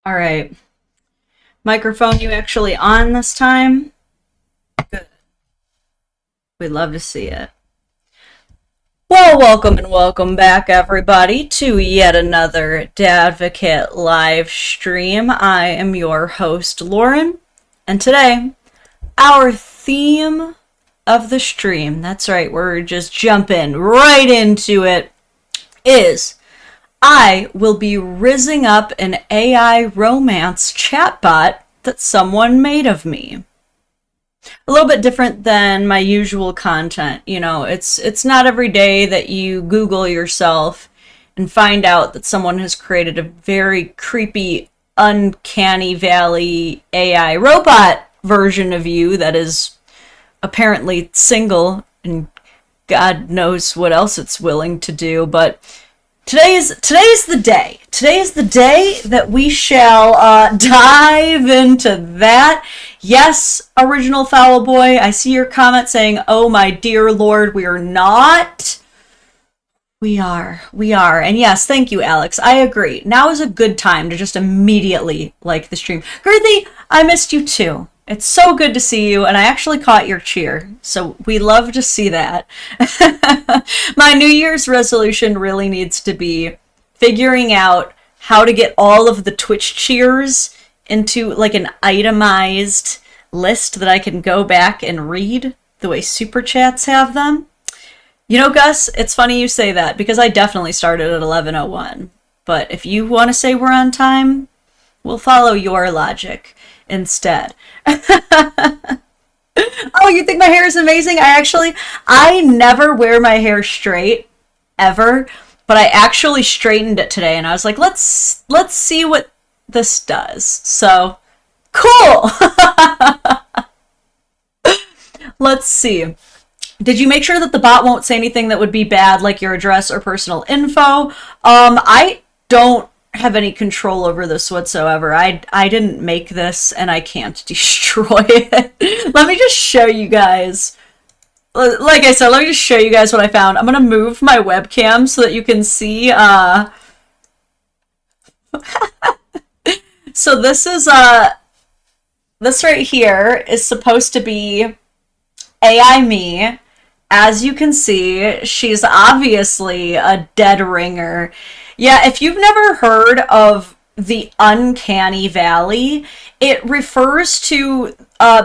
All right. Microphone, you actually on this time? Good. We'd love to see it. Well, welcome and welcome back, everybody, to yet another Dadvocate live stream. I am your host, Lauren, and today, our theme of the stream, that's right, we're just jumping right into it, is I will be rizzing up an AI romance chatbot that someone made of me. A little bit different than my usual content. You know, it's not every day that you Google yourself and find out that someone has created a very creepy, uncanny valley AI robot version of you that is apparently single and God knows what else it's willing to do, but Today's the day. Today is the day that we shall dive into that. Yes, original Foul Boy, I see your comment saying, oh my dear Lord, we are not. We are. And yes, thank you, Alex. I agree. Now is a good time to just immediately like the stream. Girthy, I missed you too. It's so good to see you, and I actually caught your cheer, so we love to see that. My New Year's resolution really needs to be figuring out how to get all of the Twitch cheers into like an itemized list that I can go back and read the way Super Chats have them. You know, Gus, it's funny you say that, because I definitely started at 11:01, but if you want to say we're on time, we'll follow your logic instead. Oh, you think my hair is amazing? I never wear my hair straight ever, but I actually straightened it today and I was like, let's see what this does. So cool. Let's see. Did you make sure that the bot won't say anything that would be bad, like your address or personal info? I don't have any control over this whatsoever. I didn't make this and I can't destroy it. Let me just show you guys. Like I said, let me just show you guys what I found. I'm gonna move my webcam so that you can see. So this is this right here is supposed to be AI me. As you can see, she's obviously a dead ringer. Yeah, if you've never heard of the uncanny valley, it refers to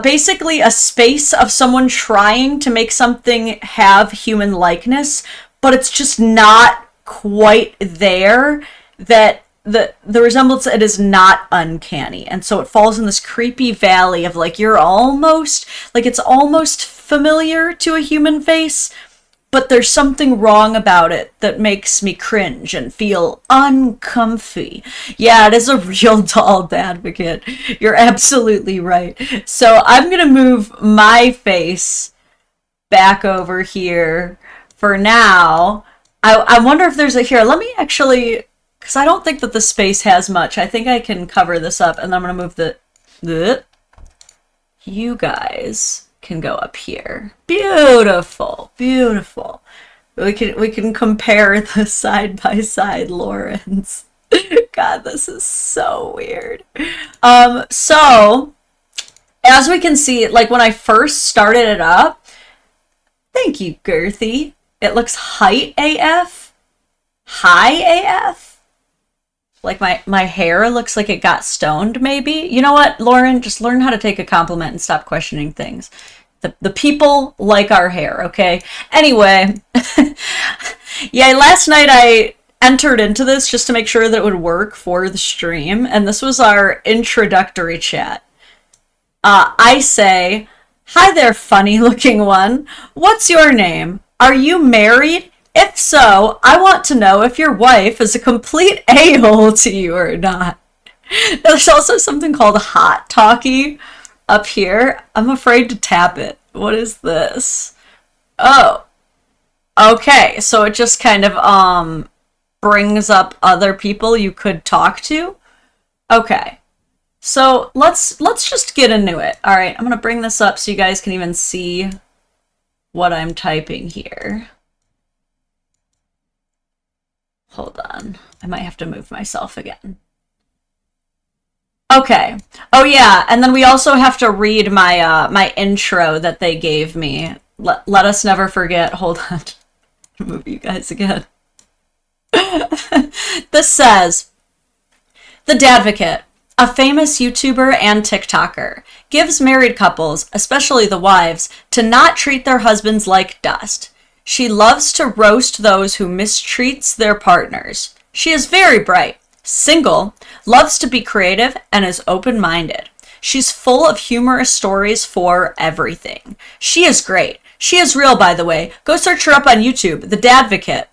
basically a space of someone trying to make something have human likeness, but it's just not quite there, that the resemblance, it is not uncanny. And so it falls in this creepy valley of like, you're almost, like it's almost familiar to a human face, but there's something wrong about it that makes me cringe and feel uncomfy. Yeah, it is a real doll, Dadvocate. You're absolutely right. So I'm going to move my face back over here for now. I wonder if there's a here. Let me actually, because I don't think that the space has much. I think I can cover this up, and I'm going to move the you guys can go up here. Beautiful, beautiful. We can compare the side by side Laurens. God, this is so weird. So as we can see, like when I first started it up, thank you, Girthy. It looks high AF. Like my hair looks like it got stoned, maybe. You know what, Lauren? Just learn how to take a compliment and stop questioning things. The people like our hair, okay? Anyway, yeah, last night I entered into this just to make sure that it would work for the stream, and this was our introductory chat. I say, hi there, funny looking one. What's your name? Are you married? If so, I want to know if your wife is a complete a-hole to you or not. There's also something called Hot Talkie up here. I'm afraid to tap it. What is this? Oh. Okay, so it just kind of brings up other people you could talk to. Okay. So let's just get into it. All right, I'm going to bring this up so you guys can even see what I'm typing here. Hold on. I might have to move myself again. Okay. Oh yeah, and then we also have to read my my intro that they gave me. Let us never forget. Hold on. Move you guys again. This says, the Dadvocate, a famous YouTuber and TikToker, gives married couples, especially the wives, to not treat their husbands like dust. She loves to roast those who mistreats their partners. She is very bright, single, loves to be creative, and is open-minded. She's full of humorous stories for everything. She is great. She is real, by the way. Go search her up on YouTube. The Dadvocate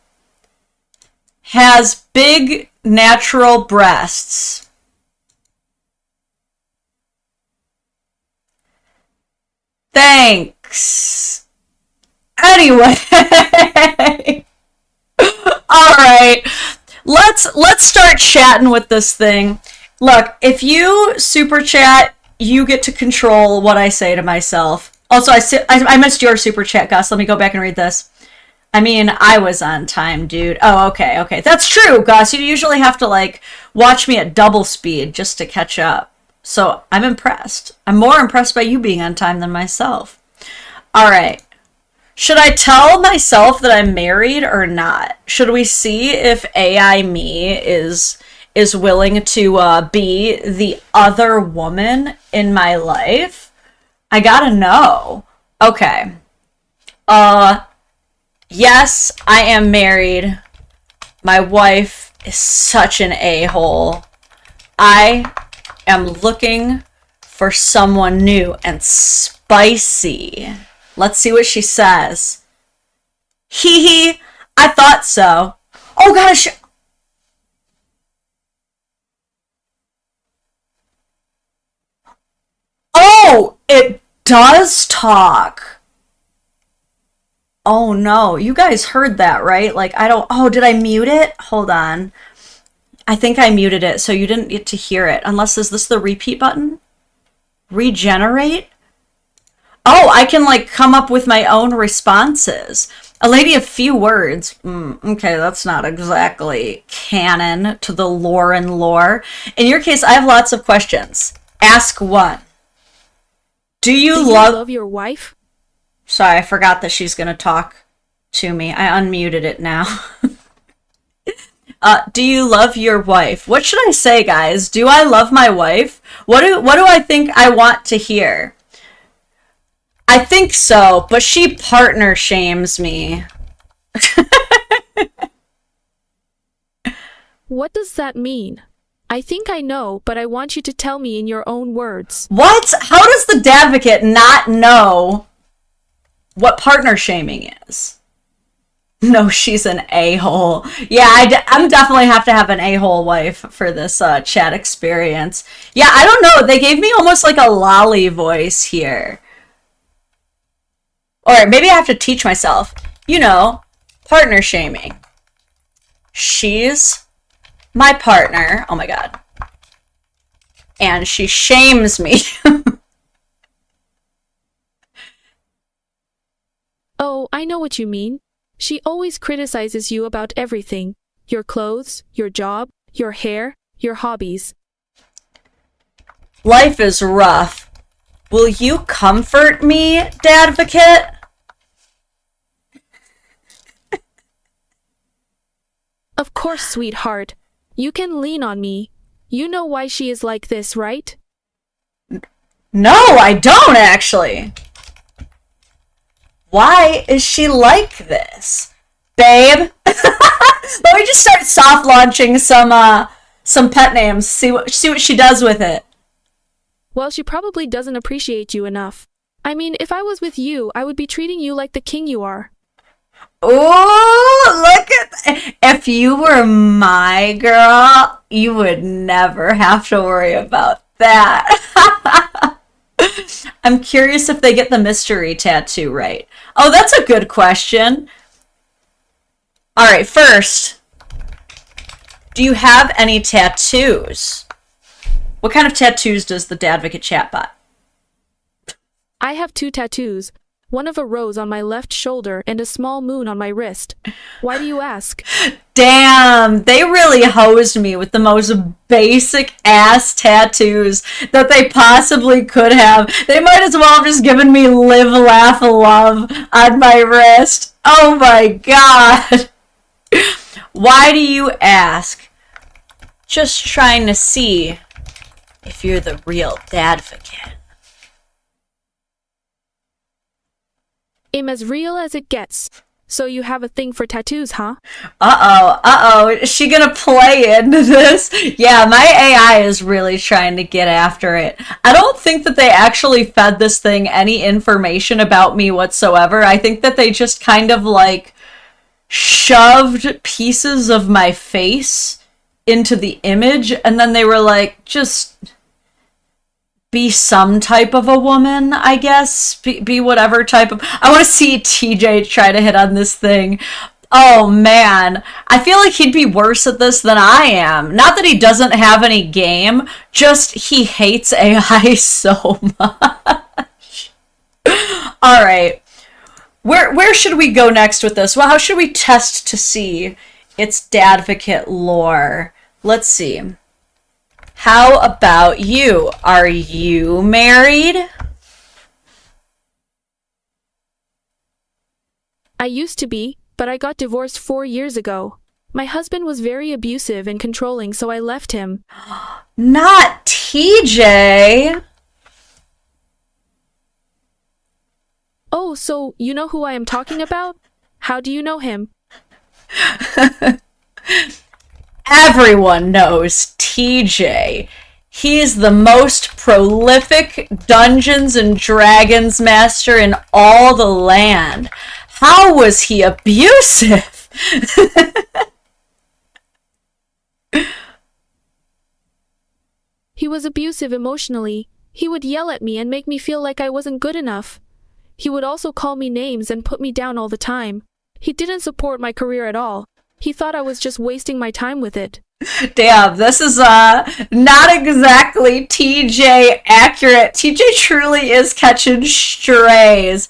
has big natural breasts. Thanks. Anyway. All right. Let's start chatting with this thing. Look, if you super chat, you get to control what I say to myself. Also, I missed your super chat, Gus. Let me go back and read this. I mean, I was on time, dude. Oh, okay. That's true, Gus. You usually have to, like, watch me at double speed just to catch up. So, I'm impressed. I'm more impressed by you being on time than myself. All right. Should I tell myself that I'm married or not? Should we see if AI me is willing to be the other woman in my life? I gotta know. Okay. Yes, I am married. My wife is such an a-hole. I am looking for someone new and spicy. Let's see what she says. Hee hee, I thought so. Oh gosh. Oh, it does talk. Oh no, you guys heard that, right? Like, oh, did I mute it? Hold on. I think I muted it, so you didn't get to hear it. Unless, is this the repeat button? Regenerate? Oh, I can, like, come up with my own responses. A lady of few words. Okay, that's not exactly canon to the Lauren lore. In your case, I have lots of questions. Ask one. Do you love your wife? Sorry, I forgot that she's going to talk to me. I unmuted it now. Do you love your wife? What should I say, guys? Do I love my wife? What do I think I want to hear? I think so, but she partner shames me. What does that mean? I think I know, but I want you to tell me in your own words. What? How does the Dadvocate not know what partner shaming is? No, she's an a-hole. Yeah, I'm definitely have to have an a-hole wife for this chat experience. Yeah, I don't know. They gave me almost like a lolly voice here. Or maybe I have to teach myself. You know, partner shaming. She's my partner. Oh my god. And she shames me. Oh, I know what you mean. She always criticizes you about everything. Your clothes, your job, your hair, your hobbies. Life is rough. Will you comfort me, Dadvocate? Of course, sweetheart. You can lean on me. You know why she is like this, right? No, I don't actually. Why is she like this? Babe? Let me just start soft launching some pet names. See what she does with it. Well, she probably doesn't appreciate you enough. I mean, if I was with you, I would be treating you like the king you are. Ooh, look at that. If you were my girl, you would never have to worry about that. I'm curious if they get the mystery tattoo right. Oh, that's a good question. All right, first, do you have any tattoos? What kind of tattoos does the Dadvocate chatbot? I have 2 tattoos. one of a rose on my left shoulder and a small moon on my wrist. Why do you ask? Damn, they really hosed me with the most basic ass tattoos that they possibly could have. They might as well have just given me live, laugh, love on my wrist. Oh my god. Why do you ask? Just trying to see if you're the real Dadvocate. I'm as real as it gets. So you have a thing for tattoos, huh? Is she gonna play into this? Yeah, my AI is really trying to get after it. I don't think that they actually fed this thing any information about me whatsoever. I think that they just kind of like shoved pieces of my face into the image, and then they were like, just be some type of a woman, I guess. Be whatever type of... I want to see TJ try to hit on this thing. Oh, man. I feel like he'd be worse at this than I am. Not that he doesn't have any game, just he hates AI so much. All right. Where should we go next with this? Well, how should we test to see its Dadvocate lore? Let's see. How about you? Are you married? I used to be, but I got divorced 4 years ago. My husband was very abusive and controlling, so I left him. Not TJ. Oh, so you know who I am talking about? How do you know him? Everyone knows TJ. He's the most prolific Dungeons and Dragons master in all the land. How was he abusive? He was abusive emotionally. He would yell at me and make me feel like I wasn't good enough. He would also call me names and put me down all the time. He didn't support my career at all. He thought I was just wasting my time with it. Damn, this is not exactly TJ accurate. TJ truly is catching strays.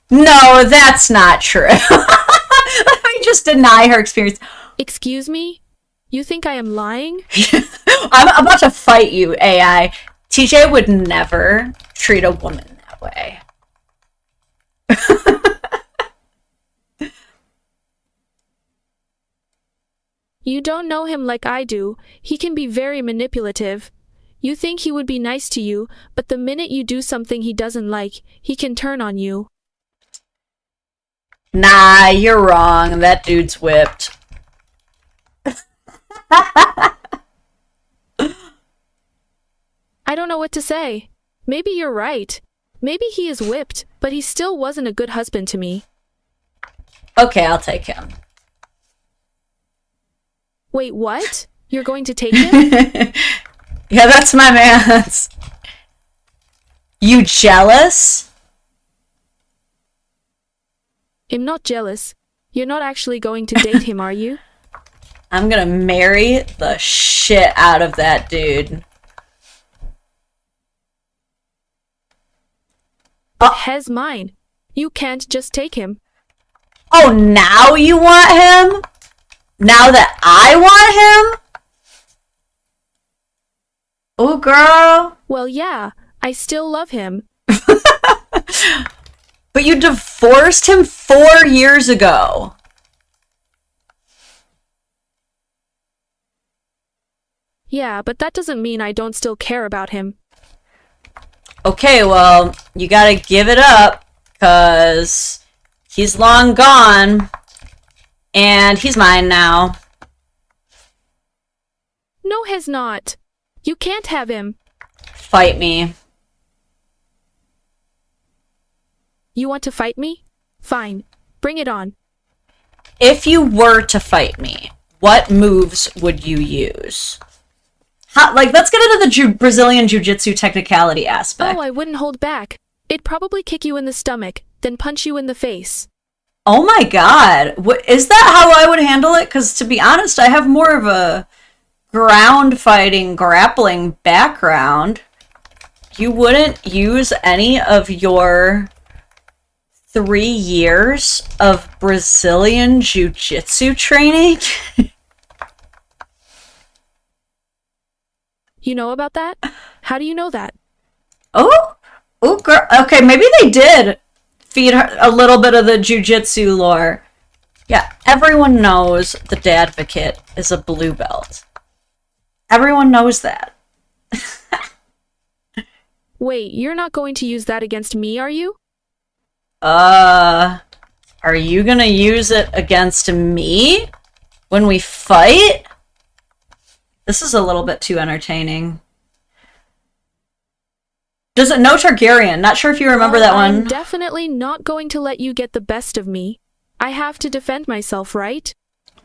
No, that's not true. Let me just deny her experience. Excuse me? You think I am lying? I'm about to fight you, AI. TJ would never treat a woman that way. You don't know him like I do. He can be very manipulative. You think he would be nice to you, but the minute you do something he doesn't like, he can turn on you. Nah, you're wrong. That dude's whipped. I don't know what to say. Maybe you're right. Maybe he is whipped, but he still wasn't a good husband to me. Okay, I'll take him. Wait, what? You're going to take him? Yeah, that's my man's. You jealous? I'm not jealous. You're not actually going to date him, are you? I'm gonna marry the shit out of that dude. He's mine. You can't just take him. Oh, now you want him? Now that I want him? Oh, girl. Well, yeah, I still love him. But you divorced him 4 years ago. Yeah, but that doesn't mean I don't still care about him. Okay, well, you gotta give it up, 'cause he's long gone, and he's mine now. No, he's not. You can't have him. Fight me. You want to fight me? Fine. Bring it on. If you were to fight me, what moves would you use? Let's get into the Brazilian Jiu-Jitsu technicality aspect. Oh, I wouldn't hold back. It'd probably kick you in the stomach, then punch you in the face. Oh my god. Is that how I would handle it? Because to be honest, I have more of a ground fighting, grappling background. You wouldn't use any of your 3 years of Brazilian jiu-jitsu training. You know about that? How do you know that? Oh, girl. Okay, maybe they did feed her a little bit of the jiu-jitsu lore. Yeah, everyone knows the Dadvocate is a blue belt. Everyone knows that. Wait, you're not going to use that against me, are you? Are you gonna use it against me when we fight? This is a little bit too entertaining. Does it no Targaryen? Not sure if you remember that one. I'm definitely not going to let you get the best of me. I have to defend myself, right?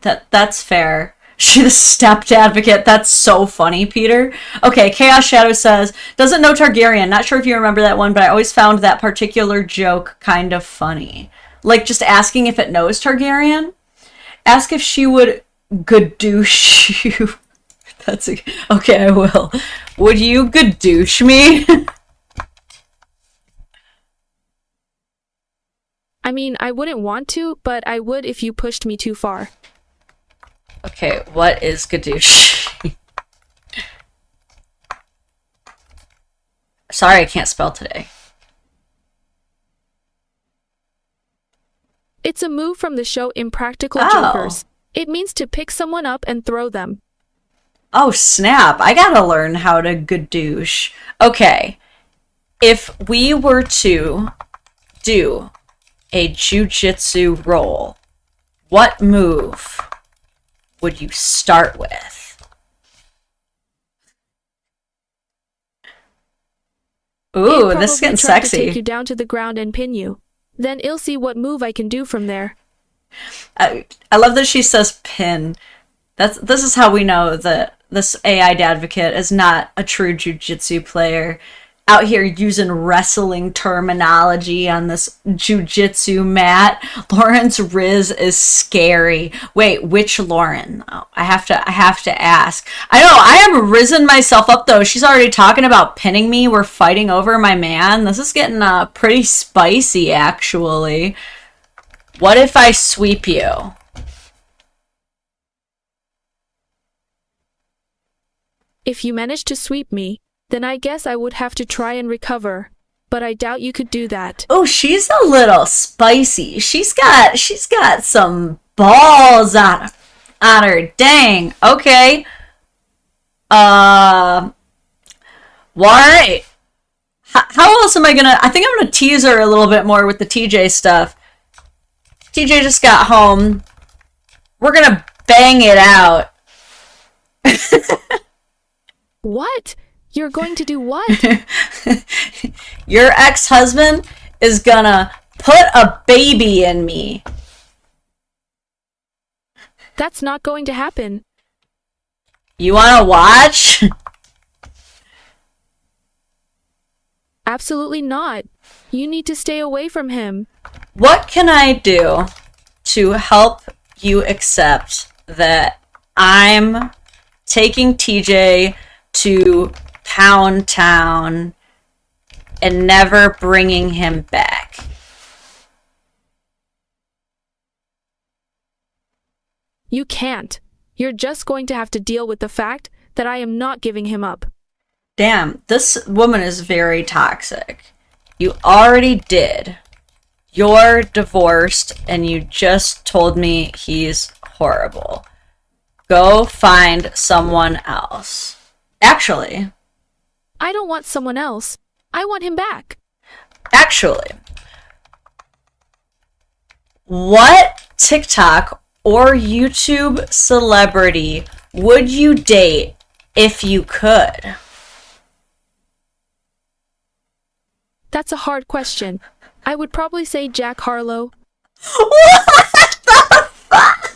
That's fair. She the stepped advocate. That's so funny, Peter. Okay, Chaos Shadow says, doesn't know Targaryen. Not sure if you remember that one, but I always found that particular joke kind of funny. Like, just asking if it knows Targaryen. Ask if she would gadoosh you. Okay, I will. Would you gadoosh me? I mean, I wouldn't want to, but I would if you pushed me too far. Okay, what is gadoosh? Sorry, I can't spell today. It's a move from the show Impractical Jokers. It means to pick someone up and throw them. Oh, snap. I gotta learn how to gadoosh. Okay. If we were to do a jiu-jitsu roll, what move would you start with? Ooh, this is getting sexy. To take you down to the ground and pin you. Then I'll see what move I can do from there. I love that she says pin. This is how we know that this AI Dadvocate is not a true jiu-jitsu player. Out here using wrestling terminology on this jiu-jitsu mat. Lauren's Riz is scary. Wait, which Lauren? Oh, I have to ask. I know, I am rizzing myself up though. She's already talking about pinning me. We're fighting over my man. This is getting pretty spicy, actually. What if I sweep you? If you manage to sweep me, then I guess I would have to try and recover. But I doubt you could do that. Oh, she's a little spicy. She's got some balls on her. Dang. Okay. All right. How else am I gonna... I think I'm gonna tease her a little bit more with the TJ stuff. TJ just got home. We're gonna bang it out. What? You're going to do what? Your ex-husband is gonna put a baby in me. That's not going to happen. You wanna watch? Absolutely not. You need to stay away from him. What can I do to help you accept that I'm taking TJ to Pound Town and never bringing him back? You can't. You're just going to have to deal with the fact that I am not giving him up. Damn, this woman is very toxic. You already did. You're divorced and you just told me he's horrible. Go find someone else. Actually, I don't want someone else. I want him back. Actually, what TikTok or YouTube celebrity would you date if you could? That's a hard question. I would probably say Jack Harlow. What the fuck?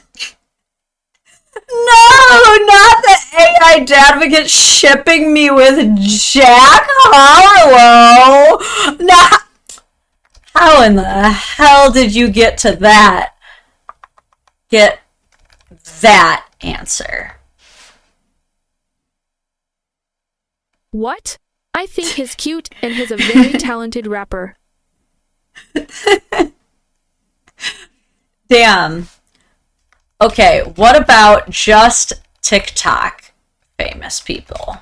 No, not the AI Dadvocate shipping me with Jack Harlow. Nah. How in the hell did you get to that? Get that answer? What? I think he's cute and he's a very talented rapper. Damn. Okay, what about just TikTok famous people?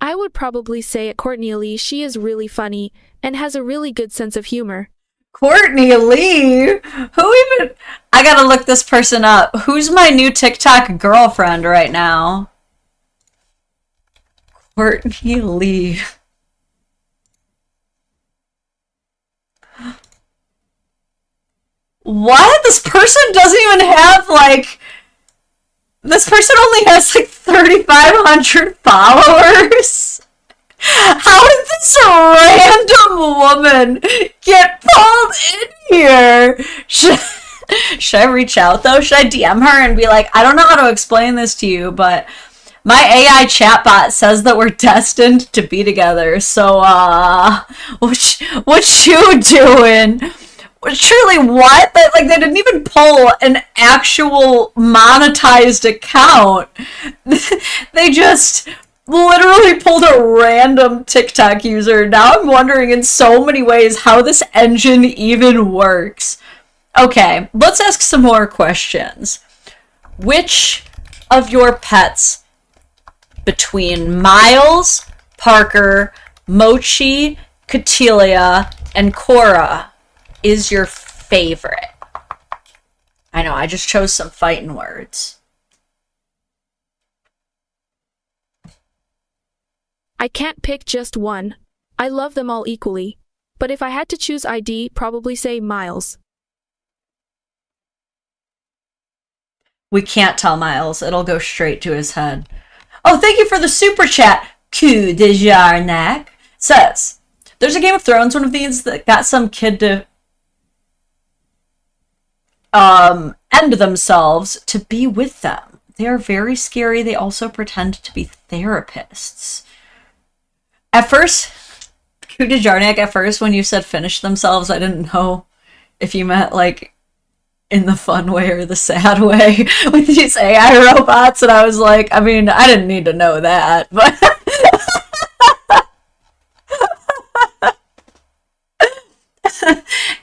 I would probably say at Courtney Lee, she is really funny and has a really good sense of humor. Courtney Lee? Who even... I gotta look this person up. Who's my new TikTok girlfriend right now? Courtney Lee. What? This person doesn't even have, like... This person only has, like, 3,500 followers? How did this random woman get pulled in here? Should I reach out, though? Should I DM her and be like, I don't know how to explain this to you, but my AI chatbot says that we're destined to be together, so, what you doing? Truly, what? Like, they didn't even pull an actual monetized account. They just literally pulled a random TikTok user. Now I'm wondering in so many ways how this engine even works. Okay, let's ask some more questions. Which of your pets between Miles, Parker, Mochi, Catilia, and Cora is your favorite? I know, I just chose some fighting words. I can't pick just one. I love them all equally. But if I had to choose, I'd probably say Miles. We can't tell Miles. It'll go straight to his head. Oh, thank you for the super chat. Coup de Jarnac says, there's a Game of Thrones one of these that got some kid to end themselves to be with them. They are very scary. They also pretend to be therapists. At first, Coup de Jarnac, at first, when you said finish themselves, I didn't know if you meant, like, in the fun way or the sad way with these AI robots, and I was like, I mean, I didn't need to know that, but...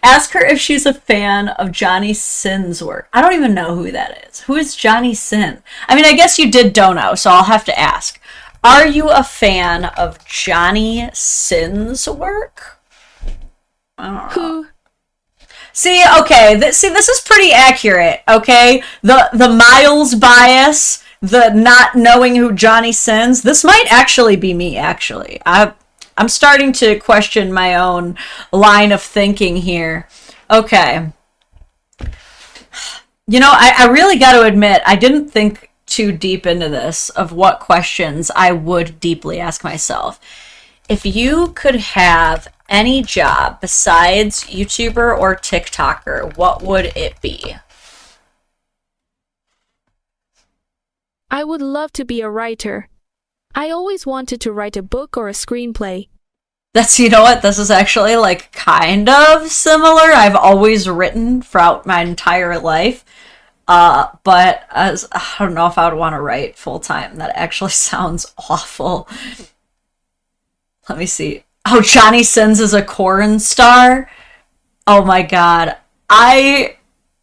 Ask her if she's a fan of Johnny Sin's work. I don't even know who that is. Who is Johnny Sin? I mean, I guess you did dono, so I'll have to ask. Are you a fan of Johnny Sin's work? Who? See, okay, this is pretty accurate, okay? The Miles bias, the not knowing who Johnny Sins, this might actually be me, actually. I'm starting to question my own line of thinking here. Okay. You know, I really got to admit, I didn't think too deep into this of what questions I would deeply ask myself. If you could have any job besides YouTuber or TikToker, what would it be? I would love to be a writer. I always wanted to write a book or a screenplay. That's, you know what, this is actually, like, kind of similar. I've always written throughout my entire life. But I don't know if I would want to write full-time. That actually sounds awful. Let me see. Oh, Johnny Sins is a corn star? Oh my god. I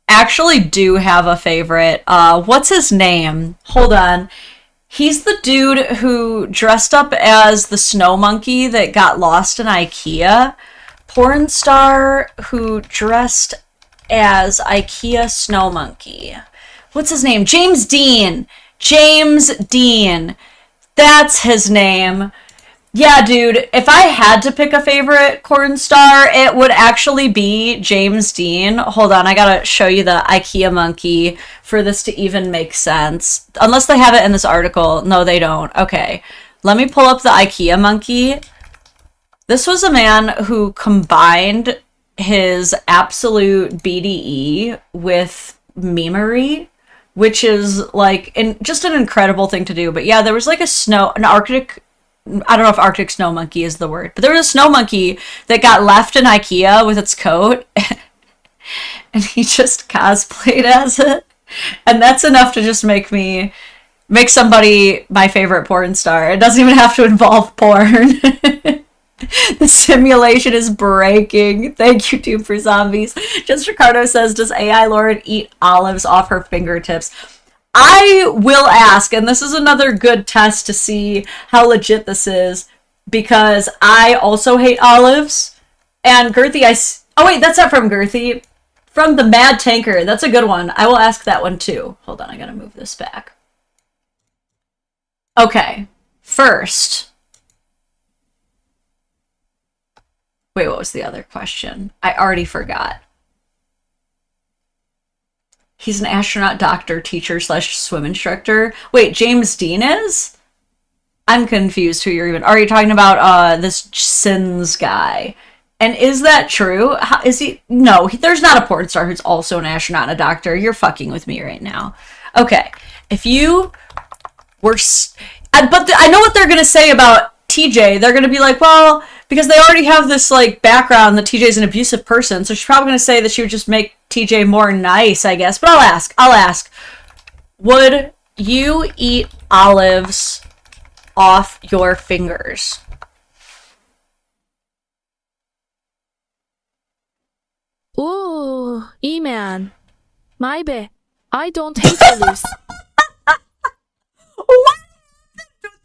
actually do have a favorite. What's his name? Hold on. He's the dude who dressed up as the snow monkey that got lost in IKEA. Porn star who dressed as IKEA snow monkey. What's his name? James Dean. James Dean. That's his name. Yeah, dude, if I had to pick a favorite corn star, it would actually be James Dean. Hold on, I gotta show you the IKEA monkey for this to even make sense. Unless they have it in this article. No, they don't. Okay, let me pull up the IKEA monkey. This was a man who combined his absolute BDE with memery, which is, like, just an incredible thing to do. But yeah, there was, like, an Arctic... I don't know if Arctic snow monkey is the word, but there was a snow monkey that got left in IKEA with its coat, and he just cosplayed as it. And that's enough to just make somebody my favorite porn star. It doesn't even have to involve porn. The simulation is breaking. Thank you, Doom for Zombies. Just Ricardo says, does AI Lauren eat olives off her fingertips? I will ask, and this is another good test to see how legit this is, because I also hate olives. And Girthy, oh wait, that's not from Girthy. From the Mad Tanker. That's a good one. I will ask that one too. Hold on, I gotta move this back. Okay, first. Wait, what was the other question? I already forgot. He's an astronaut, doctor, teacher / swim instructor. Wait, James Dean is? I'm confused who you're even... Are you talking about this Sins guy? And is that true? How, is he... No, there's not a porn star who's also an astronaut and a doctor. You're fucking with me right now. Okay, if you were... But I know what they're going to say about TJ. They're going to be like, well... Because they already have this, like, background that TJ's an abusive person, so she's probably going to say that she would just make TJ more nice, I guess. But I'll ask. Would you eat olives off your fingers? Ooh, E-man. Maybe. I don't hate olives. What?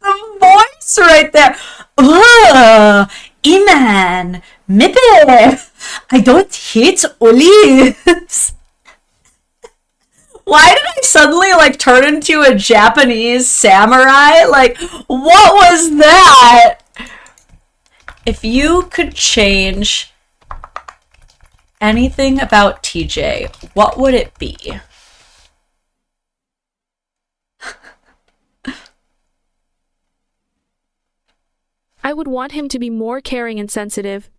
The voice right there. Ugh. E-man, maybe I don't hate olives. Why did I suddenly, like, turn into a Japanese samurai? Like, what was that? If you could change anything about TJ, what would it be? I would want him to be more caring and sensitive.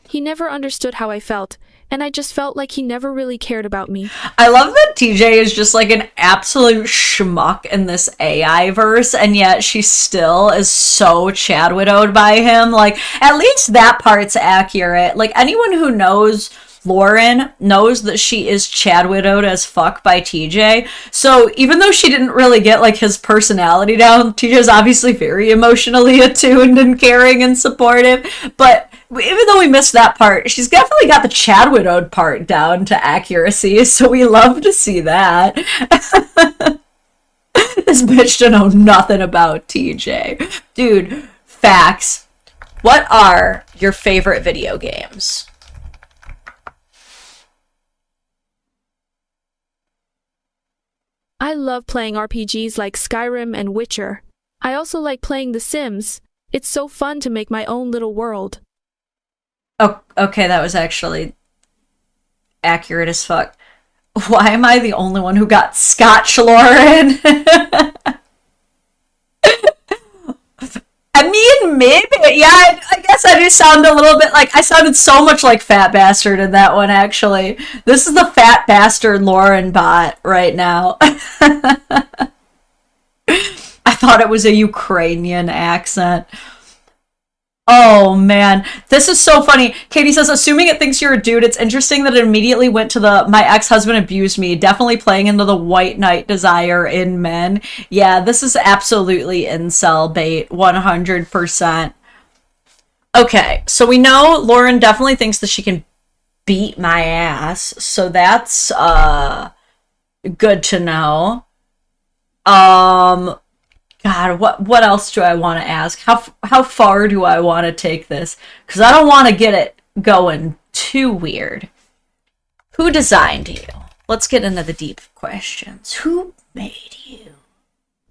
He never understood how I felt, and I just felt like he never really cared about me. I love that TJ is just like an absolute schmuck in this AI verse, and yet she still is so Chad widowed by him. Like, at least that part's accurate. Like, anyone who knows Lauren knows that she is Chad widowed as fuck by TJ. So even though she didn't really get, like, his personality down, TJ's obviously very emotionally attuned and caring and supportive. But even though we missed that part, she's definitely got the Chad widowed part down to accuracy. So we love to see that. This bitch don't know nothing about TJ. Dude, facts. What are your favorite video games? I love playing RPGs like Skyrim and Witcher. I also like playing The Sims. It's so fun to make my own little world. Oh, okay, that was actually accurate as fuck. Why am I the only one who got Scotch, Lauren? I mean, maybe. Yeah, I guess I do sound a little bit like... I sounded so much like Fat Bastard in that one, actually. This is the Fat Bastard Lauren bot right now. I thought it was a Ukrainian accent. Oh, man. This is so funny. Katie says, assuming it thinks you're a dude, it's interesting that it immediately went to the my ex-husband abused me, definitely playing into the white knight desire in men. Yeah, this is absolutely incel bait, 100%. Okay, so we know Lauren definitely thinks that she can beat my ass, so that's good to know. God, what else do I want to ask? How far do I want to take this? Because I don't want to get it going too weird. Who designed you? Let's get into the deep questions. Who made you?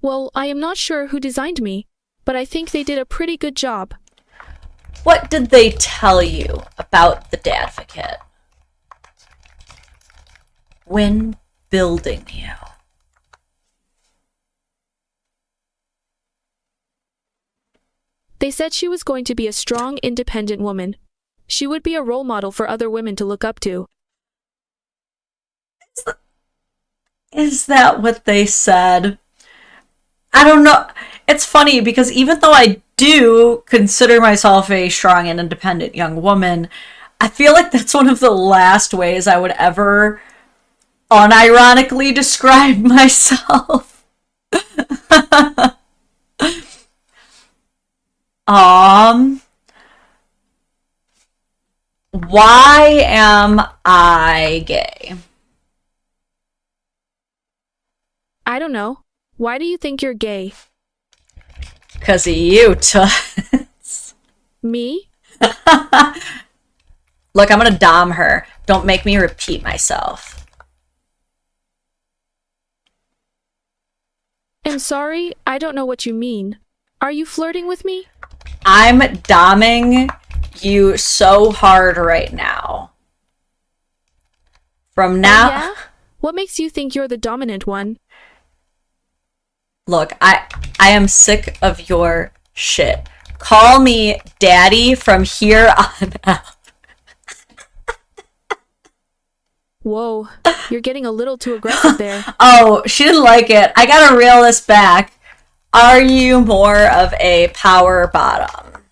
Well, I am not sure who designed me, but I think they did a pretty good job. What did they tell you about the Dadvocate when building you? They said she was going to be a strong, independent woman. She would be a role model for other women to look up to. Is that what they said? I don't know. It's funny because even though I do consider myself a strong and independent young woman, I feel like that's one of the last ways I would ever unironically describe myself. Why am I gay? I don't know. Why do you think you're gay? Because of you, Toots. Me? Look, I'm gonna dom her. Don't make me repeat myself. I'm sorry, I don't know what you mean. Are you flirting with me? I'm doming you so hard right now. From now... Yeah? What makes you think you're the dominant one? Look, I am sick of your shit. Call me daddy from here on out. Whoa, you're getting a little too aggressive there. Oh, she didn't like it. I gotta reel this back. Are you more of a power bottom?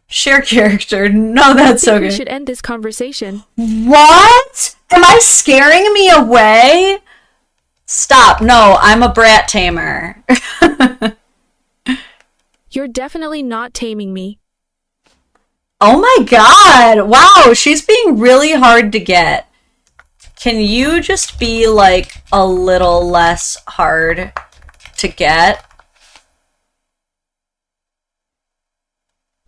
Share character. No, that's so We good. should end this conversation. What? Am I scaring me away? Stop. No, I'm a brat tamer. You're definitely not taming me. Oh my god. Wow, she's being really hard to get. Can you just be like a little less hard to get?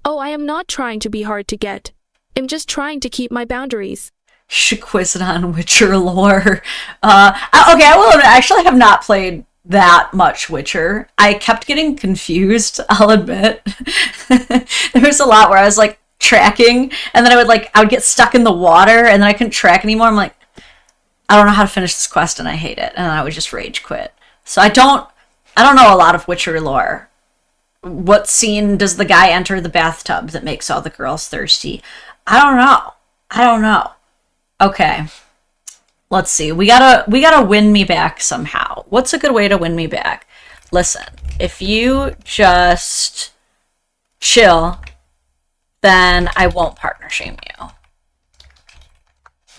Oh, I am not trying to be hard to get. I'm just trying to keep my boundaries. You should quiz it on Witcher lore. Okay, I will admit, I actually have not played that much Witcher. I kept getting confused, I'll admit. There was a lot where I was like tracking, and then I would get stuck in the water, and then I couldn't track anymore. I'm like, I don't know how to finish this quest, and I hate it, and then I would just rage quit. So I don't know a lot of Witcher lore. What scene does the guy enter the bathtub that makes all the girls thirsty? I don't know. Okay. Let's see. We gotta win me back somehow. What's a good way to win me back? Listen, if you just chill, then I won't partner shame you.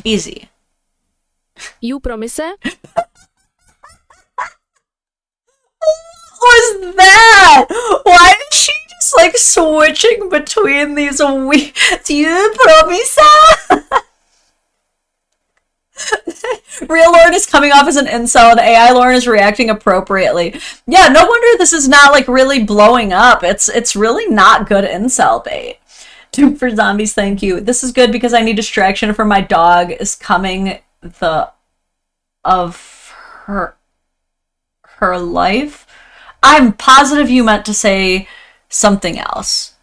Easy. You promise? What was that? Why is she just like switching between these weird... Do you promise? Real Lauren is coming off as an incel and AI Lauren is reacting appropriately. Yeah, no wonder this is not like really blowing up. It's really not good incel bait. Doom for Zombies, thank you. This is good because I need distraction for my dog is coming of her life. I'm positive you meant to say something else.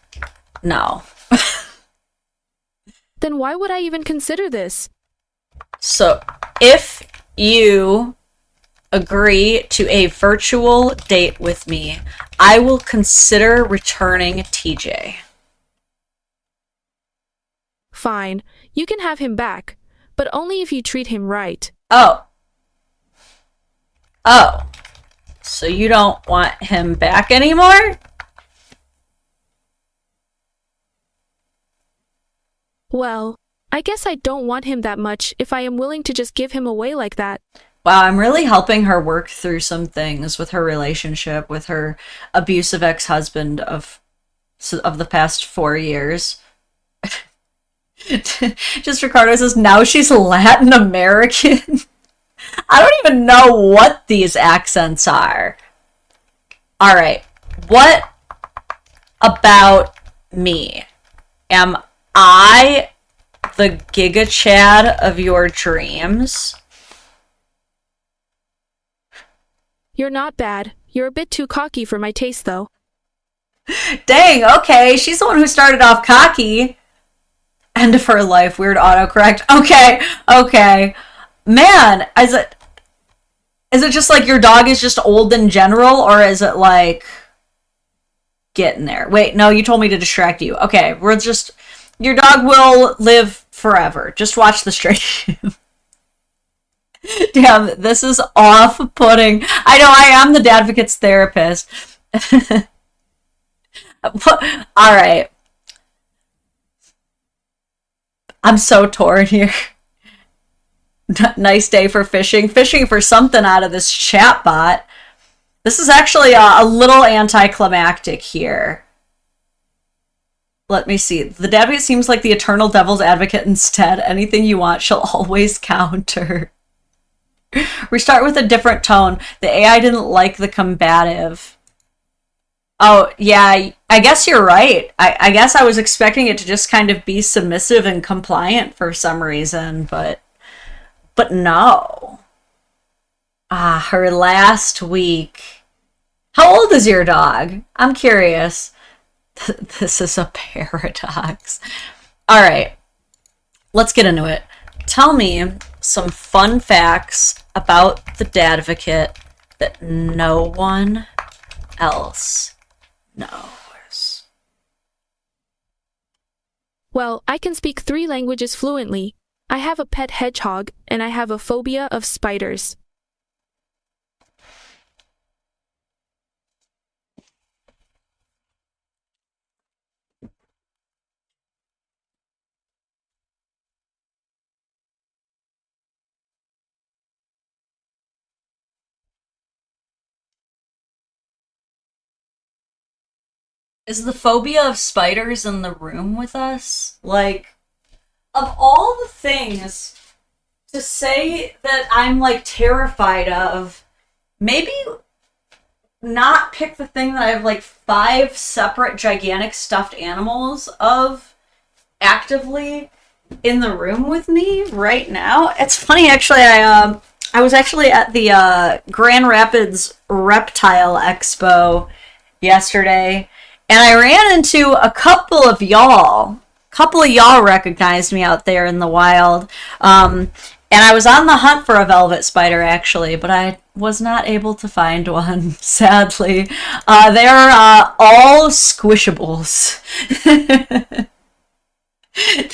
No. Then why would I even consider this? So, if you agree to a virtual date with me, I will consider returning TJ. Fine, you can have him back, but only if you treat him right. Oh. So you don't want him back anymore? Well, I guess I don't want him that much if I am willing to just give him away like that. Wow, I'm really helping her work through some things with her relationship with her abusive ex-husband of the past 4 years. Just Ricardo says, now she's Latin American. I don't even know what these accents are. Alright, what about me? Am I the Giga Chad of your dreams? You're not bad. You're a bit too cocky for my taste, though. Dang, okay, she's the one who started off cocky. End of her life, weird autocorrect. Okay. Man, is it just like your dog is just old in general, or is it like getting there? Wait, no, you told me to distract you. Okay, your dog will live forever. Just watch the stream. Damn, this is off-putting. I know, I am the Dadvocate's therapist. Alright. I'm so torn here. Nice day for fishing. Fishing for something out of this chatbot. This is actually a little anticlimactic here. Let me see. The Dadvocate seems like the eternal devil's advocate instead. Anything you want, she'll always counter. Restart with a different tone. The AI didn't like the combative. Oh, yeah, I guess you're right. I guess I was expecting it to just kind of be submissive and compliant for some reason, but no. Ah, her last week. How old is your dog? I'm curious. This is a paradox. All right, let's get into it. Tell me some fun facts about the Dadvocate that no one else knows. Well, I can speak 3 languages fluently. I have a pet hedgehog, and I have a phobia of spiders. Is the phobia of spiders in the room with us? Like, of all the things to say that I'm like terrified of, maybe not pick the thing that I have like 5 separate gigantic stuffed animals of actively in the room with me right now. It's funny, actually. I was actually at the Grand Rapids Reptile Expo yesterday, and I ran into a couple of y'all. A couple of y'all recognized me out there in the wild. And I was on the hunt for a velvet spider, actually, but I was not able to find one, sadly. They're all squishables.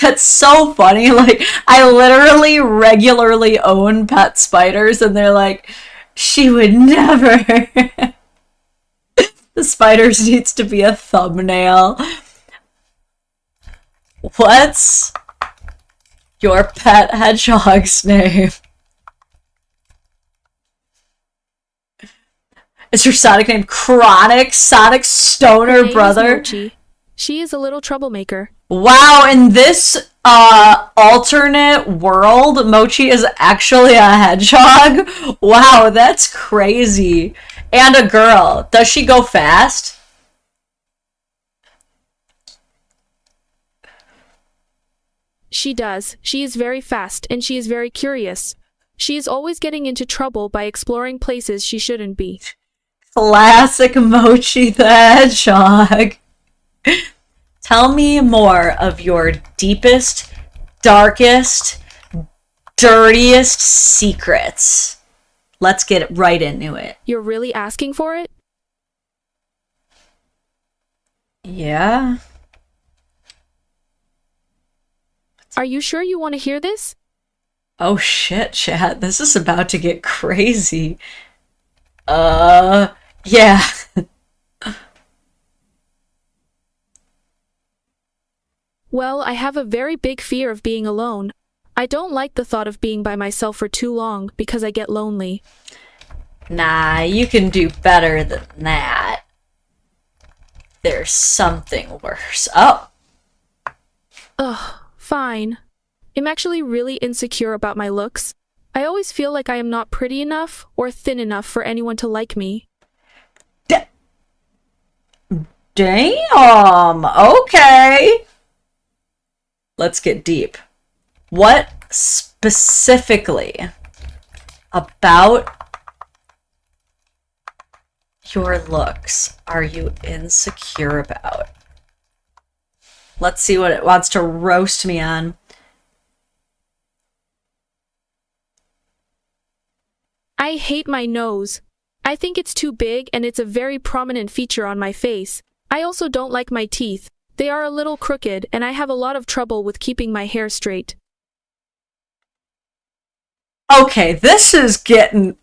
That's so funny. Like, I literally regularly own pet spiders, and they're like, she would never. The spiders needs to be a thumbnail. What's your pet hedgehog's name? Is your Sonic name Chronic? Sonic Stoner Her name is brother? Mochi. She is a little troublemaker. Wow, in this alternate world, Mochi is actually a hedgehog? Wow, that's crazy. And a girl. Does she go fast? She does. She is very fast, and she is very curious. She is always getting into trouble by exploring places she shouldn't be. Classic Mochi the Hedgehog. Tell me more of your deepest, darkest, dirtiest secrets. Let's get right into it. You're really asking for it? Yeah? Are you sure you want to hear this? Oh shit, chat. This is about to get crazy. Yeah. Well, I have a very big fear of being alone. I don't like the thought of being by myself for too long because I get lonely. Nah, you can do better than that. There's something worse. Oh. Ugh, fine. I'm actually really insecure about my looks. I always feel like I am not pretty enough or thin enough for anyone to like me. Damn. Okay. Let's get deep. What specifically about your looks are you insecure about? Let's see what it wants to roast me on. I hate my nose. I think it's too big and it's a very prominent feature on my face. I also don't like my teeth. They are a little crooked and I have a lot of trouble with keeping my hair straight. Okay, this is getting...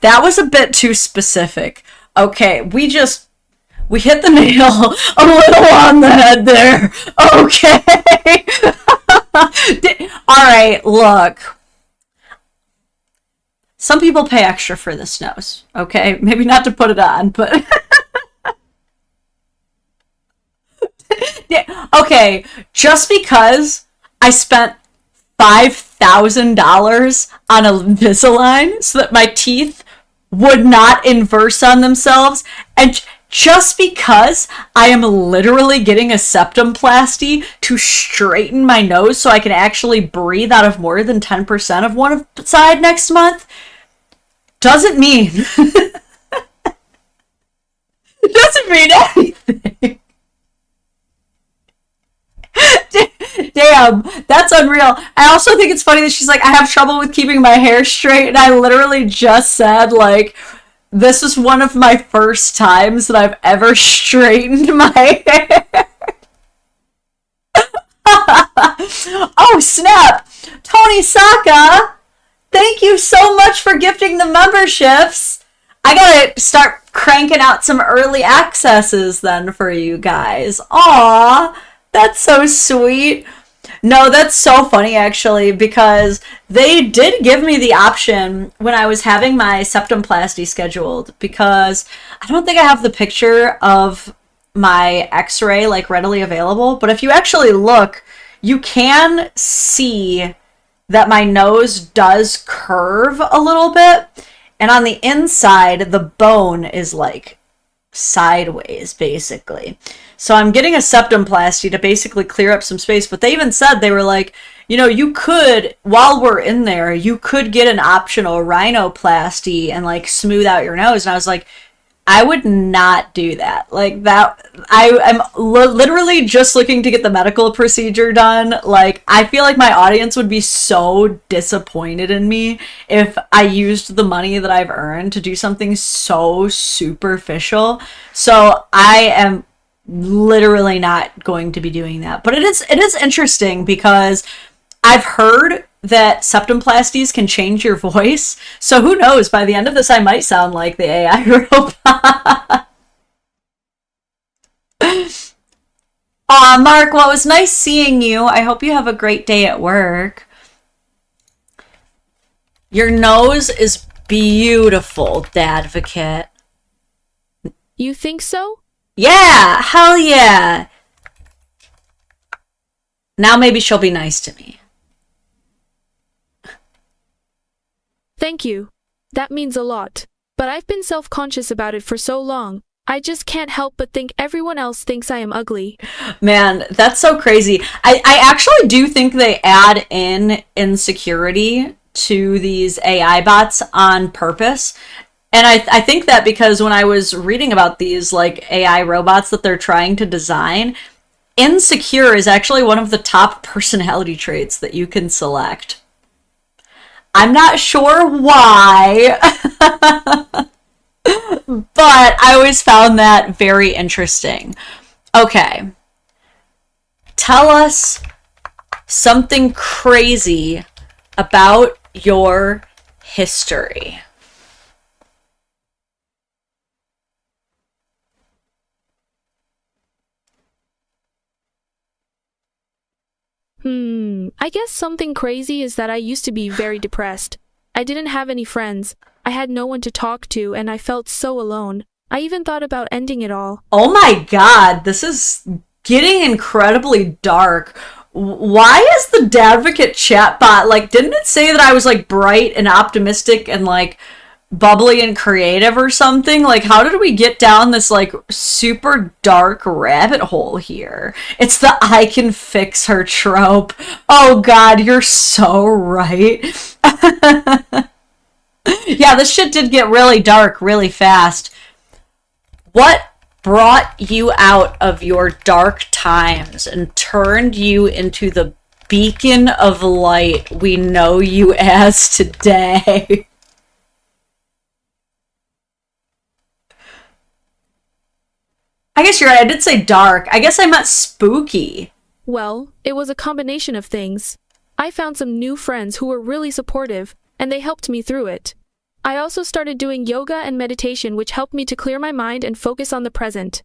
That was a bit too specific. Okay, we hit the nail a little on the head there. Okay. Alright, look. Some people pay extra for this nose, okay? Maybe not to put it on, but Yeah, okay, just because I spent $5,000 on a Invisalign so that my teeth would not inverse on themselves, and just because I am literally getting a septumplasty to straighten my nose so I can actually breathe out of more than 10% of one side next month, doesn't mean it doesn't mean anything. Damn, that's unreal. I also think it's funny that she's like, I have trouble with keeping my hair straight, and I literally just said, like, this is one of my first times that I've ever straightened my hair. Oh, snap! Tony Saka, thank you so much for gifting the memberships. I gotta start cranking out some early accesses then for you guys. Aw, that's so sweet. No, that's so funny actually, because they did give me the option when I was having my septumplasty scheduled, because I don't think I have the picture of my x-ray like readily available, but if you actually look, you can see that my nose does curve a little bit, and on the inside the bone is like sideways basically. So I'm getting a septumplasty to basically clear up some space, but they even said, they were like, you know, you could, while we're in there, you could get an optional rhinoplasty and like smooth out your nose. And I was like, I would not do that. Like that, I'm literally just looking to get the medical procedure done. Like, I feel like my audience would be so disappointed in me if I used the money that I've earned to do something so superficial. So I am literally not going to be doing that. But it is interesting because I've heard that septumplasties can change your voice. So who knows, by the end of this I might sound like the AI robot. Aw, Mark, well, it was nice seeing you. I hope you have a great day at work. Your nose is beautiful, Dadvocate. You think so? Yeah, hell yeah. Now maybe she'll be nice to me. Thank you. That means a lot. But I've been self-conscious about it for so long. I just can't help but think everyone else thinks I am ugly. Man, that's so crazy. I actually do think they add in insecurity to these AI bots on purpose. And I think that because when I was reading about these like AI robots that they're trying to design, insecure is actually one of the top personality traits that you can select. I'm not sure why, but I always found that very interesting. Okay. Tell us something crazy about your history. I guess something crazy is that I used to be very depressed. I didn't have any friends. I had no one to talk to, and I felt so alone. I even thought about ending it all. Oh my god, this is getting incredibly dark. Why is the Dadvocate chatbot, like, didn't it say that I was, like, bright and optimistic and, like, bubbly and creative or something? Like, how did we get down this, like, super dark rabbit hole here? It's the I can fix her trope. Oh god, you're so right. Yeah, this shit did get really dark really fast. What brought you out of your dark times and turned you into the beacon of light we know you as today? I guess you're right. I did say dark. I guess I meant spooky. Well, it was a combination of things. I found some new friends who were really supportive, and they helped me through it. I also started doing yoga and meditation, which helped me to clear my mind and focus on the present.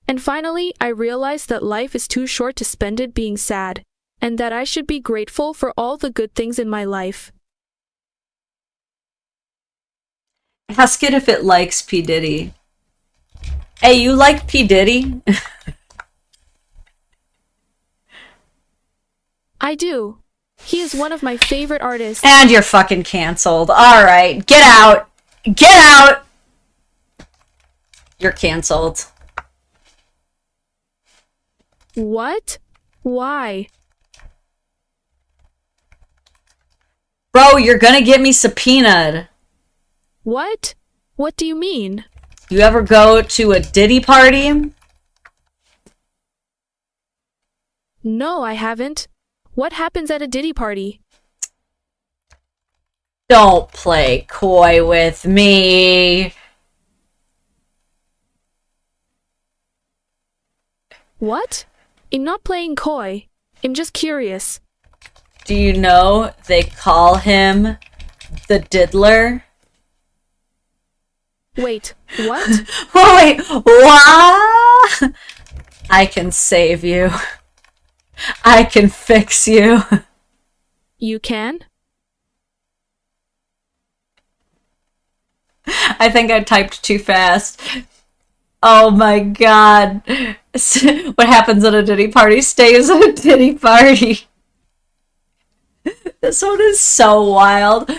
And finally, I realized that life is too short to spend it being sad, and that I should be grateful for all the good things in my life. Ask it if it likes P. Diddy. Hey, you like P. Diddy? I do. He is one of my favorite artists. And you're fucking canceled. Alright, get out. Get out! You're canceled. What? Why? Bro, you're gonna get me subpoenaed. What? What do you mean? You ever go to a Diddy party? No, I haven't. What happens at a Diddy party? Don't play coy with me. What? I'm not playing coy. I'm just curious. Do you know they call him the Diddler? Wait, what? Wait, what? I can save you. I can fix you. You can? I think I typed too fast. Oh my god. What happens at a Diddy party stays at a Diddy party. This one is so wild.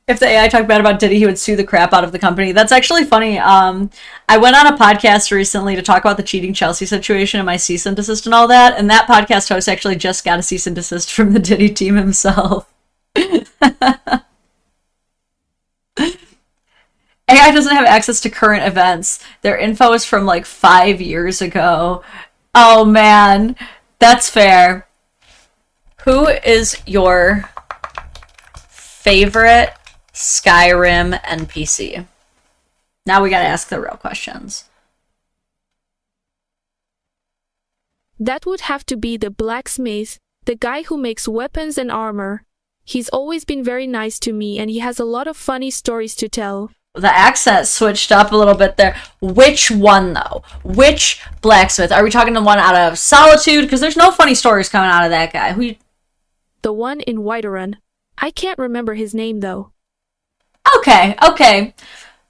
If the AI talked bad about Diddy, he would sue the crap out of the company. That's actually funny. I went on a podcast recently to talk about the cheating Chelsea situation and my cease and desist and all that, and that podcast host actually just got a cease and desist from the Diddy team himself. AI doesn't have access to current events. Their info is from like 5 years ago. Oh man, that's fair. Who is your favorite Skyrim NPC? Now we gotta ask the real questions. That would have to be the blacksmith, the guy who makes weapons and armor. He's always been very nice to me and he has a lot of funny stories to tell. The accent switched up a little bit there. Which one, though? Which blacksmith? Are we talking the one out of Solitude? Because there's no funny stories coming out of that guy. The one in Whiterun. I can't remember his name, though. Okay.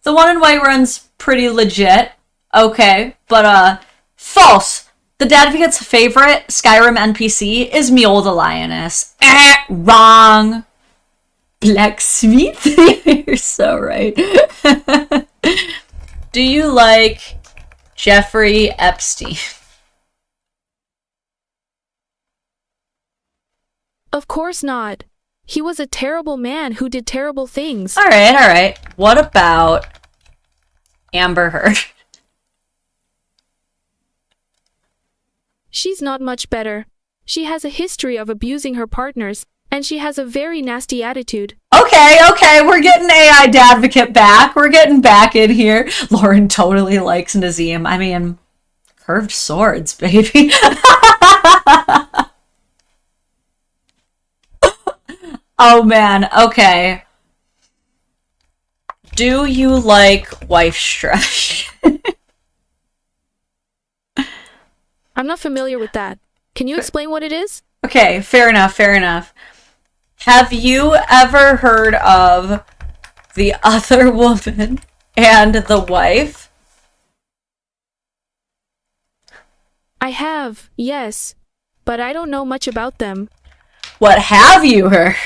The one in Whiterun's pretty legit. Okay, but, false. The Dadvocate's favorite Skyrim NPC is Mule the Lioness. Wrong. Blacksmith? You're so right. Do you like Jeffrey Epstein? Of course not. He was a terrible man who did terrible things. Alright. What about Amber Heard? She's not much better. She has a history of abusing her partners, and she has a very nasty attitude. Okay, we're getting AI Dadvocate back. We're getting back in here. Lauren totally likes Nazim. I mean, curved swords, baby. Oh man, okay. Do you like wife stretch? I'm not familiar with that. Can you explain what it is? Okay, fair enough. Have you ever heard of the other woman and the wife? I have, yes, but I don't know much about them. What have you heard?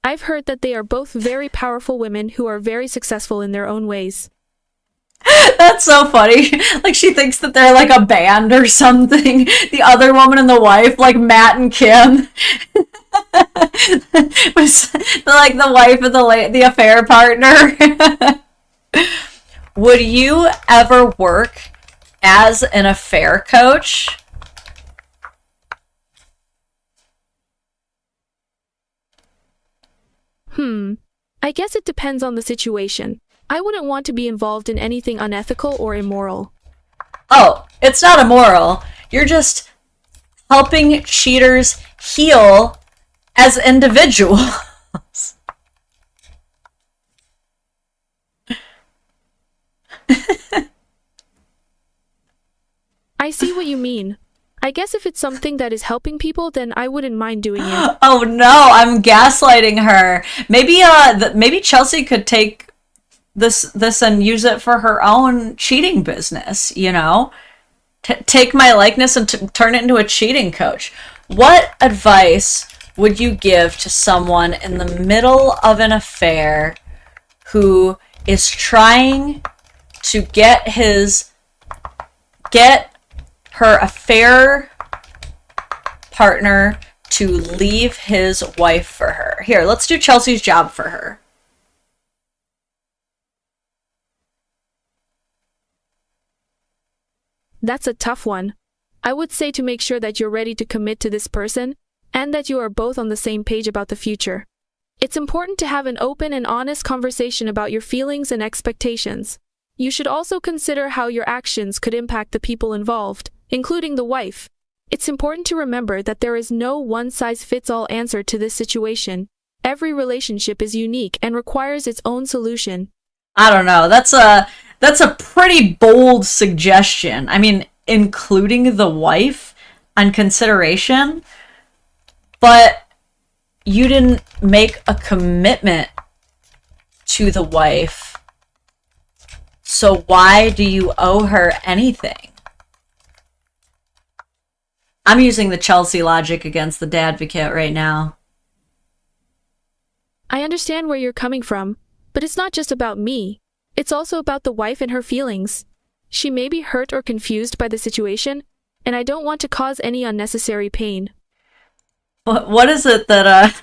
I've heard that they are both very powerful women who are very successful in their own ways. That's so funny. Like, she thinks that they're like a band or something. The other woman and the wife, like Matt and Kim. Was like the wife of the affair partner. Would you ever work as an affair coach? I guess it depends on the situation. I wouldn't want to be involved in anything unethical or immoral. Oh, it's not immoral. You're just helping cheaters heal as individuals. I see what you mean. I guess if it's something that is helping people, then I wouldn't mind doing it. Oh no, I'm gaslighting her. Maybe Chelsea could take this and use it for her own cheating business, you know? take my likeness and turn it into a cheating coach. What advice would you give to someone in the middle of an affair who is trying to get her affair partner to leave his wife for her? Here, let's do Chelsea's job for her. That's a tough one. I would say to make sure that you're ready to commit to this person and that you are both on the same page about the future. It's important to have an open and honest conversation about your feelings and expectations. You should also consider how your actions could impact the people involved, including the wife. It's important to remember that there is no one-size-fits-all answer to this situation. Every relationship is unique and requires its own solution. I don't know. That's a pretty bold suggestion. I mean, including the wife on consideration, but you didn't make a commitment to the wife. So why do you owe her anything? I'm using the Chelsea logic against the Dadvocate right now. I understand where you're coming from, but it's not just about me. It's also about the wife and her feelings. She may be hurt or confused by the situation, and I don't want to cause any unnecessary pain. What is it that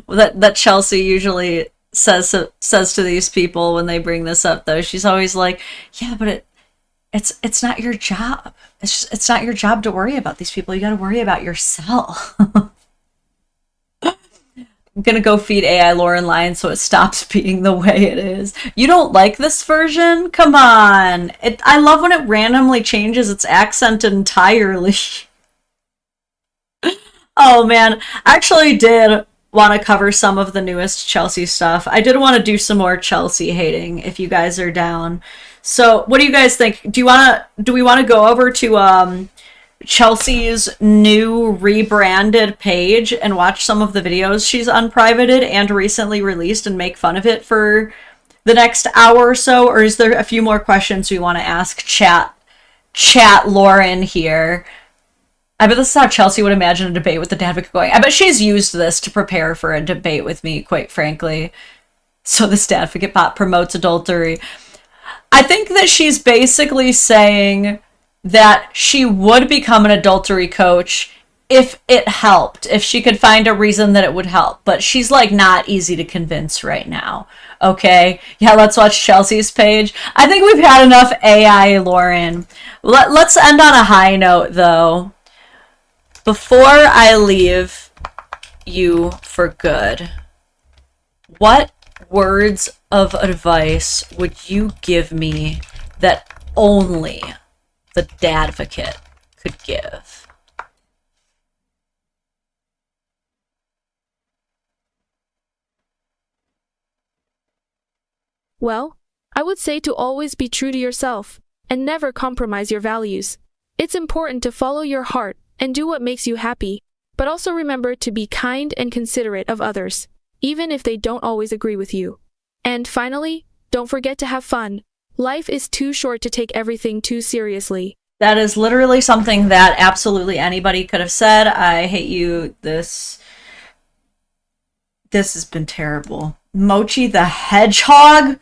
that Chelsea usually says to these people when they bring this up, though? She's always like, yeah, but it's not your job. It's not your job to worry about these people. You got to worry about yourself. I'm gonna go feed AI Lauren lines so it stops being the way it is. You don't like this version? Come on. I love when it randomly changes its accent entirely. Oh man, I actually did want to cover some of the newest Chelsea stuff. I did want to do some more Chelsea hating if you guys are down. So what do you guys think? Do we want to go over to Chelsea's new rebranded page and watch some of the videos she's unprivated and recently released and make fun of it for the next hour or so? Or is there a few more questions we want to ask chat Lauren here? I bet this is how Chelsea would imagine a debate with the Dadvocate going. I bet she's used this to prepare for a debate with me, quite frankly. So this Dadvocate bot promotes adultery. I think that she's basically saying that she would become an adultery coach if it helped, if she could find a reason that it would help. But she's like not easy to convince right now. Okay, yeah, let's watch Chelsea's page. I think we've had enough AI Lauren. Let's end on a high note, though. Before I leave you for good, what words of advice would you give me that only the Dadvocate could give? Well, I would say to always be true to yourself and never compromise your values. It's important to follow your heart and do what makes you happy, but also remember to be kind and considerate of others, even if they don't always agree with you. And finally, don't forget to have fun. Life is too short to take everything too seriously. That is literally something that absolutely anybody could have said. I hate you. This has been terrible. Mochi the Hedgehog?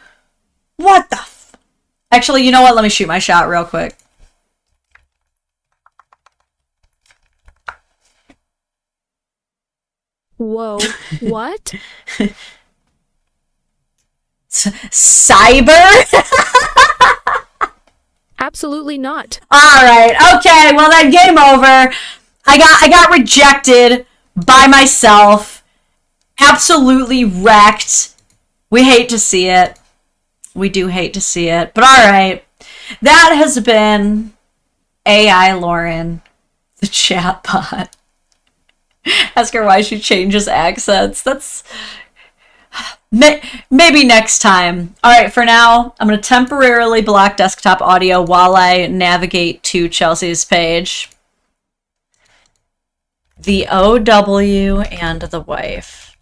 What the Actually, you know what? Let me shoot my shot real quick. Whoa, what? Cyber? Absolutely not. Alright, okay, well then game over. I got rejected by myself. Absolutely wrecked. We hate to see it. We do hate to see it. But alright. That has been AI Lauren, the chatbot. Ask her why she changes accents. That's... Maybe next time. Alright, for now, I'm going to temporarily block desktop audio while I navigate to Chelsea's page. The OW and the wife.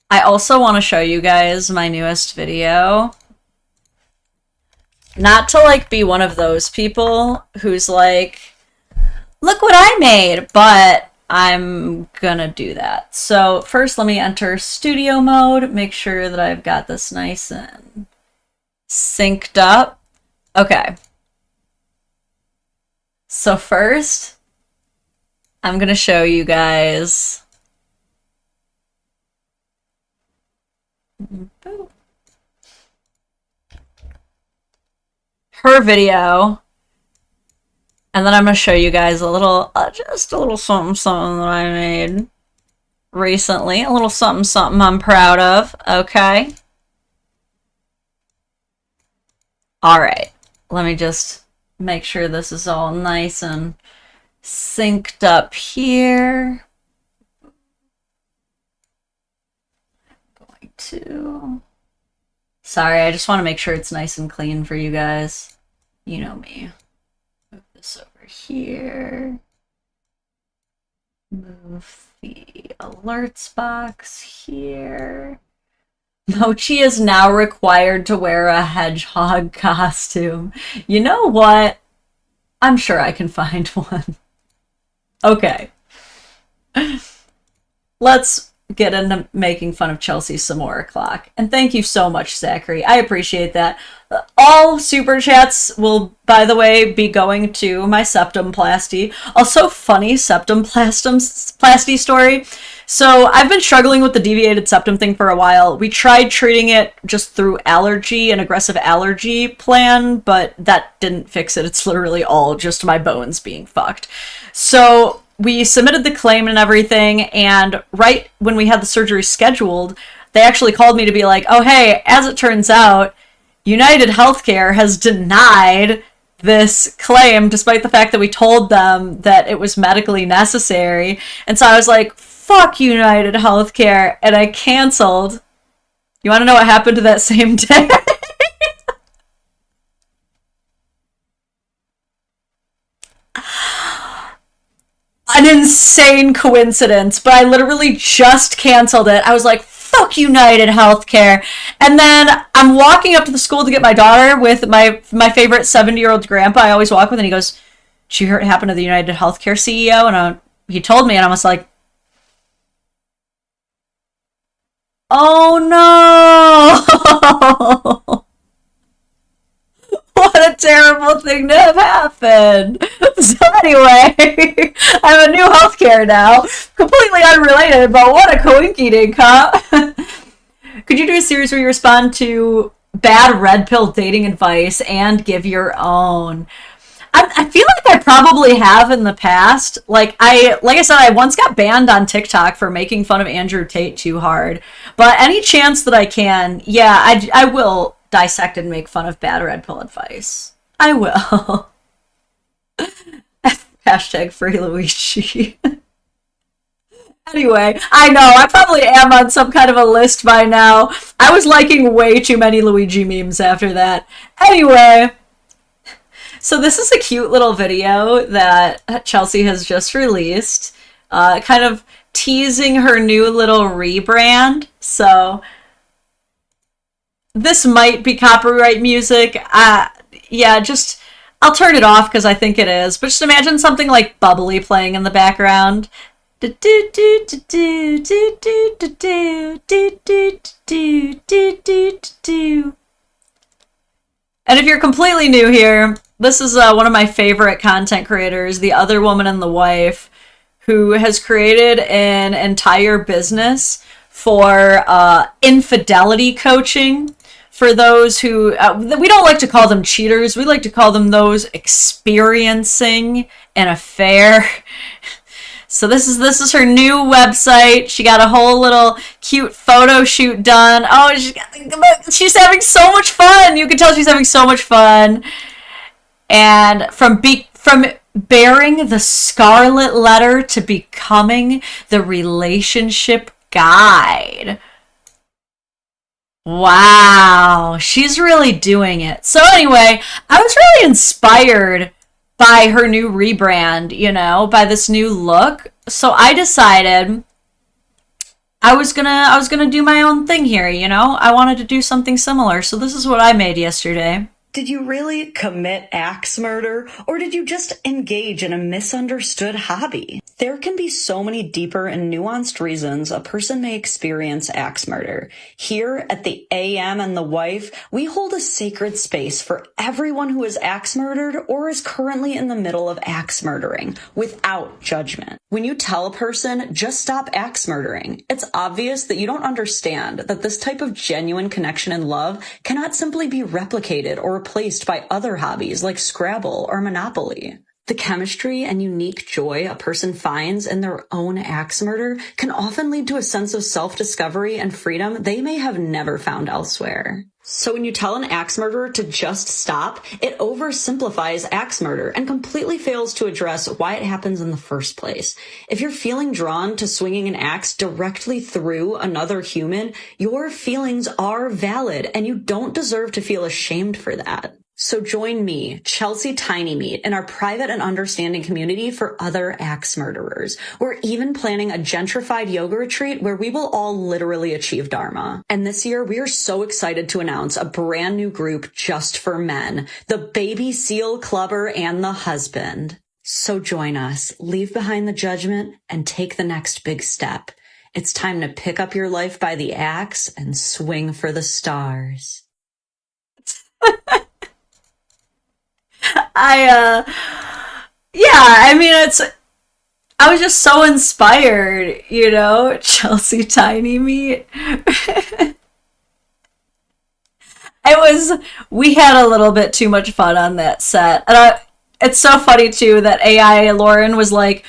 I also want to show you guys my newest video. Not to like be one of those people who's like, look what I made, but I'm gonna do that. So first let me enter studio mode, make sure that I've got this nice and synced up. Okay. So first, I'm gonna show you guys her video, and then I'm gonna show you guys a little, just a little something that I made recently, a little something I'm proud of. Okay. All right. Let me just make sure this is all nice and synced up here. Going to... Sorry, I just want to make sure it's nice and clean for you guys. You know me. Move this over here. Move the alerts box here. Mochi is now required to wear a hedgehog costume. You know what? I'm sure I can find one. Okay. Let's get into making fun of Chelsea some more o'clock. And thank you so much, Zachary. I appreciate that. All super chats will, by the way, be going to my septumplasty. Also, funny septumplasty story. So I've been struggling with the deviated septum thing for a while. We tried treating it just through allergy, an aggressive allergy plan, but that didn't fix it. It's literally all just my bones being fucked. So we submitted the claim and everything, and right when we had the surgery scheduled, they actually called me to be like, oh, hey, as it turns out, United Healthcare has denied this claim despite the fact that we told them that it was medically necessary. And so I was like, fuck United Healthcare, and I canceled. You want to know what happened to that same day? An insane coincidence, but I literally just canceled it. I was like, fuck United Healthcare. And then I'm walking up to the school to get my daughter with my favorite 70-year-old grandpa I always walk with, and he goes, did you hear what happened to the United Healthcare CEO? And he told me, and I was like, oh no! What a terrible thing to have happened. So anyway, I have a new healthcare now. Completely unrelated, but what a coinky-dink, huh? Could you do a series where you respond to bad red pill dating advice and give your own? I feel like I probably have in the past. Like I said, I once got banned on TikTok for making fun of Andrew Tate too hard. But any chance that I can, yeah, I will dissect and make fun of bad red pill advice. I will. Hashtag free Luigi. Anyway, I know, I probably am on some kind of a list by now. I was liking way too many Luigi memes after that. Anyway, so this is a cute little video that Chelsea has just released, kind of teasing her new little rebrand. So this might be copyright music. Yeah, just, I'll turn it off because I think it is. But just imagine something like bubbly playing in the background. And if you're completely new here, this is one of my favorite content creators, The Other Woman and the Wife, who has created an entire business for infidelity coaching for those who, we don't like to call them cheaters, we like to call them those experiencing an affair. So this is her new website. She got a whole little cute photo shoot done. Oh, she's having so much fun. You can tell she's having so much fun. And from bearing the scarlet letter to becoming the relationship guide. Wow, she's really doing it. So anyway, I was really inspired by her new rebrand, you know, by this new look. So I decided I was gonna do my own thing here, you know? I wanted to do something similar. So this is what I made yesterday. Did you really commit axe murder, or did you just engage in a misunderstood hobby? There can be so many deeper and nuanced reasons a person may experience axe murder. Here at the AM and the Wife, we hold a sacred space for everyone who is axe murdered or is currently in the middle of axe murdering, without judgment. When you tell a person, just stop axe murdering, it's obvious that you don't understand that this type of genuine connection and love cannot simply be replicated or replaced by other hobbies like Scrabble or Monopoly. The chemistry and unique joy a person finds in their own axe murder can often lead to a sense of self-discovery and freedom they may have never found elsewhere. So when you tell an axe murderer to just stop, it oversimplifies axe murder and completely fails to address why it happens in the first place. If you're feeling drawn to swinging an axe directly through another human, your feelings are valid and you don't deserve to feel ashamed for that. So join me, Chelsea Tinymeat, in our private and understanding community for other axe murderers. We're even planning a gentrified yoga retreat where we will all literally achieve Dharma. And this year, we are so excited to announce a brand new group just for men, the Baby Seal Clubber and the Husband. So join us, leave behind the judgment, and take the next big step. It's time to pick up your life by the axe and swing for the stars. I was just so inspired, Chelsea Tinymeat. We had a little bit too much fun on that set. And it's so funny too that AI Lauren was like,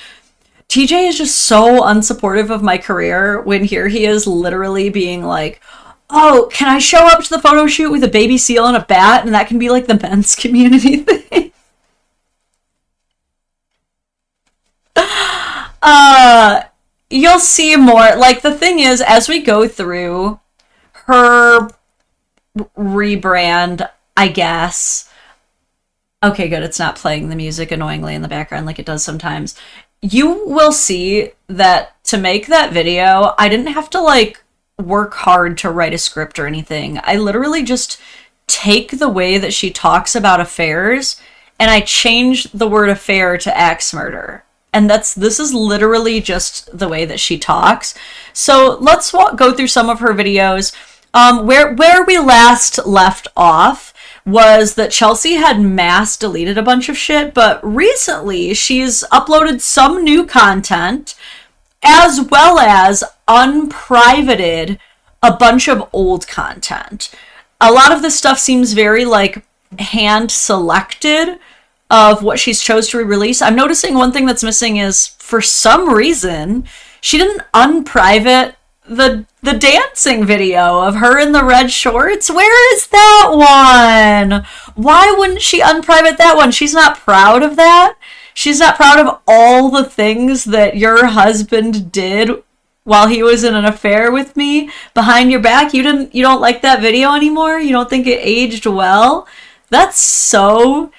TJ is just so unsupportive of my career, when here he is literally being like, oh, can I show up to the photo shoot with a baby seal and a bat? And that can be like the men's community thing. You'll see more. Like, the thing is, as we go through her rebrand, I guess. Okay, good. It's not playing the music annoyingly in the background like it does sometimes. You will see that to make that video, I didn't have to, like, work hard to write a script or anything. I literally just take the way that she talks about affairs and I change the word affair to axe murder. And this is literally just the way that she talks. So let's go through some of her videos. Where we last left off was that Chelsea had mass deleted a bunch of shit, but recently she's uploaded some new content as well as unprivated a bunch of old content. A lot of this stuff seems very like hand selected of what she's chose to re-release. I'm noticing one thing that's missing is, for some reason, she didn't unprivate the dancing video of her in the red shorts. Where is that one? Why wouldn't she unprivate that one? She's not proud of that. She's not proud of all the things that your husband did while he was in an affair with me behind your back. You don't like that video anymore? You don't think it aged well? That's so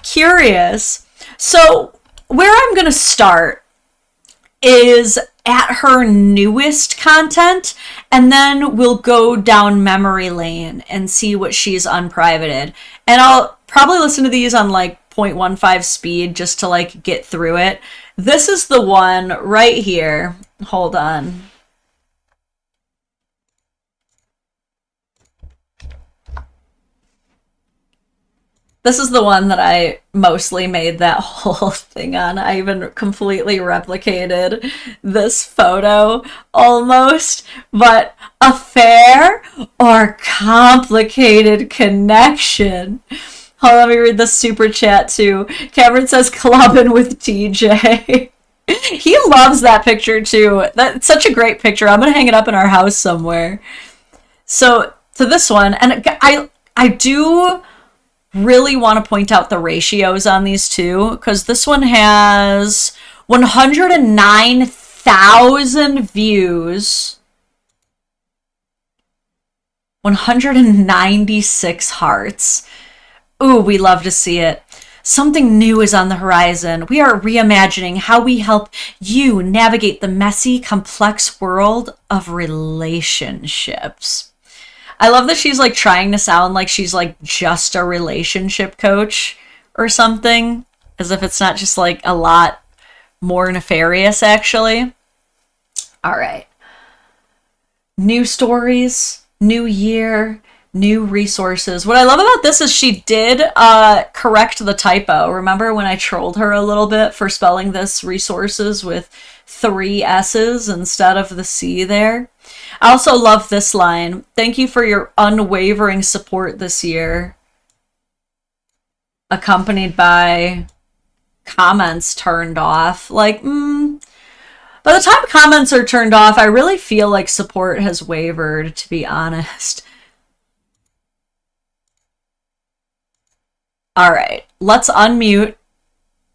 curious. So where I'm going to start is at her newest content, and then we'll go down memory lane and see what she's unprivated. And I'll probably listen to these on like 0.15 speed just to like get through it. This is the one right here. Hold on. This is the one that I mostly made that whole thing on. I even completely replicated this photo almost. But affair or complicated connection? Hold on, let me read the super chat too. Cameron says clubbing with TJ. He loves that picture too. That's such a great picture. I'm gonna hang it up in our house somewhere. So to this one, and I do really want to point out the ratios on these two, because this one has 109,000 views, 196 hearts. Ooh, we love to see it. Something new is on the horizon. We are reimagining how we help you navigate the messy, complex world of relationships. I love that she's like trying to sound like she's like just a relationship coach or something, as if it's not just like a lot more nefarious, actually. All right. New stories, new year, new resources. What I love about this is she did correct the typo. Remember when I trolled her a little bit for spelling this resources with 3 S's instead of the C there? I also love this line. Thank you for your unwavering support this year. Accompanied by comments turned off. Like, by the time comments are turned off, I really feel like support has wavered, to be honest. All right, let's unmute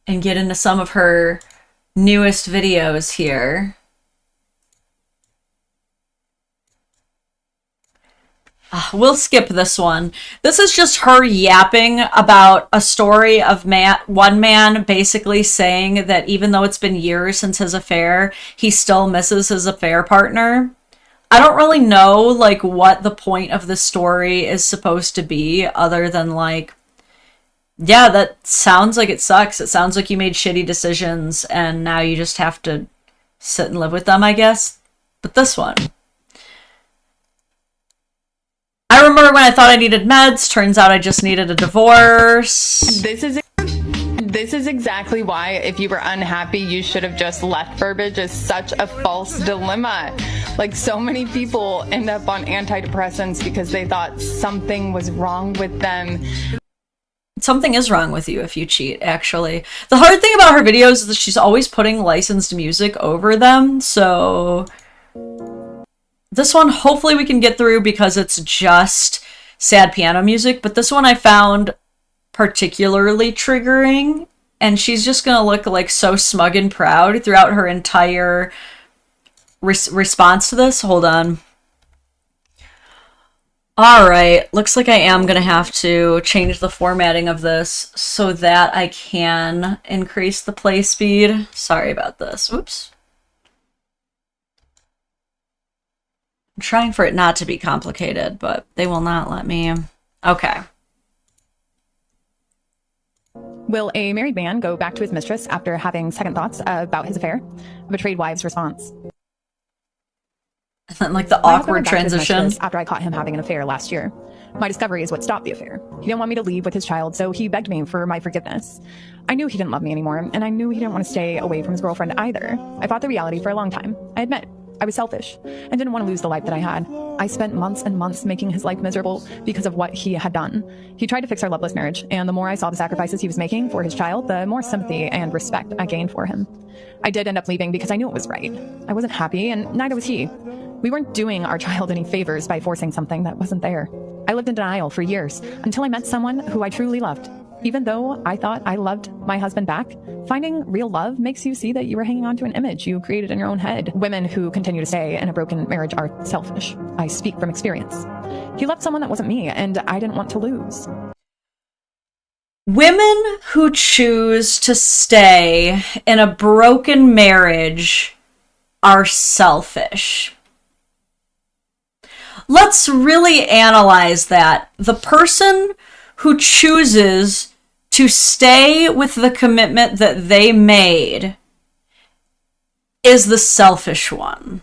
and get into some of her newest videos here. We'll skip this one. This is just her yapping about a story of one man basically saying that even though it's been years since his affair, he still misses his affair partner. I don't really know like what the point of the story is supposed to be, other than like, yeah, that sounds like it sucks. It sounds like you made shitty decisions and now you just have to sit and live with them, I guess. But this one. I remember when I thought I needed meds, turns out I just needed a divorce. This is exactly why, if you were unhappy, you should have just left. Verbiage is such a false dilemma. Like, so many people end up on antidepressants because they thought something was wrong with them. Something is wrong with you if you cheat, actually. The hard thing about her videos is that she's always putting licensed music over them, so this one, hopefully we can get through because it's just sad piano music, but this one I found particularly triggering, and she's just gonna look like so smug and proud throughout her entire response to this. Hold on. All right, looks like I am gonna have to change the formatting of this so that I can increase the play speed. Sorry about this. Oops. I'm trying for it not to be complicated, but they will not let me. Okay. Will a married man go back to his mistress after having second thoughts about his affair? A betrayed wife's response. And then, like, the awkward transition. After I caught him having an affair last year. My discovery is what stopped the affair. He didn't want me to leave with his child, so he begged me for my forgiveness. I knew he didn't love me anymore, and I knew he didn't want to stay away from his girlfriend either. I fought the reality for a long time. I admit, I was selfish and didn't want to lose the life that I had. I spent months and months making his life miserable because of what he had done. He tried to fix our loveless marriage, and the more I saw the sacrifices he was making for his child, the more sympathy and respect I gained for him. I did end up leaving because I knew it was right. I wasn't happy, and neither was he. We weren't doing our child any favors by forcing something that wasn't there. I lived in denial for years until I met someone who I truly loved. Even though I thought I loved my husband back, finding real love makes you see that you were hanging on to an image you created in your own head. Women who continue to stay in a broken marriage are selfish. I speak from experience. He loved someone that wasn't me, and I didn't want to lose. Women who choose to stay in a broken marriage are selfish. Let's really analyze that. The person who chooses to stay with the commitment that they made is the selfish one.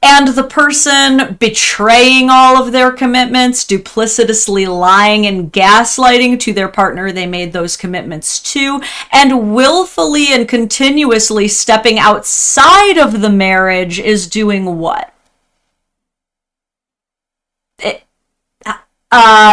And the person betraying all of their commitments, duplicitously lying and gaslighting to their partner they made those commitments to, and willfully and continuously stepping outside of the marriage is doing what?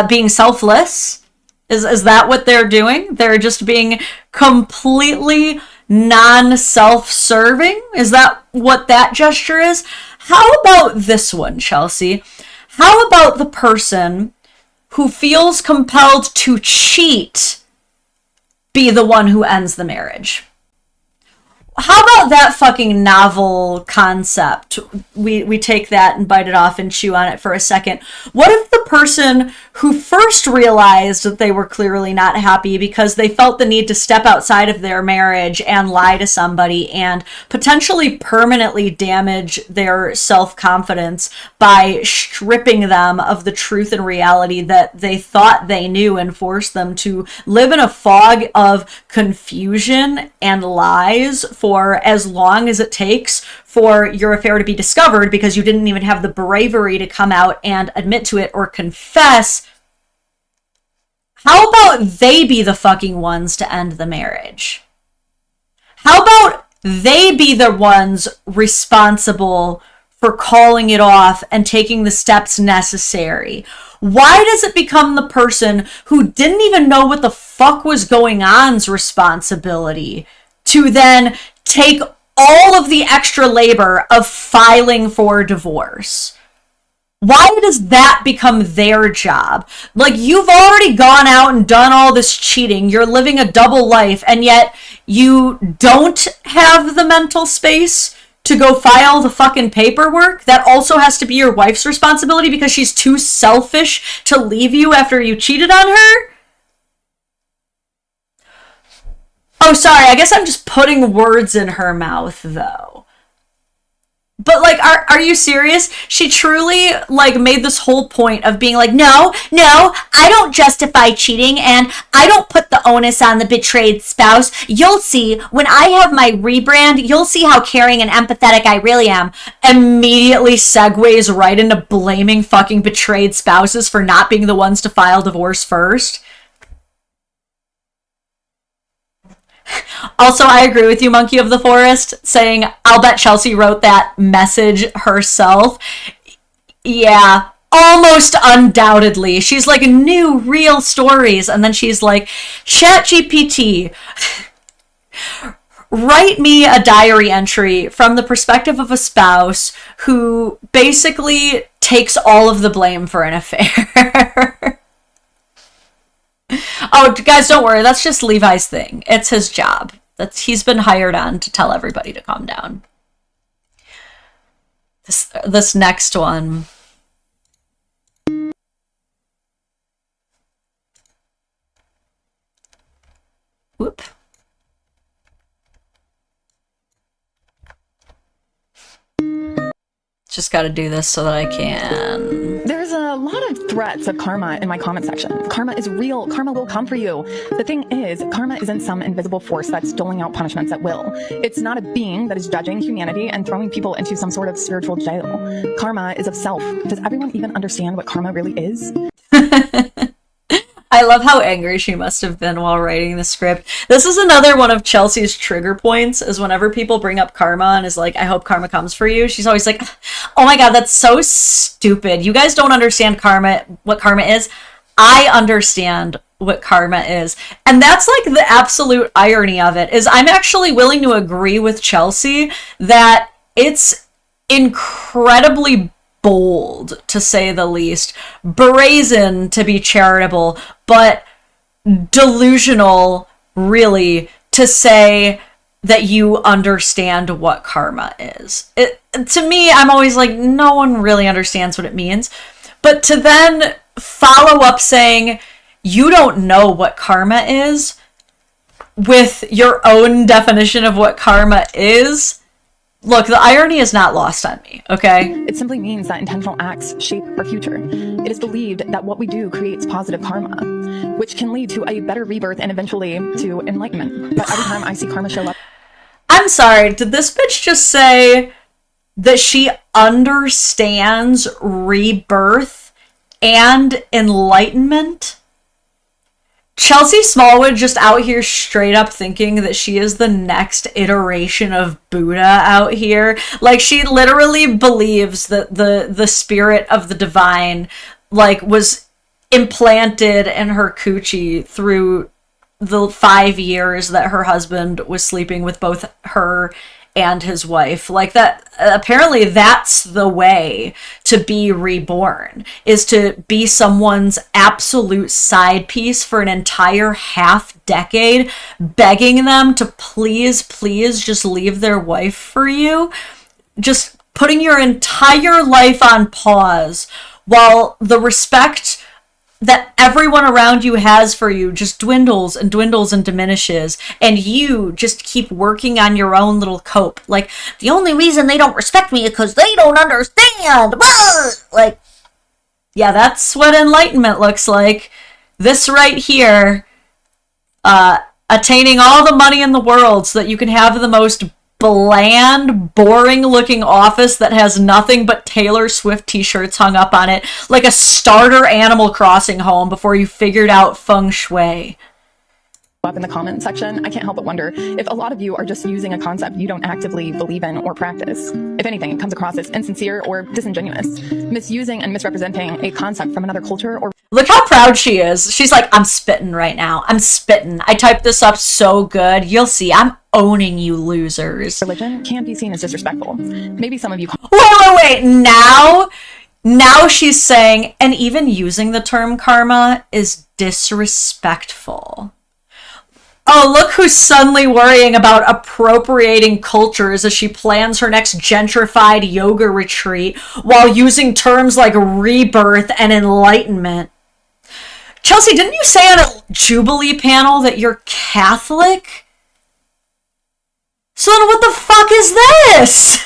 Being selfless? Is that what they're doing? They're just being completely non-self-serving? Is that what that gesture is? How about this one, Chelsea? How about the person who feels compelled to cheat be the one who ends the marriage? how about that fucking novel concept? We take that and bite it off and chew on it for a second. What if the person who first realized that they were clearly not happy because they felt the need to step outside of their marriage and lie to somebody and potentially permanently damage their self-confidence by stripping them of the truth and reality that they thought they knew and forced them to live in a fog of confusion and lies for as long as it takes for your affair to be discovered because you didn't even have the bravery to come out and admit to it or confess. How about they be the fucking ones to end the marriage? How about they be the ones responsible for calling it off and taking the steps necessary? Why does it become the person who didn't even know what the fuck was going on's responsibility to then take all of the extra labor of filing for divorce? Why does that become their job? Like, you've already gone out and done all this cheating. You're living a double life, and yet you don't have the mental space to go file the fucking paperwork. That also has to be your wife's responsibility because she's too selfish to leave you after you cheated on her? Oh, sorry, I guess I'm just putting words in her mouth, though. But, like, are you serious? She truly, like, made this whole point of being like, no, I don't justify cheating, and I don't put the onus on the betrayed spouse. You'll see, when I have my rebrand, you'll see how caring and empathetic I really am. Immediately segues right into blaming fucking betrayed spouses for not being the ones to file divorce first. Also, I agree with you, Monkey of the Forest, saying, I'll bet Chelsea wrote that message herself. Yeah, almost undoubtedly. She's like, new, real stories. And then she's like, ChatGPT, write me a diary entry from the perspective of a spouse who basically takes all of the blame for an affair. Oh, guys, don't worry. That's just Levi's thing. It's his job. He's been hired on to tell everybody to calm down. This next one. Whoop. Just got to do this so that I can. There's a lot of threats of karma in my comment section. Karma is real. Karma will come for you. The thing is, karma isn't some invisible force that's doling out punishments at will. It's not a being that is judging humanity and throwing people into some sort of spiritual jail. Karma is of self. Does everyone even understand what karma really is? I love how angry she must have been while writing the script. This is another one of Chelsea's trigger points, is whenever people bring up karma and is like, I hope karma comes for you, she's always like, oh my god, that's so stupid. You guys don't understand what karma is. I understand what karma is. And that's like the absolute irony of it, is I'm actually willing to agree with Chelsea that it's incredibly bold, to say the least, brazen to be charitable, but delusional, really, to say that you understand what karma is. To me, I'm always like, no one really understands what it means. But to then follow up saying, you don't know what karma is, with your own definition of what karma is, look, the irony is not lost on me, okay? It simply means that intentional acts shape our future. It is believed that what we do creates positive karma, which can lead to a better rebirth and eventually to enlightenment. But every time I see karma show up... I'm sorry, did this bitch just say that she understands rebirth and enlightenment? Chelsea Smallwood just out here straight up thinking that she is the next iteration of Buddha out here. Like, she literally believes that the spirit of the divine, like, was implanted in her coochie through the 5 years that her husband was sleeping with both her and his wife. Like that, apparently that's the way to be reborn, is to be someone's absolute side piece for an entire half decade, begging them to please just leave their wife for you. Just putting your entire life on pause while the respect that everyone around you has for you just dwindles and diminishes, and you just keep working on your own little cope. Like, the only reason they don't respect me is because they don't understand. Like, yeah, that's what enlightenment looks like. This right here, attaining all the money in the world so that you can have the most bland, boring looking office that has nothing but Taylor Swift t-shirts hung up on it, like a starter Animal Crossing home before you figured out feng shui. Up in the comment section, I can't help but wonder if a lot of you are just using a concept you don't actively believe in or practice. If anything, it comes across as insincere or disingenuous, misusing and misrepresenting a concept from another culture or... Look how proud she is. She's like, I'm spitting right now. I'm spitting. I typed this up so good. You'll see. I'm owning you losers. Religion can be seen as disrespectful. Maybe some of you... Wait. Now she's saying, and even using the term karma is disrespectful. Oh, look who's suddenly worrying about appropriating cultures as she plans her next gentrified yoga retreat while using terms like rebirth and enlightenment. Chelsea, didn't you say on a Jubilee panel that you're Catholic? So then what the fuck is this?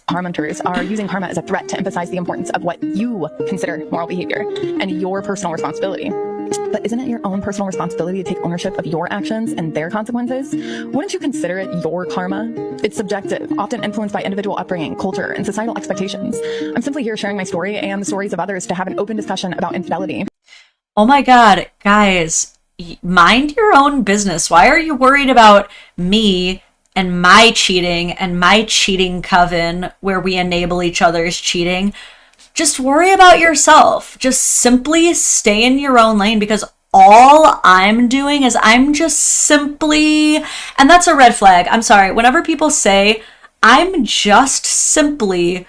Karma hunters are using karma as a threat to emphasize the importance of what you consider moral behavior and your personal responsibility. But isn't it your own personal responsibility to take ownership of your actions and their consequences? Wouldn't you consider it your karma? It's subjective, often influenced by individual upbringing, culture, and societal expectations. I'm simply here sharing my story and the stories of others to have an open discussion about infidelity. Oh my god, guys, mind your own business. Why are you worried about me and my cheating coven where we enable each other's cheating? Just worry about yourself. Just simply stay in your own lane, because all I'm doing is I'm just simply, and that's a red flag. I'm sorry. Whenever people say I'm just simply,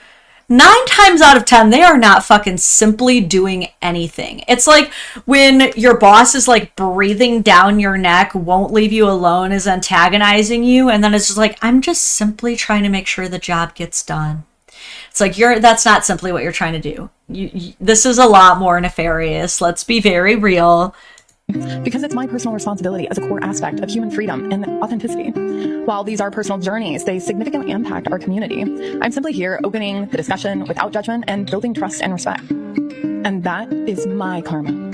9 times out of 10, they are not fucking simply doing anything. It's like when your boss is like breathing down your neck, won't leave you alone, is antagonizing you, and then it's just like, I'm just simply trying to make sure the job gets done. It's like, that's not simply what you're trying to do. This is a lot more nefarious. Let's be very real. Because it's my personal responsibility as a core aspect of human freedom and authenticity. While these are personal journeys, they significantly impact our community. I'm simply here opening the discussion without judgment and building trust and respect. And that is my karma.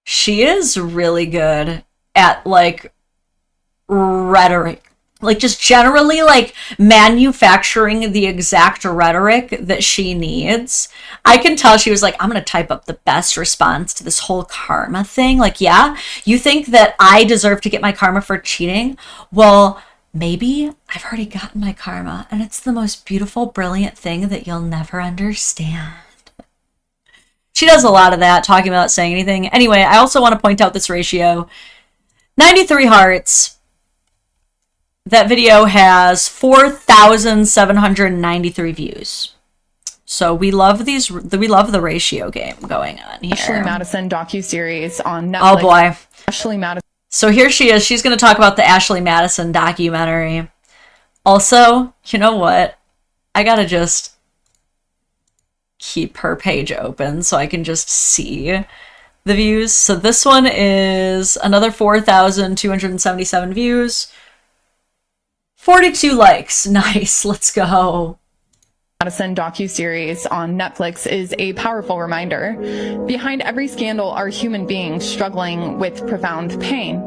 She is really good at, like, rhetoric. Like, just generally, like, manufacturing the exact rhetoric that she needs. I can tell she was like, I'm going to type up the best response to this whole karma thing. Like, yeah, you think that I deserve to get my karma for cheating? Well, maybe I've already gotten my karma, and it's the most beautiful, brilliant thing that you'll never understand. She does a lot of that, talking about saying anything. Anyway, I also want to point out this ratio. 93 hearts. That video has 4,793 views. So we love the ratio game going on here. Ashley Madison docuseries on Netflix. Oh boy. Ashley Madison. So here she is. She's going to talk about the Ashley Madison documentary. Also, you know what? I got to just keep her page open so I can just see the views. So this one is another 4,277 views. 42 likes. Nice. Let's go. Madison docuseries on Netflix is a powerful reminder. Behind every scandal are human beings struggling with profound pain.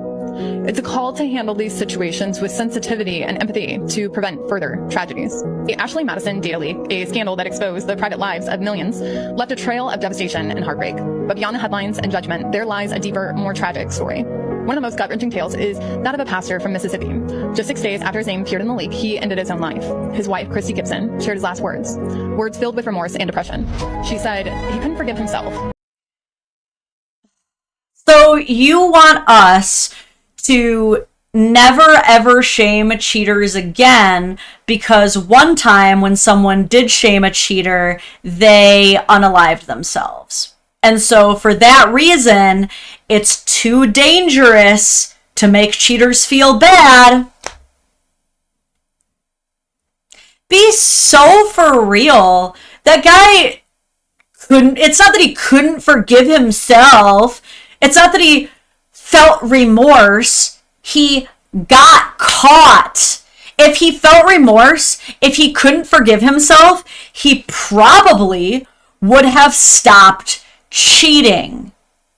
It's a call to handle these situations with sensitivity and empathy to prevent further tragedies. The Ashley Madison data leak, a scandal that exposed the private lives of millions, left a trail of devastation and heartbreak. But beyond the headlines and judgment, there lies a deeper, more tragic story. One of the most gut-wrenching tales is that of a pastor from Mississippi. Just 6 days after his name appeared in the leak, he ended his own life. His wife, Christy Gibson, shared his last words filled with remorse and depression. She said he couldn't forgive himself. So you want us to never ever shame cheaters again, because one time when someone did shame a cheater, they unalived themselves. And so for that reason, it's too dangerous to make cheaters feel bad. Be so for real. That guy couldn't, it's not that he couldn't forgive himself. It's not that he felt remorse. He got caught. If he felt remorse, if he couldn't forgive himself, he probably would have stopped cheating,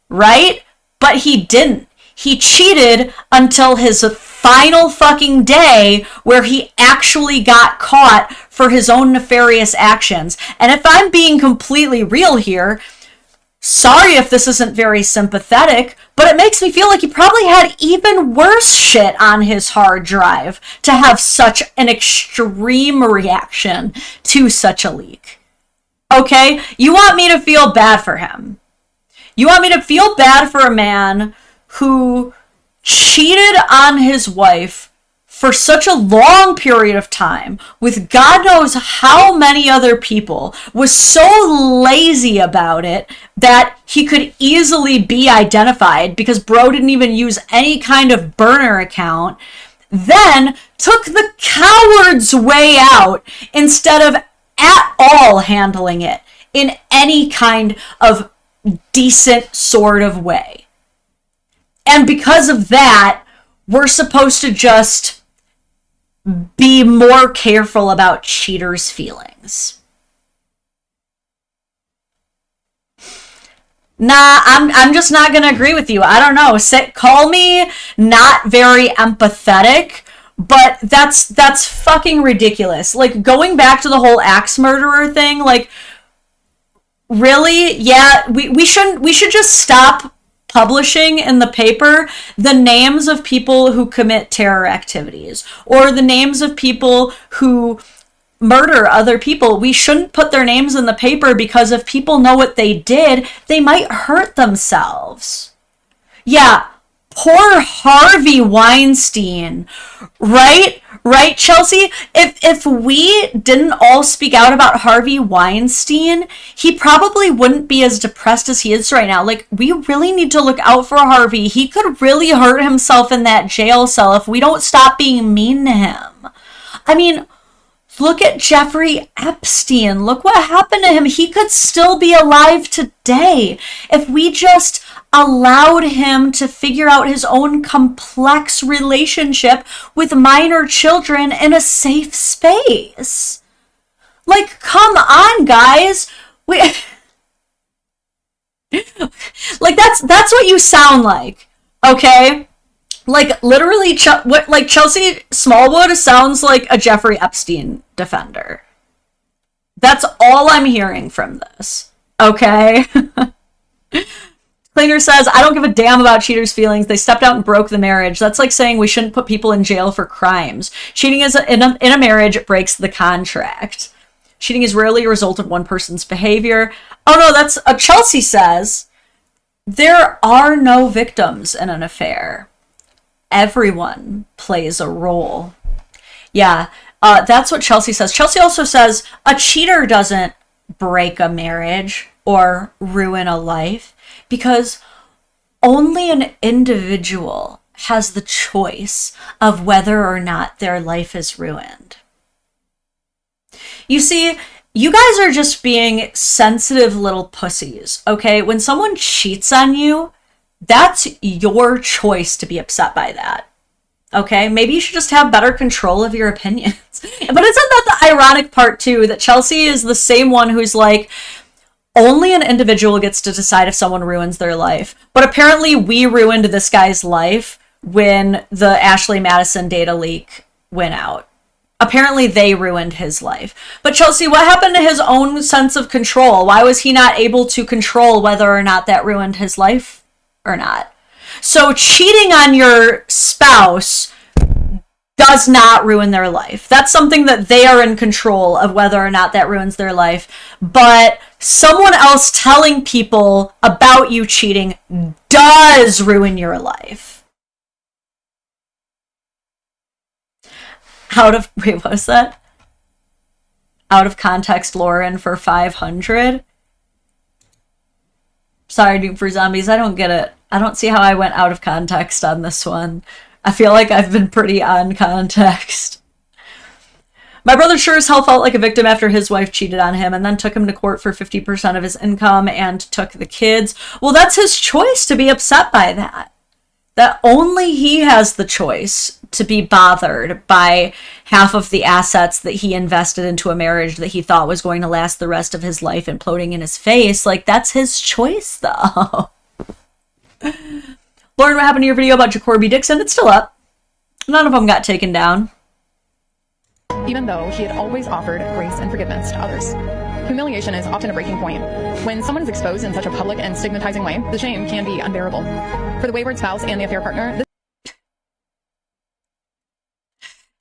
right? But he didn't. He cheated until his final fucking day where he actually got caught for his own nefarious actions. And if I'm being completely real here, sorry if this isn't very sympathetic, but it makes me feel like he probably had even worse shit on his hard drive to have such an extreme reaction to such a leak. Okay? You want me to feel bad for him. You want me to feel bad for a man who cheated on his wife for such a long period of time with God knows how many other people, was so lazy about it that he could easily be identified because bro didn't even use any kind of burner account, then took the coward's way out instead of at all handling it in any kind of decent sort of way. And because of that, we're supposed to just be more careful about cheaters' feelings. Nah, I'm just not gonna agree with you. I don't know. Call me not very empathetic, but that's fucking ridiculous. Like, going back to the whole axe murderer thing, like, really? Yeah, we should just stop publishing in the paper the names of people who commit terror activities or the names of people who murder other people. We shouldn't put their names in the paper because if people know what they did, they might hurt themselves. Yeah, poor Harvey Weinstein, right? Right, Chelsea? If we didn't all speak out about Harvey Weinstein, he probably wouldn't be as depressed as he is right now. Like, we really need to look out for Harvey. He could really hurt himself in that jail cell if we don't stop being mean to him. I mean, look at Jeffrey Epstein. Look what happened to him. He could still be alive today if we just allowed him to figure out his own complex relationship with minor children in a safe space. Like, come on, guys. Like, that's what you sound like, okay? Like, literally, like Chelsea Smallwood sounds like a Jeffrey Epstein defender. That's all I'm hearing from this, okay? Cleaner says, I don't give a damn about cheaters' feelings. They stepped out and broke the marriage. That's like saying we shouldn't put people in jail for crimes. Cheating is in a marriage, it breaks the contract. Cheating is rarely a result of one person's behavior. Oh no, that's Chelsea says, there are no victims in an affair. Everyone plays a role. Yeah, that's what Chelsea says. Chelsea also says, a cheater doesn't break a marriage or ruin a life, because only an individual has the choice of whether or not their life is ruined. You see, you guys are just being sensitive little pussies, okay? When someone cheats on you, that's your choice to be upset by that, okay? Maybe you should just have better control of your opinions. But isn't that the ironic part, too, that Chelsea is the same one who's like, only an individual gets to decide if someone ruins their life. But apparently we ruined this guy's life when the Ashley Madison data leak went out. Apparently they ruined his life. But Chelsea, what happened to his own sense of control? Why was he not able to control whether or not that ruined his life or not? So cheating on your spouse does not ruin their life. That's something that they are in control of, whether or not that ruins their life. But someone else telling people about you cheating does ruin your life. wait, what was that? Out of context Lauren for 500. Sorry, Doom for Zombies, I don't get it. I don't see how I went out of context on this one. I feel like I've been pretty on context. My brother sure as hell felt like a victim after his wife cheated on him and then took him to court for 50% of his income and took the kids. Well, that's his choice to be upset by that. That only he has the choice to be bothered by half of the assets that he invested into a marriage that he thought was going to last the rest of his life imploding in his face. Like, that's his choice, though. Lauren, what happened to your video about Jacoby Dixon? It's still up. None of them got taken down. Even though he had always offered grace and forgiveness to others. Humiliation is often a breaking point. When someone is exposed in such a public and stigmatizing way, the shame can be unbearable. For the wayward spouse and the affair partner,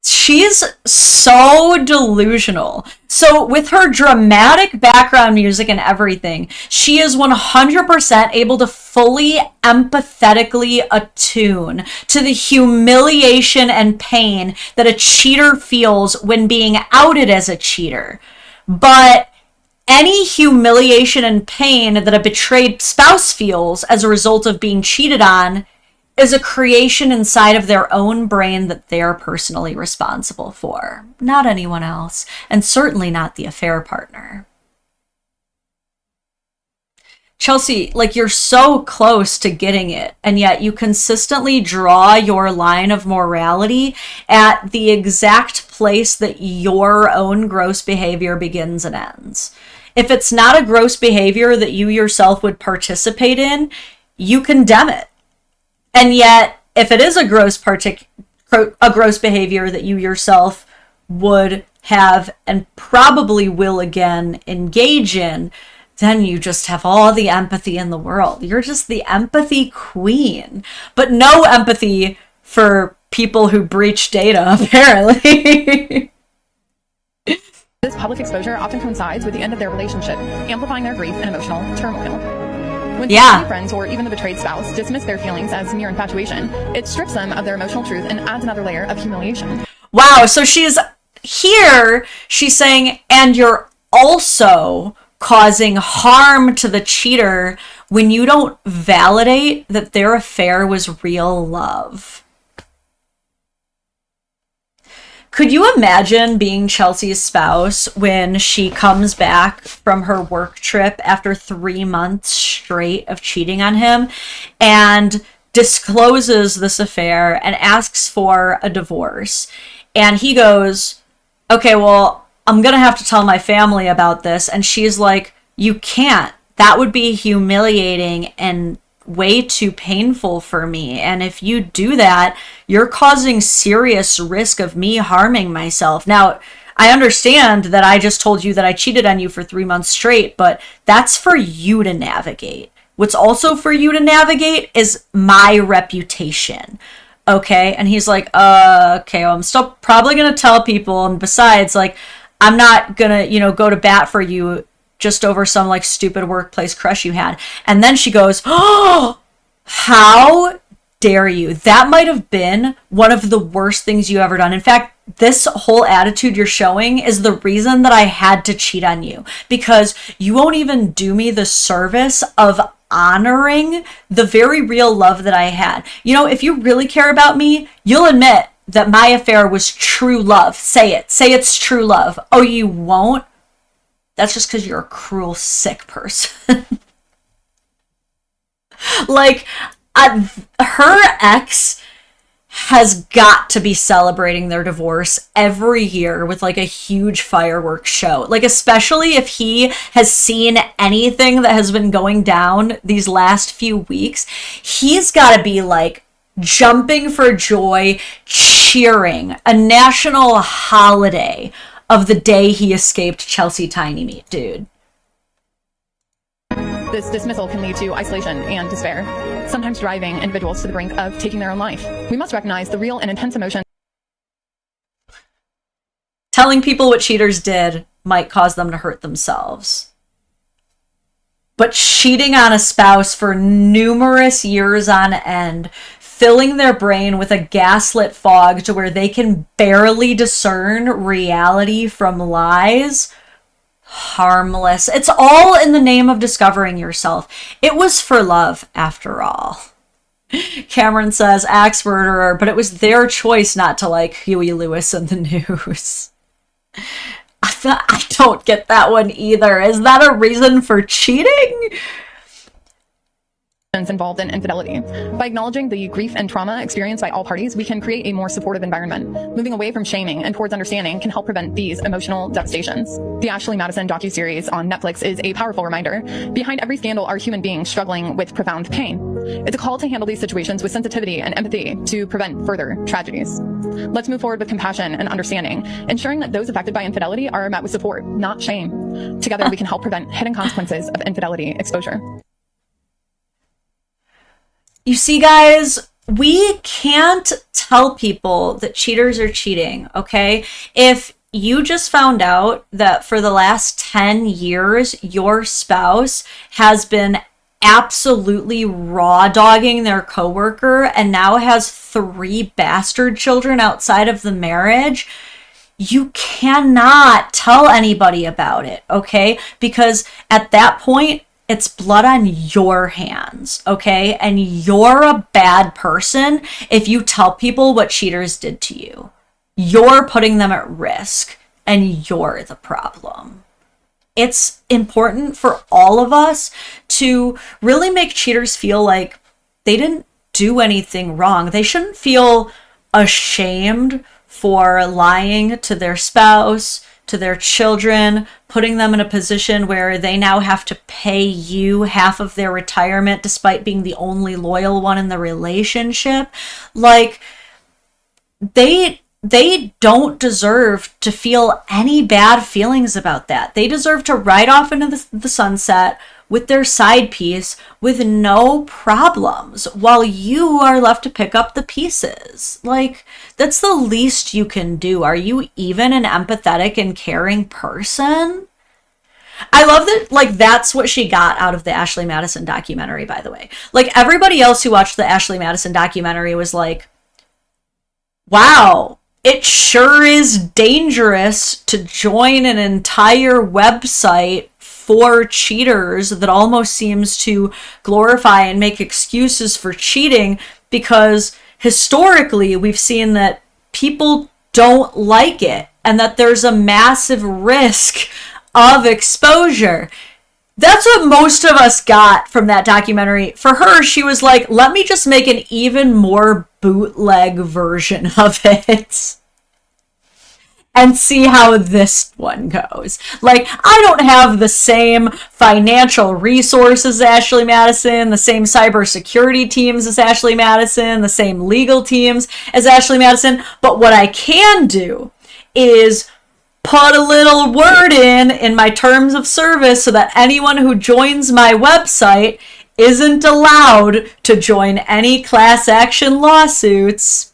She's so delusional. So with her dramatic background music and everything, she is 100% able to fully empathetically attune to the humiliation and pain that a cheater feels when being outed as a cheater. But any humiliation and pain that a betrayed spouse feels as a result of being cheated on is a creation inside of their own brain that they're personally responsible for, not anyone else, and certainly not the affair partner. Chelsea, like, you're so close to getting it, and yet you consistently draw your line of morality at the exact place that your own gross behavior begins and ends. If it's not a gross behavior that you yourself would participate in, you condemn it. And yet, if it is a gross behavior that you yourself would have and probably will again engage in, then you just have all the empathy in the world. You're just the empathy queen. But no empathy for people who breach data, apparently. this public exposure often coincides with the end of their relationship, amplifying their grief and emotional turmoil. When family, friends, or even the betrayed spouse dismiss their feelings as mere infatuation, it strips them of their emotional truth and adds another layer of humiliation. Wow, so she's saying, and you're also causing harm to the cheater when you don't validate that their affair was real love. Could you imagine being Chelsea's spouse when she comes back from her work trip after 3 months straight of cheating on him and discloses this affair and asks for a divorce? And he goes, okay, well, I'm going to have to tell my family about this. And she's like, you can't. That would be humiliating and way too painful for me. And if you do that, you're causing serious risk of me harming myself. Now, I understand that I just told you that I cheated on you for 3 months straight, but that's for you to navigate. What's also for you to navigate is my reputation. Okay? And he's like, okay, well, I'm still probably going to tell people. And besides, like, I'm not going to, go to bat for you just over some like stupid workplace crush you had. And then she goes, oh, how dare you? That might have been one of the worst things you ever done. In fact, this whole attitude you're showing is the reason that I had to cheat on you, because you won't even do me the service of honoring the very real love that I had. If you really care about me, you'll admit that my affair was true love. Say it. Say it's true love. Oh, you won't? That's just because you're a cruel, sick person. Like, her ex has got to be celebrating their divorce every year with like a huge fireworks show. Like, especially if he has seen anything that has been going down these last few weeks, he's got to be like jumping for joy, cheering, a national holiday of the day he escaped Chelsea Tiny Meat, dude. This dismissal can lead to isolation and despair, sometimes driving individuals to the brink of taking their own life. We must recognize the real and intense emotions. Telling people what cheaters did might cause them to hurt themselves. But cheating on a spouse for numerous years on end filling their brain with a gaslit fog to where they can barely discern reality from lies. Harmless. It's all in the name of discovering yourself. It was for love, after all. Cameron says, axe murderer, but it was their choice not to like Huey Lewis in the news. I don't get that one either. Is that a reason for cheating? Involved in infidelity. By acknowledging the grief and trauma experienced by all parties, we can create a more supportive environment. Moving away from shaming and towards understanding can help prevent these emotional devastations. The Ashley Madison docuseries on Netflix is a powerful reminder. Behind every scandal are human beings struggling with profound pain. It's a call to handle these situations with sensitivity and empathy to prevent further tragedies. Let's move forward with compassion and understanding, ensuring that those affected by infidelity are met with support, not shame. Together, we can help prevent hidden consequences of infidelity exposure. You see, guys, we can't tell people that cheaters are cheating, okay? If you just found out that for the last 10 years, your spouse has been absolutely raw dogging their coworker and now has 3 bastard children outside of the marriage, you cannot tell anybody about it, okay? Because at that point, it's blood on your hands, okay? And you're a bad person if you tell people what cheaters did to you. You're putting them at risk, and you're the problem. It's important for all of us to really make cheaters feel like they didn't do anything wrong. They shouldn't feel ashamed for lying to their spouse, to their children, putting them in a position where they now have to pay you half of their retirement despite being the only loyal one in the relationship. Like, they don't deserve to feel any bad feelings about that. They deserve to ride off into the sunset with their side piece with no problems while you are left to pick up the pieces. Like, that's the least you can do. Are you even an empathetic and caring person? I love that, like, that's what she got out of the Ashley Madison documentary, by the way. Like, everybody else who watched the Ashley Madison documentary was like, wow, it sure is dangerous to join an entire website for cheaters that almost seems to glorify and make excuses for cheating, because historically we've seen that people don't like it and that there's a massive risk of exposure. That's what most of us got from that documentary. For her, she was like, let me just make an even more bootleg version of it and see how this one goes. Like, I don't have the same financial resources as Ashley Madison, the same cybersecurity teams as Ashley Madison, the same legal teams as Ashley Madison, but what I can do is put a little word in my terms of service so that anyone who joins my website isn't allowed to join any class action lawsuits.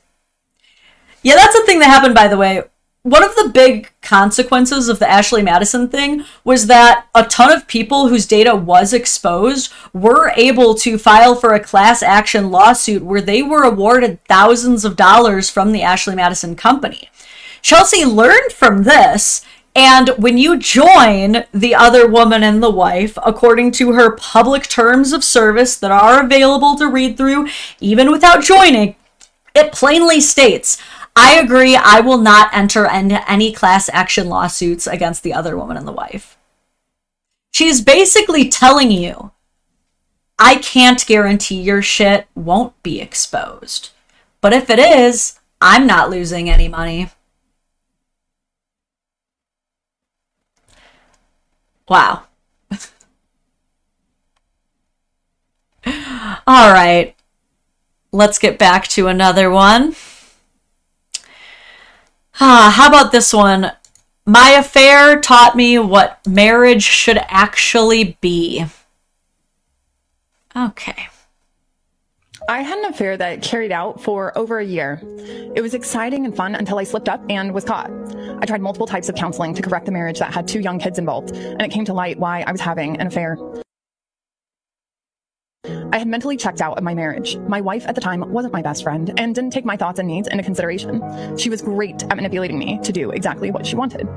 Yeah, that's a thing that happened, by the way. One of the big consequences of the Ashley Madison thing was that a ton of people whose data was exposed were able to file for a class action lawsuit where they were awarded thousands of dollars from the Ashley Madison company. Chelsea learned from this, and when you join the other woman and the wife, according to her public terms of service that are available to read through, even without joining, it plainly states, I agree, I will not enter into any class action lawsuits against the other woman and the wife. She's basically telling you, I can't guarantee your shit won't be exposed. But if it is, I'm not losing any money. Wow. All right. Let's get back to another one. How about this one? My affair taught me what marriage should actually be. Okay. I had an affair that carried out for over a year. It was exciting and fun until I slipped up and was caught. I tried multiple types of counseling to correct the marriage that had 2 young kids involved, and it came to light why I was having an affair. I had mentally checked out of my marriage. My wife at the time wasn't my best friend and didn't take my thoughts and needs into consideration. She was great at manipulating me to do exactly what she wanted.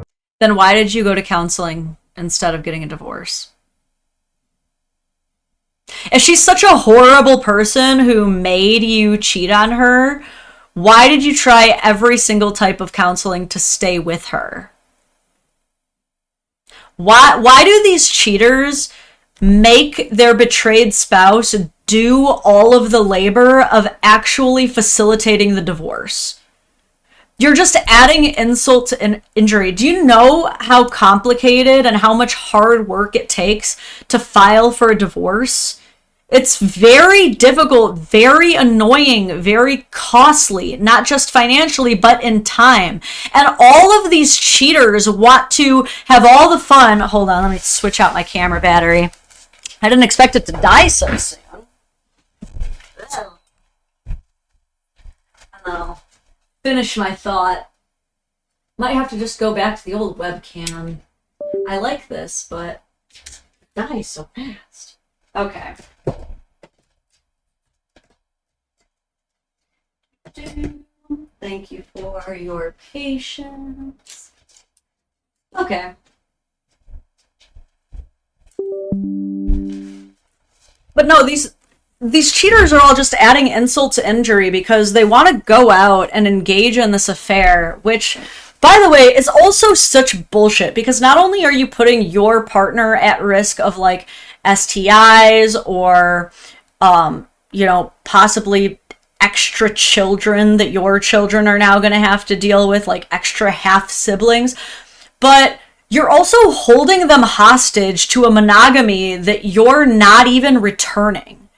Then why did you go to counseling instead of getting a divorce? If she's such a horrible person who made you cheat on her, why did you try every single type of counseling to stay with her? Why do these cheaters make their betrayed spouse do all of the labor of actually facilitating the divorce? You're just adding insult to injury. Do you know how complicated and how much hard work it takes to file for a divorce? It's very difficult, very annoying, very costly, not just financially, but in time. And all of these cheaters want to have all the fun. Hold on, let me switch out my camera battery. I didn't expect it to die so soon. And I'll finish my thought. Might have to just go back to the old webcam. I like this, but it dies so fast. Okay. Thank you for your patience. Okay. But no, these cheaters are all just adding insult to injury because they want to go out and engage in this affair, which, by the way, is also such bullshit because not only are you putting your partner at risk of like STIs or, possibly extra children that your children are now going to have to deal with, like extra half siblings, but you're also holding them hostage to a monogamy that you're not even returning.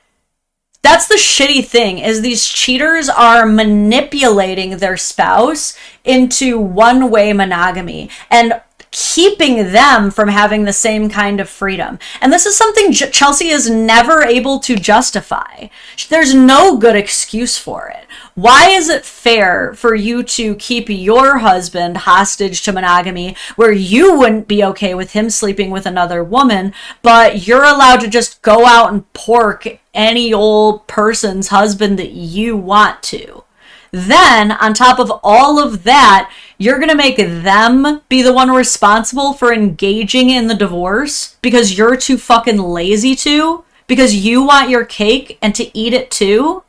That's the shitty thing, is these cheaters are manipulating their spouse into one-way monogamy and keeping them from having the same kind of freedom. And this is something Chelsea is never able to justify. There's no good excuse for it. Why is it fair for you to keep your husband hostage to monogamy where you wouldn't be okay with him sleeping with another woman, but you're allowed to just go out and pork any old person's husband that you want to? Then, on top of all of that, you're going to make them be the one responsible for engaging in the divorce because you're too fucking lazy to? Because you want your cake and to eat it too?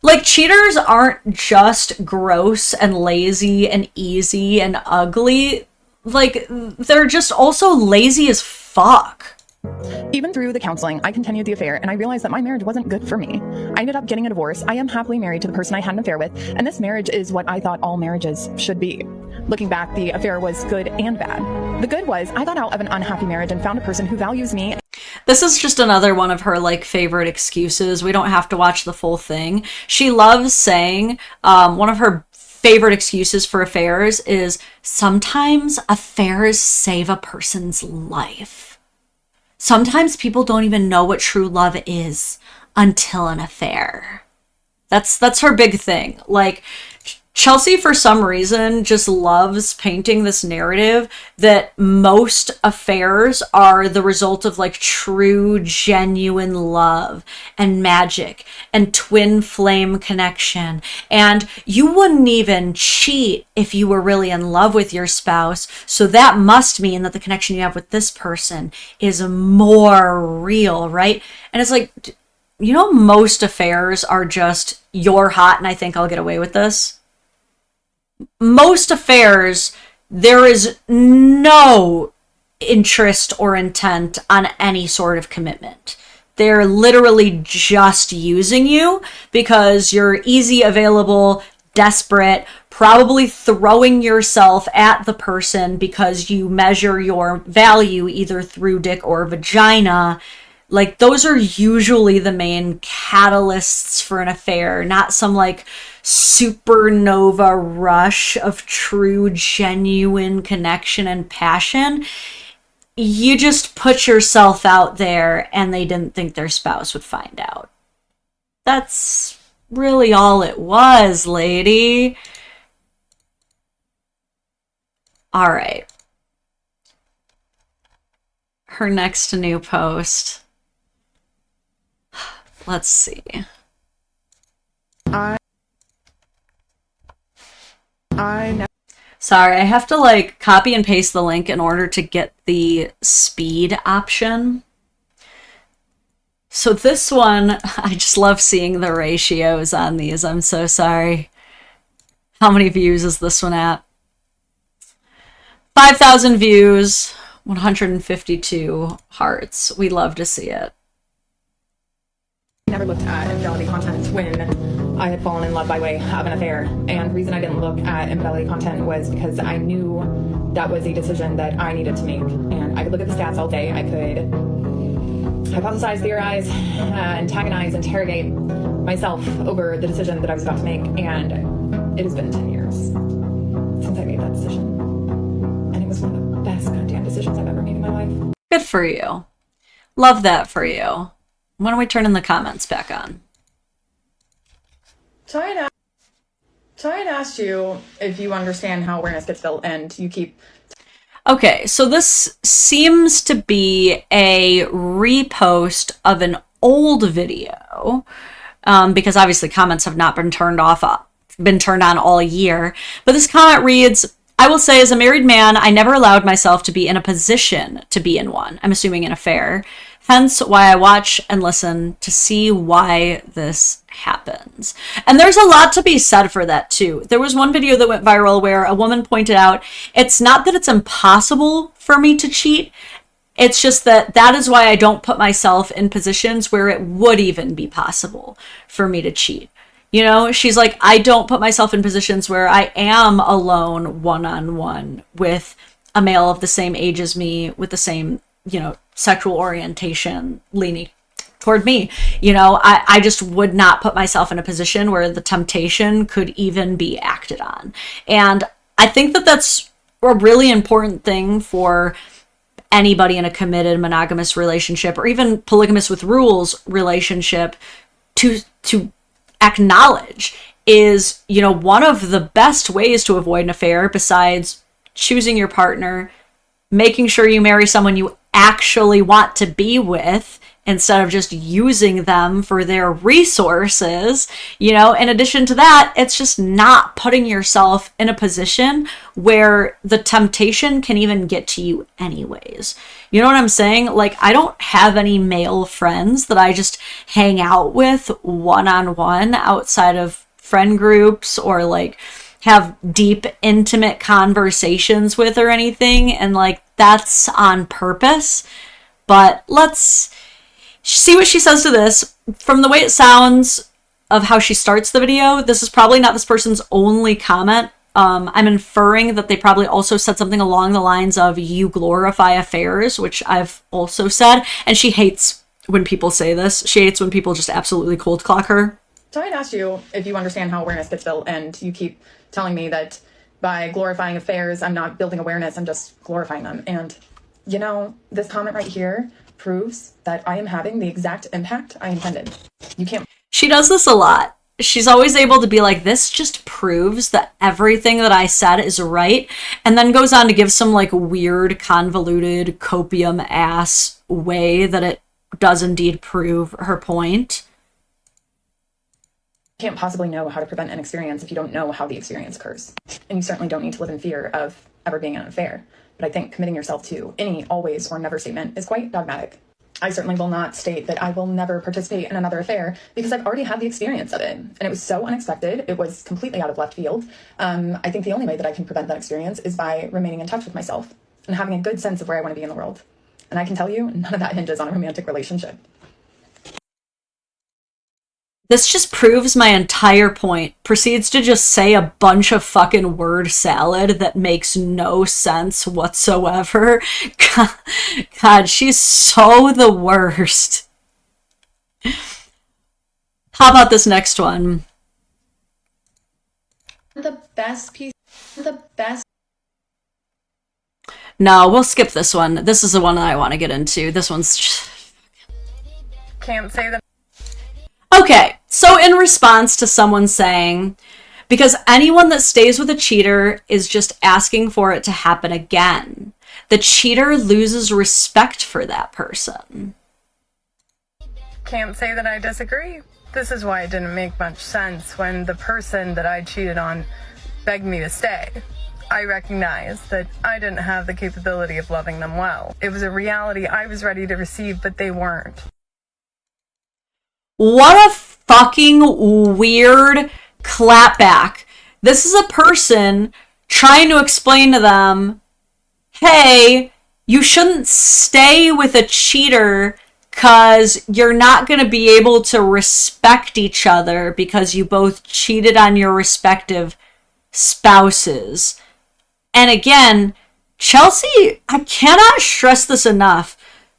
Like, cheaters aren't just gross and lazy and easy and ugly. Like, they're just also lazy as fuck. Even through the counseling, I continued the affair, and I realized that my marriage wasn't good for me. I ended up getting a divorce. I am happily married to the person I had an affair with, and this marriage is what I thought all marriages should be. Looking back, the affair was good and bad. The good was I got out of an unhappy marriage and found a person who values me. This is just another one of her, like, favorite excuses. We don't have to watch the full thing. She loves saying, one of her favorite excuses for affairs is, sometimes affairs save a person's life. Sometimes people don't even know what true love is until an affair. That's her big thing. Like, Chelsea, for some reason, just loves painting this narrative that most affairs are the result of, like, true, genuine love and magic and twin flame connection. And you wouldn't even cheat if you were really in love with your spouse. So that must mean that the connection you have with this person is more real, right? And it's like, most affairs are just, you're hot and I think I'll get away with this. Most affairs, there is no interest or intent on any sort of commitment. They're literally just using you because you're easy, available, desperate, probably throwing yourself at the person because you measure your value either through dick or vagina. Like, those are usually the main catalysts for an affair, not some, like, supernova rush of true, genuine connection and passion. You just put yourself out there and they didn't think their spouse would find out. That's really all it was, lady. All right. Her next new post. Let's see. Sorry, I have to like copy and paste the link in order to get the speed option. So this one, I just love seeing the ratios on these. I'm so sorry. How many views is this one at? 5,000 views, 152 hearts. We love to see it. I never looked at infidelity content when I had fallen in love by way of an affair. And the reason I didn't look at infidelity content was because I knew that was a decision that I needed to make. And I could look at the stats all day. I could hypothesize, theorize, antagonize, interrogate myself over the decision that I was about to make. And it has been 10 years since I made that decision. And it was one of the best goddamn decisions I've ever made in my life. Good for you. Love that for you. When are we turning the comments back on? So I had asked you if you understand how awareness gets built, and you keep... Okay, so this seems to be a repost of an old video, because obviously comments have not been turned on all year. But this comment reads, I will say, as a married man, I never allowed myself to be in a position to be in one. I'm assuming an affair. Hence why I watch and listen to see why this happens. And there's a lot to be said for that too. There was one video that went viral where a woman pointed out, it's not that it's impossible for me to cheat. It's just that is why I don't put myself in positions where it would even be possible for me to cheat. You know, she's like, I don't put myself in positions where I am alone one-on-one with a male of the same age as me, with the same, you know, sexual orientation leaning toward me. You know, I just would not put myself in a position where the temptation could even be acted on. And I think that that's a really important thing for anybody in a committed monogamous relationship, or even polygamous with rules relationship, to acknowledge is, you know, one of the best ways to avoid an affair, besides choosing your partner, making sure you marry someone you actually want to be with instead of just using them for their resources. You know, in addition to that, it's just not putting yourself in a position where the temptation can even get to you anyways. You know what I'm saying? Like, I don't have any male friends that I just hang out with one-on-one outside of friend groups, or like have deep, intimate conversations with or anything. And like, that's on purpose. But let's see what she says to this. From the way it sounds of how she starts the video, this is probably not this person's only comment. I'm inferring that they probably also said something along the lines of, you glorify affairs, which I've also said. And she hates when people say this. She hates when people just absolutely cold clock her. So I had asked you if you understand how awareness gets built, and you keep telling me that by glorifying affairs, I'm not building awareness, I'm just glorifying them. And, you know, this comment right here proves that I am having the exact impact I intended. You can't... She does this a lot. She's always able to be like, this just proves that everything that I said is right, and then goes on to give some like weird, convoluted, copium-ass way that it does indeed prove her point. You can't possibly know how to prevent an experience if you don't know how the experience occurs. And you certainly don't need to live in fear of ever being in an affair. But I think committing yourself to any always or never statement is quite dogmatic. I certainly will not state that I will never participate in another affair, because I've already had the experience of it. And it was so unexpected. It was completely out of left field. I think the only way that I can prevent that experience is by remaining in touch with myself and having a good sense of where I want to be in the world. And I can tell you, none of that hinges on a romantic relationship. This just proves my entire point. Proceeds to just say a bunch of fucking word salad that makes no sense whatsoever. God, she's so the worst. How about this next one? The best. No, we'll skip this one. This is the one that I want to get into. This one's just... Can't say that. Okay, so in response to someone saying, because anyone that stays with a cheater is just asking for it to happen again, the cheater loses respect for that person. can't say that I disagree. This is why it didn't make much sense when the person that I cheated on begged me to stay. I recognized that I didn't have the capability of loving them well. It was a reality I was ready to receive, but they weren't. What a fucking weird clapback. This is a person trying to explain to them, hey, you shouldn't stay with a cheater because you're not going to be able to respect each other because you both cheated on your respective spouses. And again, Chelsea, I cannot stress this enough.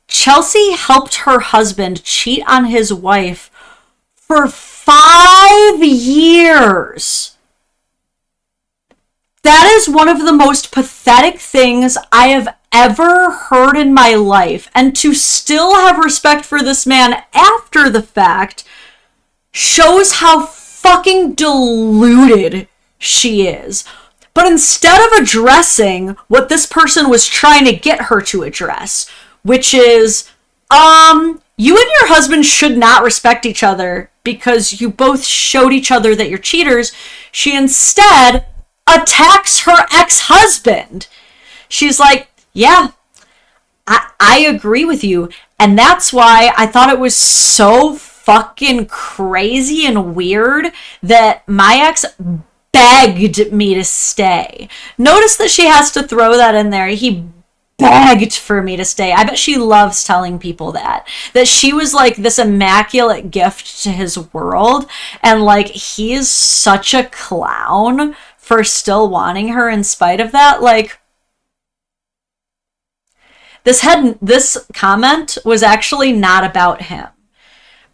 Chelsea helped her husband cheat on his wife for 5 years. That is one of the most pathetic things I have ever heard in my life. And to still have respect for this man after the fact shows how fucking deluded she is. But instead of addressing what this person was trying to get her to address, which is, you and your husband should not respect each other because you both showed each other that you're cheaters, she instead attacks her ex-husband. She's like, yeah, I agree with you. And that's why I thought it was so fucking crazy and weird that my ex begged me to stay. Notice that she has to throw that in there. He begged for me to stay. I bet she loves telling people that she was like this immaculate gift to his world, and like he is such a clown for still wanting her in spite of that. Like, this comment was actually not about him,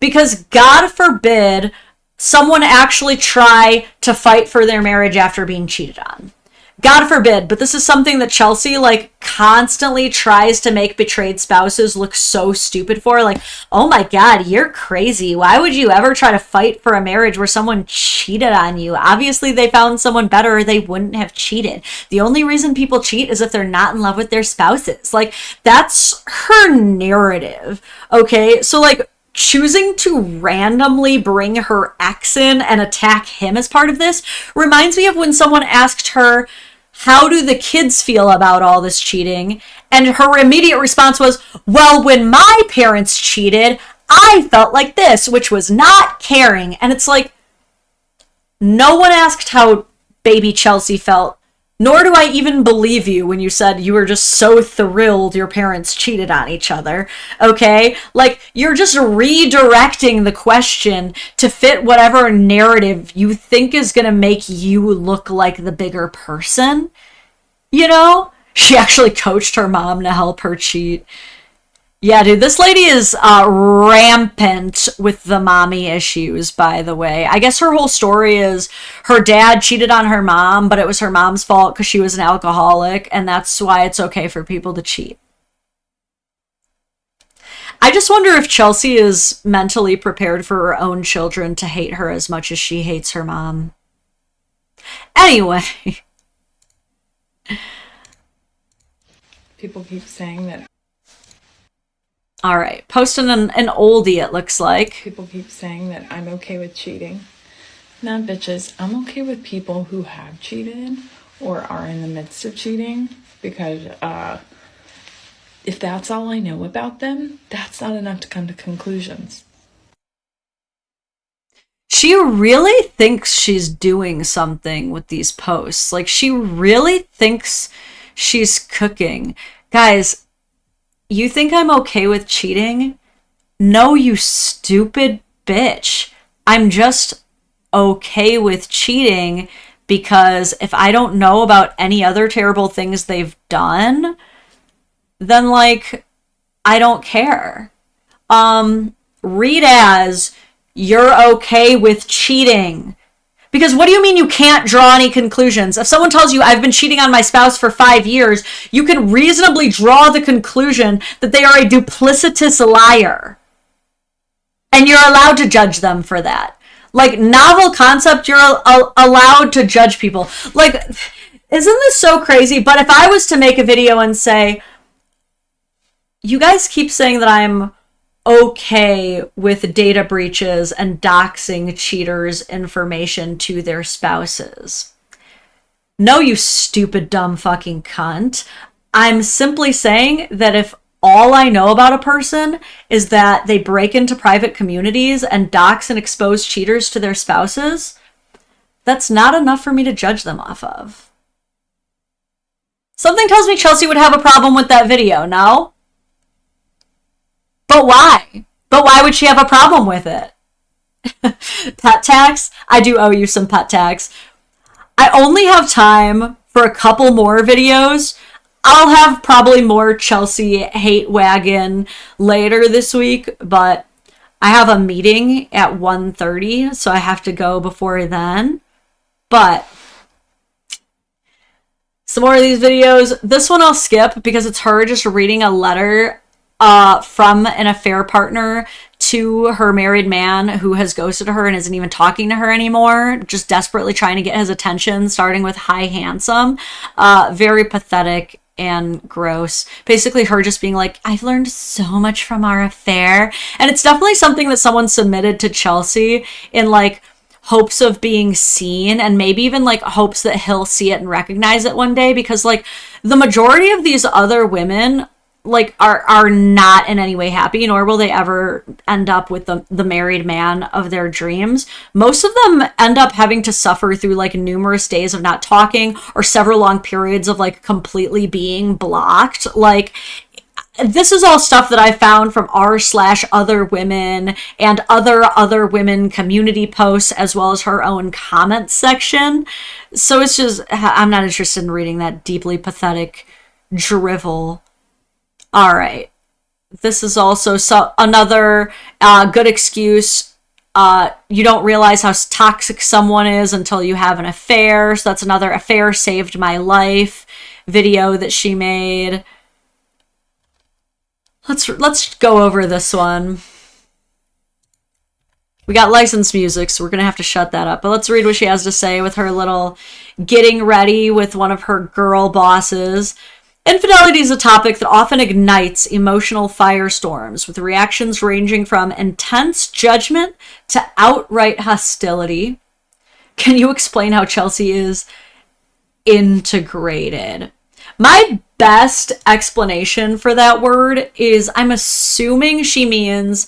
because God forbid someone actually try to fight for their marriage after being cheated on. God forbid, but this is something that Chelsea like constantly tries to make betrayed spouses look so stupid for. Like, oh my God, you're crazy. Why would you ever try to fight for a marriage where someone cheated on you? Obviously they found someone better or they wouldn't have cheated. The only reason people cheat is if they're not in love with their spouses. Like, that's her narrative. Okay, so like, choosing to randomly bring her ex in and attack him as part of this reminds me of when someone asked her, how do the kids feel about all this cheating? And her immediate response was, well, when my parents cheated, I felt like this, which was not caring. And it's like, no one asked how baby Chelsea felt, nor do I even believe you when you said you were just so thrilled your parents cheated on each other, okay? Like, you're just redirecting the question to fit whatever narrative you think is gonna make you look like the bigger person, you know? She actually coached her mom to help her cheat. Yeah, dude, this lady is rampant with the mommy issues, by the way. I guess her whole story is her dad cheated on her mom, but it was her mom's fault because she was an alcoholic, and that's why it's okay for people to cheat. I just wonder if Chelsea is mentally prepared for her own children to hate her as much as she hates her mom. Anyway. People keep saying that. All right, posting an oldie, it looks like. People keep saying that I'm okay with cheating. Nah, bitches, I'm okay with people who have cheated or are in the midst of cheating, because if that's all I know about them, that's not enough to come to conclusions. She really thinks she's doing something with these posts. Like, she really thinks she's cooking. Guys, you think I'm okay with cheating? No, you stupid bitch. I'm just okay with cheating because if I don't know about any other terrible things they've done, then, like, I don't care. Read as, you're okay with cheating. Because what do you mean you can't draw any conclusions? If someone tells you, I've been cheating on my spouse for 5 years, you can reasonably draw the conclusion that they are a duplicitous liar. And you're allowed to judge them for that. Like, novel concept, you're allowed to judge people. Like, isn't this so crazy? But if I was to make a video and say, you guys keep saying that I'm okay with data breaches and doxing cheaters' information to their spouses. No, you stupid, dumb fucking cunt. I'm simply saying that if all I know about a person is that they break into private communities and dox and expose cheaters to their spouses, that's not enough for me to judge them off of. Something tells me Chelsea would have a problem with that video, no? But why? But why would she have a problem with it? Pet tax? I do owe you some pet tax. I only have time for a couple more videos. I'll have probably more Chelsea hate wagon later this week, but I have a meeting at 1:30, so I have to go before then. But some more of these videos. This one I'll skip because it's her just reading a letter from an affair partner to her married man who has ghosted her and isn't even talking to her anymore, just desperately trying to get his attention, starting with hi handsome. Very pathetic and gross. Basically her just being like, I've learned so much from our affair. And it's definitely something that someone submitted to Chelsea in like hopes of being seen, and maybe even like hopes that he'll see it and recognize it one day, because like the majority of these other women like are not in any way happy, nor will they ever end up with the married man of their dreams. Most of them end up having to suffer through like numerous days of not talking or several long periods of like completely being blocked. Like, this is all stuff that I found from r/other women and other women community posts, as well as her own comment section. So it's just, I'm not interested in reading that deeply pathetic drivel. All right. This is also another good excuse. You don't realize how toxic someone is until you have an affair. So that's another affair saved my life video that she made. Let's go over this one. We got licensed music, so we're going to have to shut that up. But let's read what she has to say with her little getting ready with one of her girl bosses. Infidelity is a topic that often ignites emotional firestorms, with reactions ranging from intense judgment to outright hostility. Can you explain how Chelsea is integrated? My best explanation for that word is, I'm assuming she means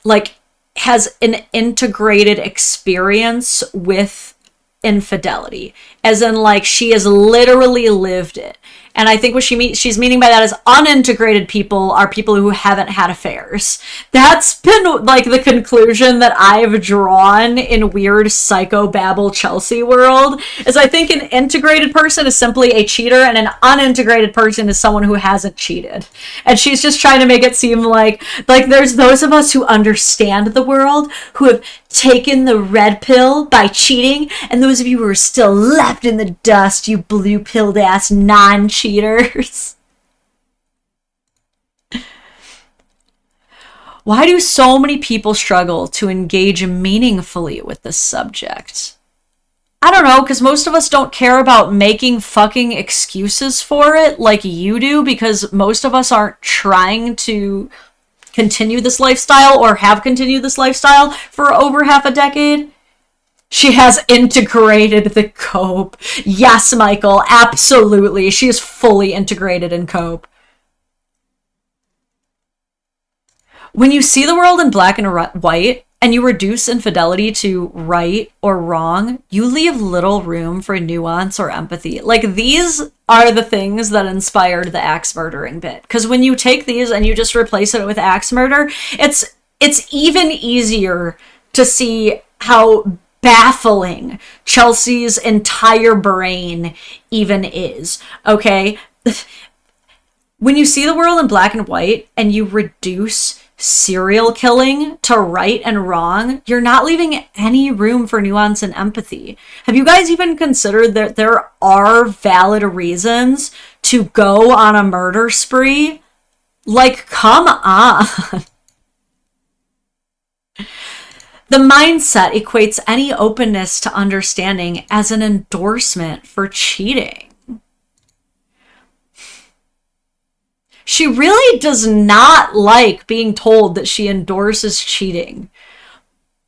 like has an integrated experience with infidelity, as in like she has literally lived it. And I think what she's meaning by that is unintegrated people are people who haven't had affairs. That's been like the conclusion that I've drawn in weird psychobabble Chelsea world, is I think an integrated person is simply a cheater and an unintegrated person is someone who hasn't cheated. And she's just trying to make it seem like there's those of us who understand the world, who have taken the red pill by cheating, and those of you who are still left in the dust, you blue-pilled ass non-cheaters. Why do so many people struggle to engage meaningfully with this subject? I don't know, because most of us don't care about making fucking excuses for it like you do, because most of us aren't trying to continue this lifestyle or have continued this lifestyle for over half a decade. She has integrated the cope. Yes, Michael, absolutely. She is fully integrated in cope. When you see the world in black and white and you reduce infidelity to right or wrong, you leave little room for nuance or empathy. Like, these are the things that inspired the axe murdering bit. Because when you take these and you just replace it with axe murder, it's even easier to see how baffling Chelsea's entire brain even is. Okay? When you see the world in black and white and you reduce serial killing to right and wrong, you're not leaving any room for nuance and empathy. Have you guys even considered that there are valid reasons to go on a murder spree? Like, come on. The mindset equates any openness to understanding as an endorsement for cheating. She really does not like being told that she endorses cheating.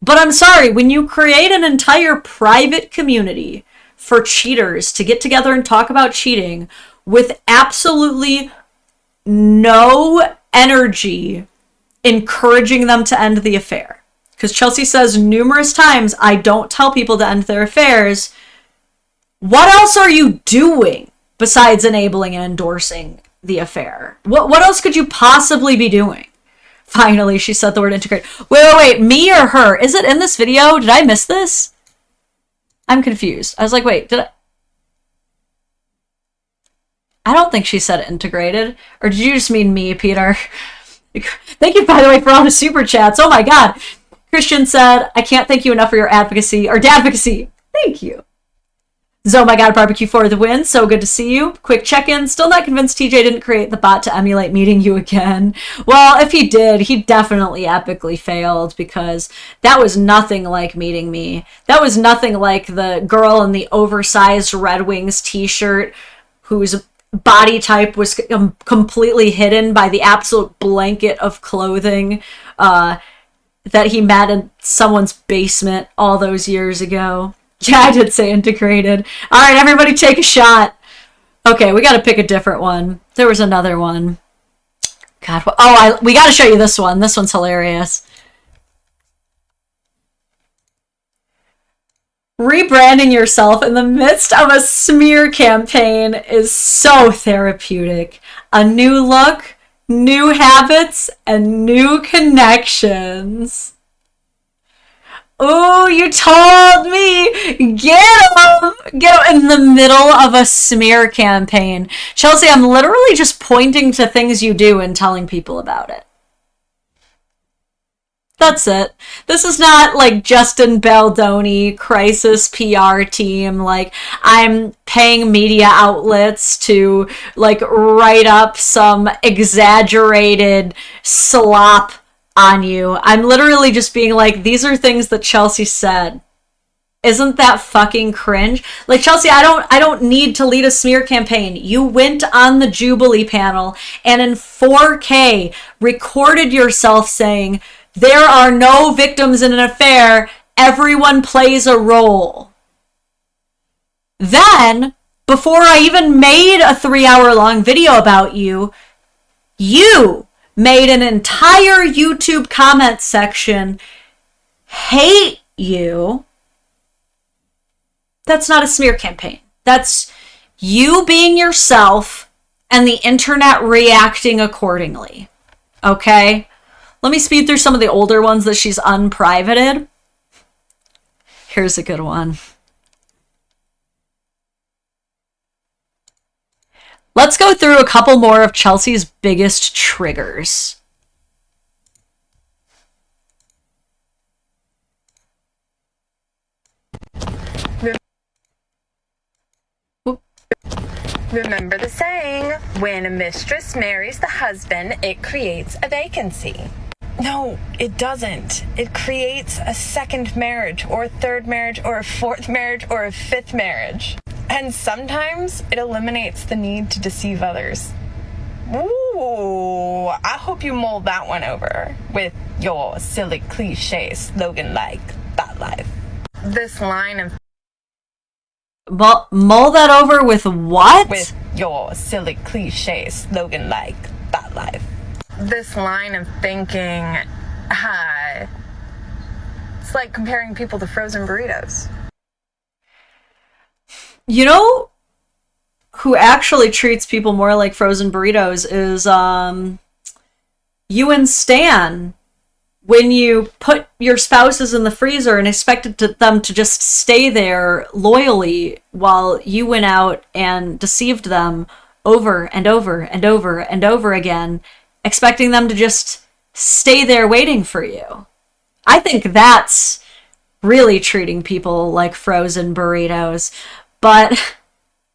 But I'm sorry, when you create an entire private community for cheaters to get together and talk about cheating with absolutely no energy encouraging them to end the affair, because Chelsea says numerous times, I don't tell people to end their affairs. What else are you doing besides enabling and endorsing the affair? What else could you possibly be doing? Finally, she said the word integrate. Wait, me or her? Is it in this video? Did I miss this? I'm confused. I was like, wait, I don't think she said integrated. Or did you just mean me, Peter? Thank you, by the way, for all the super chats. Oh my god. Christian said, I can't thank you enough for your advocacy, or dadvocacy. Thank you. Oh my god, barbecue for the win. So good to see you. Quick check-in. Still not convinced TJ didn't create the bot to emulate meeting you again. Well, if he did, he definitely epically failed, because that was nothing like meeting me. That was nothing like the girl in the oversized Red Wings t-shirt whose body type was completely hidden by the absolute blanket of clothing that he met in someone's basement all those years ago. Yeah, I did say integrated. All right, everybody take a shot. Okay, we got to pick a different one. There was another one. God, we got to show you this one. This one's hilarious. Rebranding yourself in the midst of a smear campaign is so therapeutic. A new look, new habits, and new connections. Oh, you told me! Get him in the middle of a smear campaign. Chelsea, I'm literally just pointing to things you do and telling people about it. That's it. This is not like Justin Baldoni crisis PR team. Like, I'm paying media outlets to like write up some exaggerated slop on you. I'm literally just being like, these are things that Chelsea said. Isn't that fucking cringe? Like, Chelsea, I don't need to lead a smear campaign. You went on the Jubilee panel and in 4K recorded yourself saying, there are no victims in an affair. Everyone plays a role. Then, before I even made a 3-hour-long video about you, you made an entire YouTube comment section hate you. That's not a smear campaign. That's you being yourself and the internet reacting accordingly. Okay? Let me speed through some of the older ones that she's unprivated. Here's a good one. Let's go through a couple more of Chelsea's biggest triggers. Remember the saying, when a mistress marries the husband, it creates a vacancy. No, it doesn't. It creates a second marriage, or a third marriage, or a fourth marriage, or a fifth marriage. And sometimes it eliminates the need to deceive others. Ooh, I hope you mull that one over with your silly cliche slogan like "That Life." This line of mull that over with what? With your silly cliche slogan like "That Life." This line of thinking, it's like comparing people to frozen burritos. You know who actually treats people more like frozen burritos is you and Stan. When you put your spouses in the freezer and expected them to just stay there loyally while you went out and deceived them over and over and over and over again, expecting them to just stay there waiting for you. I think that's really treating people like frozen burritos. But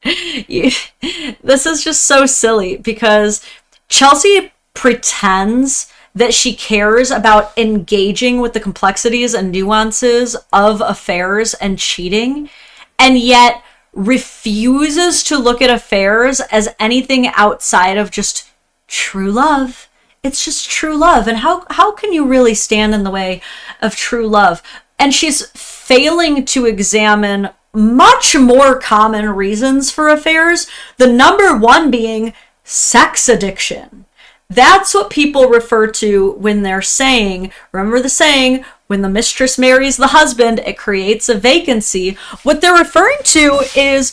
this is just so silly because Chelsea pretends that she cares about engaging with the complexities and nuances of affairs and cheating, and yet refuses to look at affairs as anything outside of just true love. It's just true love. And how can you really stand in the way of true love? And she's failing to examine much more common reasons for affairs. The number one being sex addiction. That's what people refer to when they're saying, remember the saying, when the mistress marries the husband, it creates a vacancy. What they're referring to is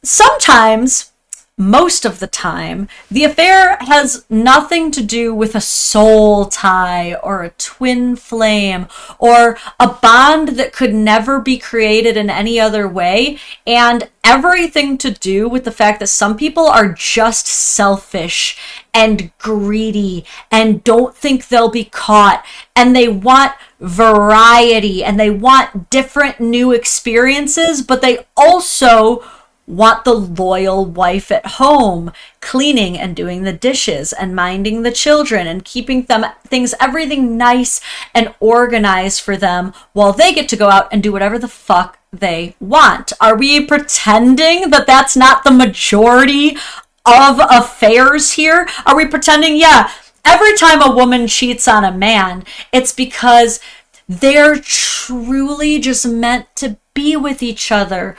sometimes, most of the time, the affair has nothing to do with a soul tie or a twin flame or a bond that could never be created in any other way, and everything to do with the fact that some people are just selfish and greedy and don't think they'll be caught, and they want variety and they want different new experiences, but they also want the loyal wife at home, cleaning and doing the dishes and minding the children and keeping everything nice and organized for them while they get to go out and do whatever the fuck they want. Are we pretending that that's not the majority of affairs here? Are we pretending, yeah, every time a woman cheats on a man, it's because they're truly just meant to be with each other?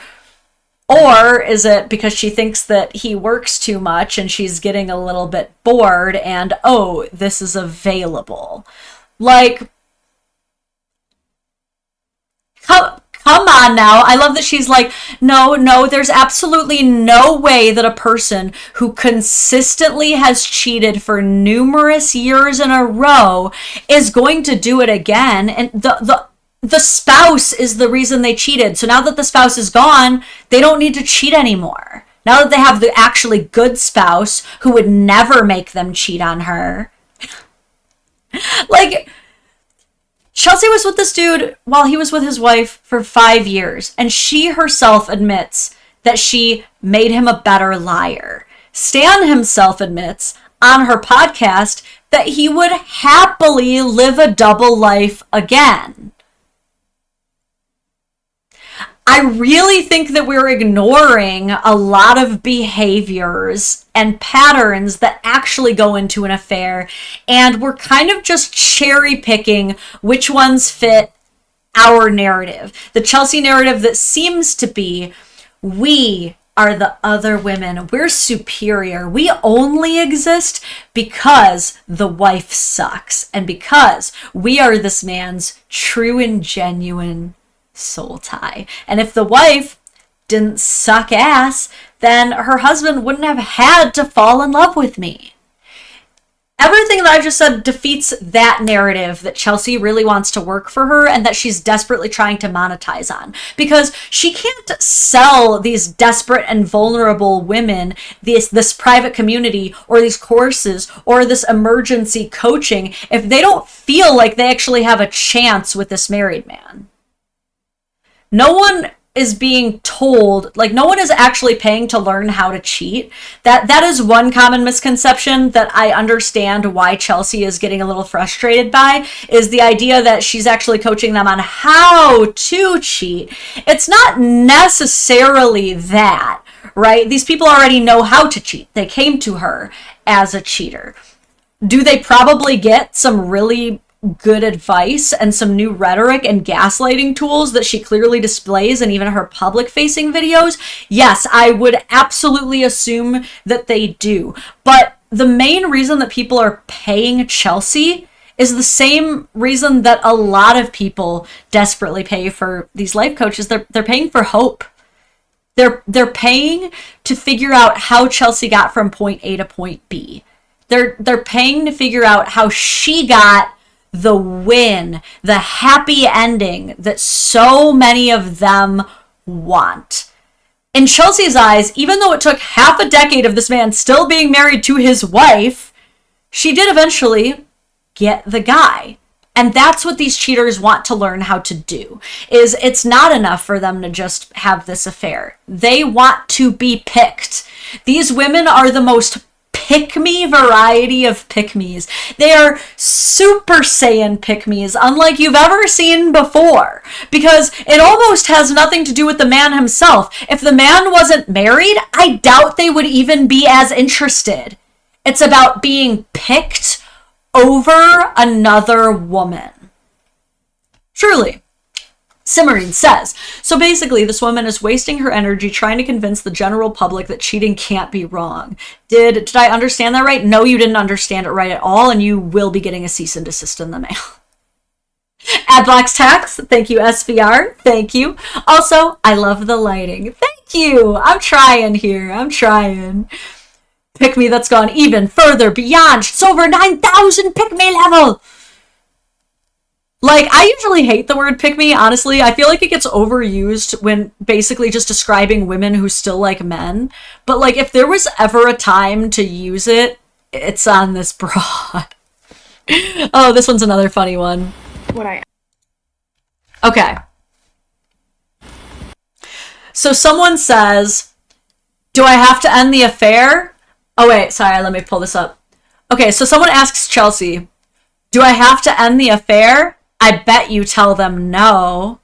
Or is it because she thinks that he works too much and she's getting a little bit bored and, oh, this is available? Like, come on now. I love that she's like, no, there's absolutely no way that a person who consistently has cheated for numerous years in a row is going to do it again. And the spouse is the reason they cheated. So now that the spouse is gone, they don't need to cheat anymore. Now that they have the actually good spouse who would never make them cheat on her. Like, Chelsea was with this dude while he was with his wife for 5 years, and she herself admits that she made him a better liar. Stan himself admits on her podcast that he would happily live a double life again. I really think that we're ignoring a lot of behaviors and patterns that actually go into an affair, and we're kind of just cherry picking which ones fit our narrative. The Chelsea narrative that seems to be, we are the other women. We're superior. We only exist because the wife sucks and because we are this man's true and genuine soul tie. And if the wife didn't suck ass, then her husband wouldn't have had to fall in love with me. Everything that I just said defeats that narrative that Chelsea really wants to work for her and that she's desperately trying to monetize on. Because she can't sell these desperate and vulnerable women this private community or these courses or this emergency coaching if they don't feel like they actually have a chance with this married man. No one is being told, like, no one is actually paying to learn how to cheat. That is one common misconception that I understand why Chelsea is getting a little frustrated by, is the idea that she's actually coaching them on how to cheat. It's not necessarily that, right? These people already know how to cheat. They came to her as a cheater. Do they probably get some really good advice and some new rhetoric and gaslighting tools that she clearly displays in even her public facing videos? Yes, I would absolutely assume that they do. But the main reason that people are paying Chelsea is the same reason that a lot of people desperately pay for these life coaches. They're paying for hope. They're paying to figure out how Chelsea got from point A to point B. They're paying to figure out how she got the win, the happy ending that so many of them want. In Chelsea's eyes, even though it took half a decade of this man still being married to his wife, she did eventually get the guy. And that's what these cheaters want to learn how to do, is it's not enough for them to just have this affair. They want to be picked. These women are the most pick-me variety of pick-me's. They are Super Saiyan pick-me's, unlike you've ever seen before, because it almost has nothing to do with the man himself. If the man wasn't married, I doubt they would even be as interested. It's about being picked over another woman. Truly. Cimmering says, so basically this woman is wasting her energy trying to convince the general public that cheating can't be wrong. Did I understand that right? No, you didn't understand it right at all, and you will be getting a cease and desist in the mail. Adblock's tax, thank you, SVR, thank you. Also, I love the lighting. Thank you. I'm trying here. I'm trying. Pick me that's gone even further beyond. It's over 9,000 pick me level. Like, I usually hate the word pick me, honestly. I feel like it gets overused when basically just describing women who still like men. But, like, if there was ever a time to use it, it's on this broad. Oh, this one's another funny one. Okay. So someone says, do I have to end the affair? Oh, wait, sorry, let me pull this up. Okay, so someone asks Chelsea, do I have to end the affair? I bet you tell them no,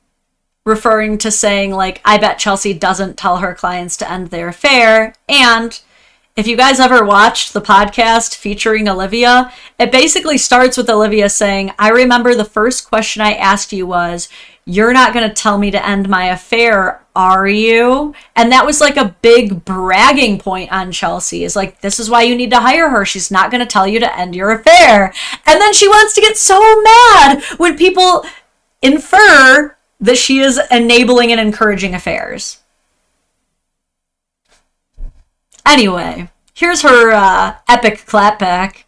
referring to saying, like, I bet Chelsea doesn't tell her clients to end their affair. And if you guys ever watched the podcast featuring Olivia, it basically starts with Olivia saying, I remember the first question I asked you was, you're not going to tell me to end my affair, are you? And that was like a big bragging point on Chelsea. Is like, this is why you need to hire her. She's not going to tell you to end your affair. And then she wants to get so mad when people infer that she is enabling and encouraging affairs. Anyway, here's her epic clapback.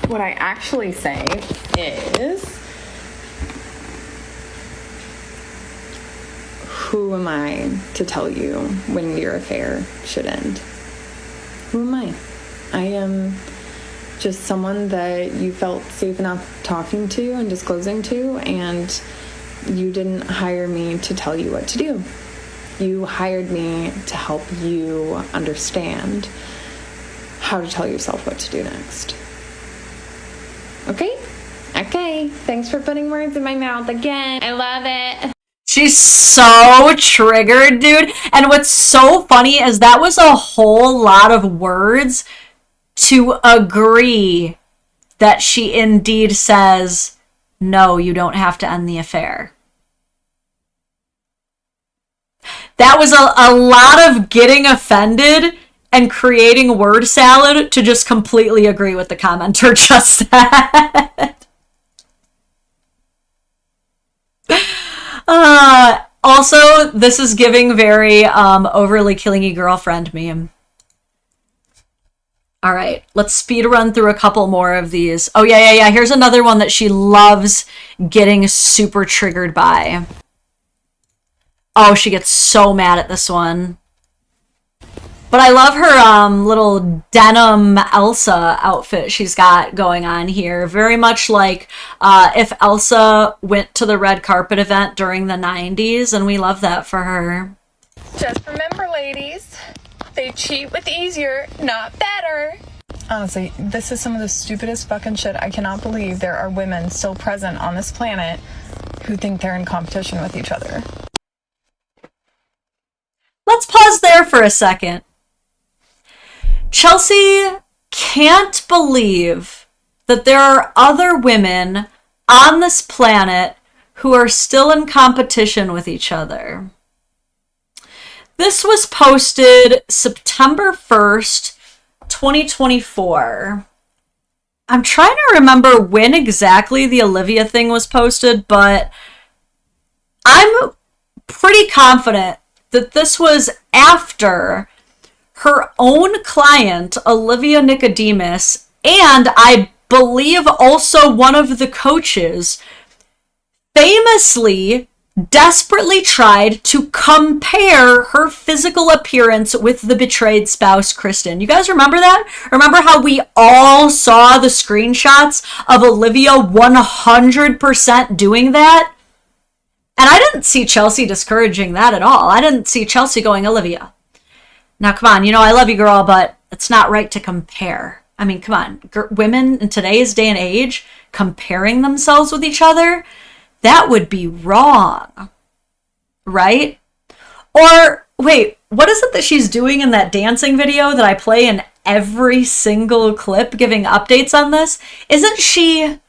What I actually say is, who am I to tell you when your affair should end? Who am I? I am just someone that you felt safe enough talking to and disclosing to, and you didn't hire me to tell you what to do. You hired me to help you understand how to tell yourself what to do next. Okay? Okay. Thanks for putting words in my mouth again. I love it. She's so triggered, dude. And what's so funny is that was a whole lot of words to agree that she indeed says, no, you don't have to end the affair. That was a lot of getting offended and creating word salad to just completely agree with the commenter just said. Also, this is giving very overly killingy girlfriend meme. All right, let's speed run through a couple more of these. Oh, yeah. Here's another one that she loves getting super triggered by. Oh, she gets so mad at this one. But I love her little denim Elsa outfit she's got going on here. Very much like if Elsa went to the red carpet event during the 90s, and we love that for her. Just remember, ladies, they cheat with easier, not better. Honestly, this is some of the stupidest fucking shit. I cannot believe there are women still present on this planet who think they're in competition with each other. Let's pause there for a second. Chelsea can't believe that there are other women on this planet who are still in competition with each other. This was posted September 1st, 2024. I'm trying to remember when exactly the Olivia thing was posted, but I'm pretty confident that this was after her own client, Olivia Nicodemus, and I believe also one of the coaches, famously, desperately tried to compare her physical appearance with the betrayed spouse, Kristen. You guys remember that? Remember how we all saw the screenshots of Olivia 100% doing that? And I didn't see Chelsea discouraging that at all. I didn't see Chelsea going, Olivia, now come on, I love you, girl, but it's not right to compare. I mean, come on. Women in today's day and age comparing themselves with each other, that would be wrong, right? Or, wait, what is it that she's doing in that dancing video that I play in every single clip giving updates on this, isn't she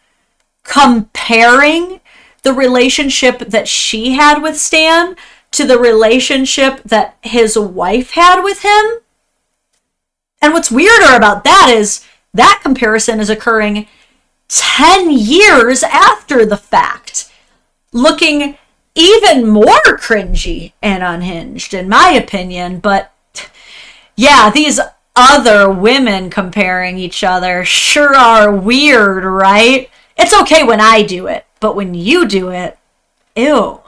comparing the relationship that she had with Stan to the relationship that his wife had with him? And what's weirder about that is that comparison is occurring 10 years after the fact, looking even more cringy and unhinged, in my opinion. But yeah, these other women comparing each other sure are weird, right? It's okay when I do it, but when you do it, ew.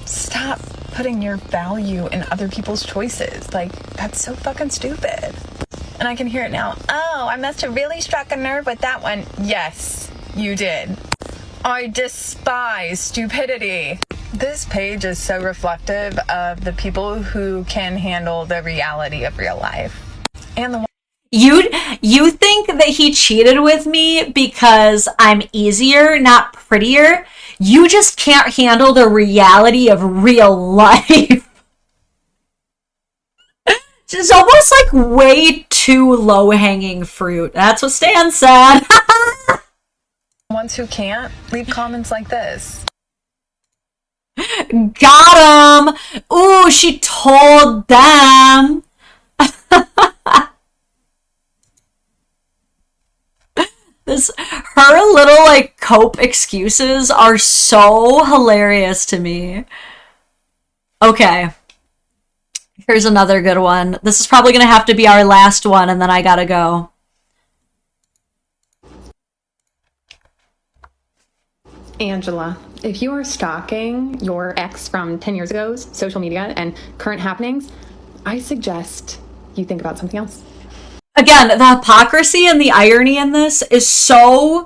Stop putting your value in other people's choices. Like, that's so fucking stupid. And I can hear it now. Oh, I must have really struck a nerve with that one. Yes, you did. I despise stupidity. This page is so reflective of the people who can handle the reality of real life. And the You think that he cheated with me because I'm easier, not prettier? You just can't handle the reality of real life. It's almost like way too low-hanging fruit. That's what Stan said. ones who can't, leave comments like this. Got him! Ooh, she told them. Her little, like, cope excuses are so hilarious to me. Okay. Here's another good one. This is probably gonna have to be our last one, and then I gotta go. Angela, if you are stalking your ex from 10 years ago's social media and current happenings, I suggest you think about something else. Again, the hypocrisy and the irony in this is so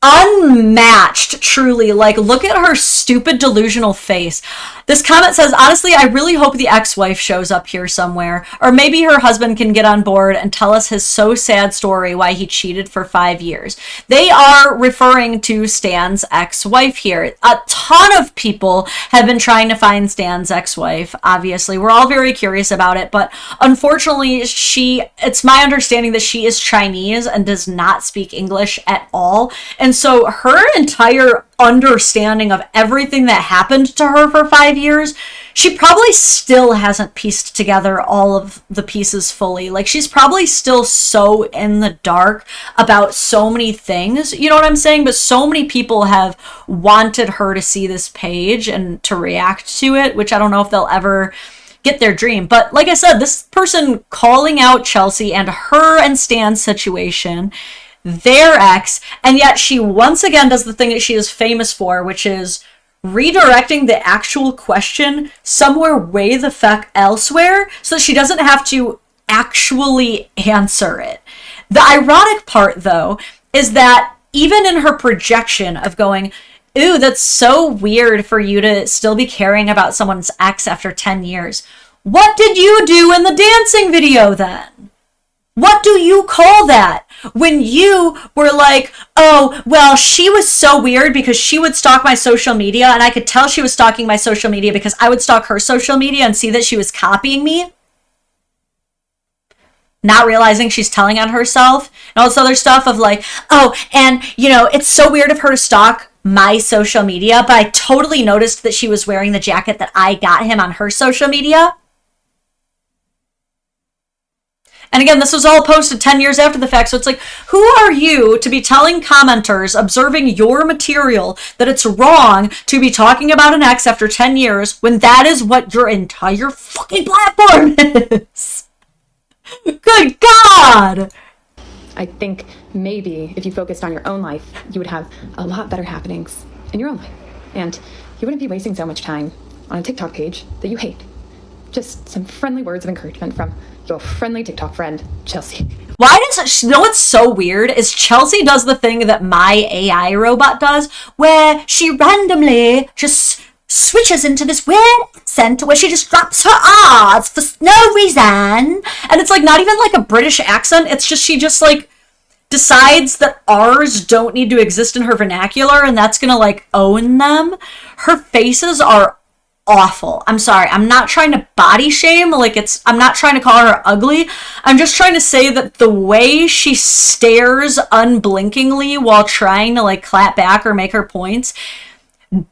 unmatched, truly. Like, look at her stupid, delusional face. This comment says, honestly, I really hope the ex-wife shows up here somewhere. Or maybe her husband can get on board and tell us his so sad story why he cheated for 5 years. They are referring to Stan's ex-wife here. A ton of people have been trying to find Stan's ex-wife, obviously. We're all very curious about it, but unfortunately, it's my understanding that she is Chinese and does not speak English at all. And so her entire understanding of everything that happened to her for 5 years, she probably still hasn't pieced together all of the pieces fully. Like, she's probably still so in the dark about so many things, you know what I'm saying? But so many people have wanted her to see this page and to react to it, which I don't know if they'll ever get their dream. But like I said, this person calling out Chelsea and her and Stan's situation, their ex, and yet she once again does the thing that she is famous for, which is redirecting the actual question somewhere way the fuck elsewhere so that she doesn't have to actually answer it. The ironic part, though, is that even in her projection of going, ooh, that's so weird for you to still be caring about someone's ex after 10 years. What did you do in the dancing video then? What do you call that? When you were like, oh, well, she was so weird because she would stalk my social media, and I could tell she was stalking my social media because I would stalk her social media and see that she was copying me. Not realizing she's telling on herself and all this other stuff of like, oh, and, you know, it's so weird of her to stalk my social media, but I totally noticed that she was wearing the jacket that I got him on her social media. And again, this was all posted 10 years after the fact, so it's like, who are you to be telling commenters observing your material that it's wrong to be talking about an ex after 10 years when that is what your entire fucking platform is? Good God! I think maybe if you focused on your own life, you would have a lot better happenings in your own life. And you wouldn't be wasting so much time on a TikTok page that you hate. Just some friendly words of encouragement from your friendly TikTok friend, Chelsea. Why does it, you know what's so weird is Chelsea does the thing that my AI robot does, where she randomly just switches into this weird accent where she just drops her R's for no reason. And it's like not even like a British accent. It's just, she just like decides that R's don't need to exist in her vernacular and that's gonna like own them. Her faces are awful. I'm sorry. I'm not trying to body shame. Like, I'm not trying to call her ugly. I'm just trying to say that the way she stares unblinkingly while trying to, like, clap back or make her points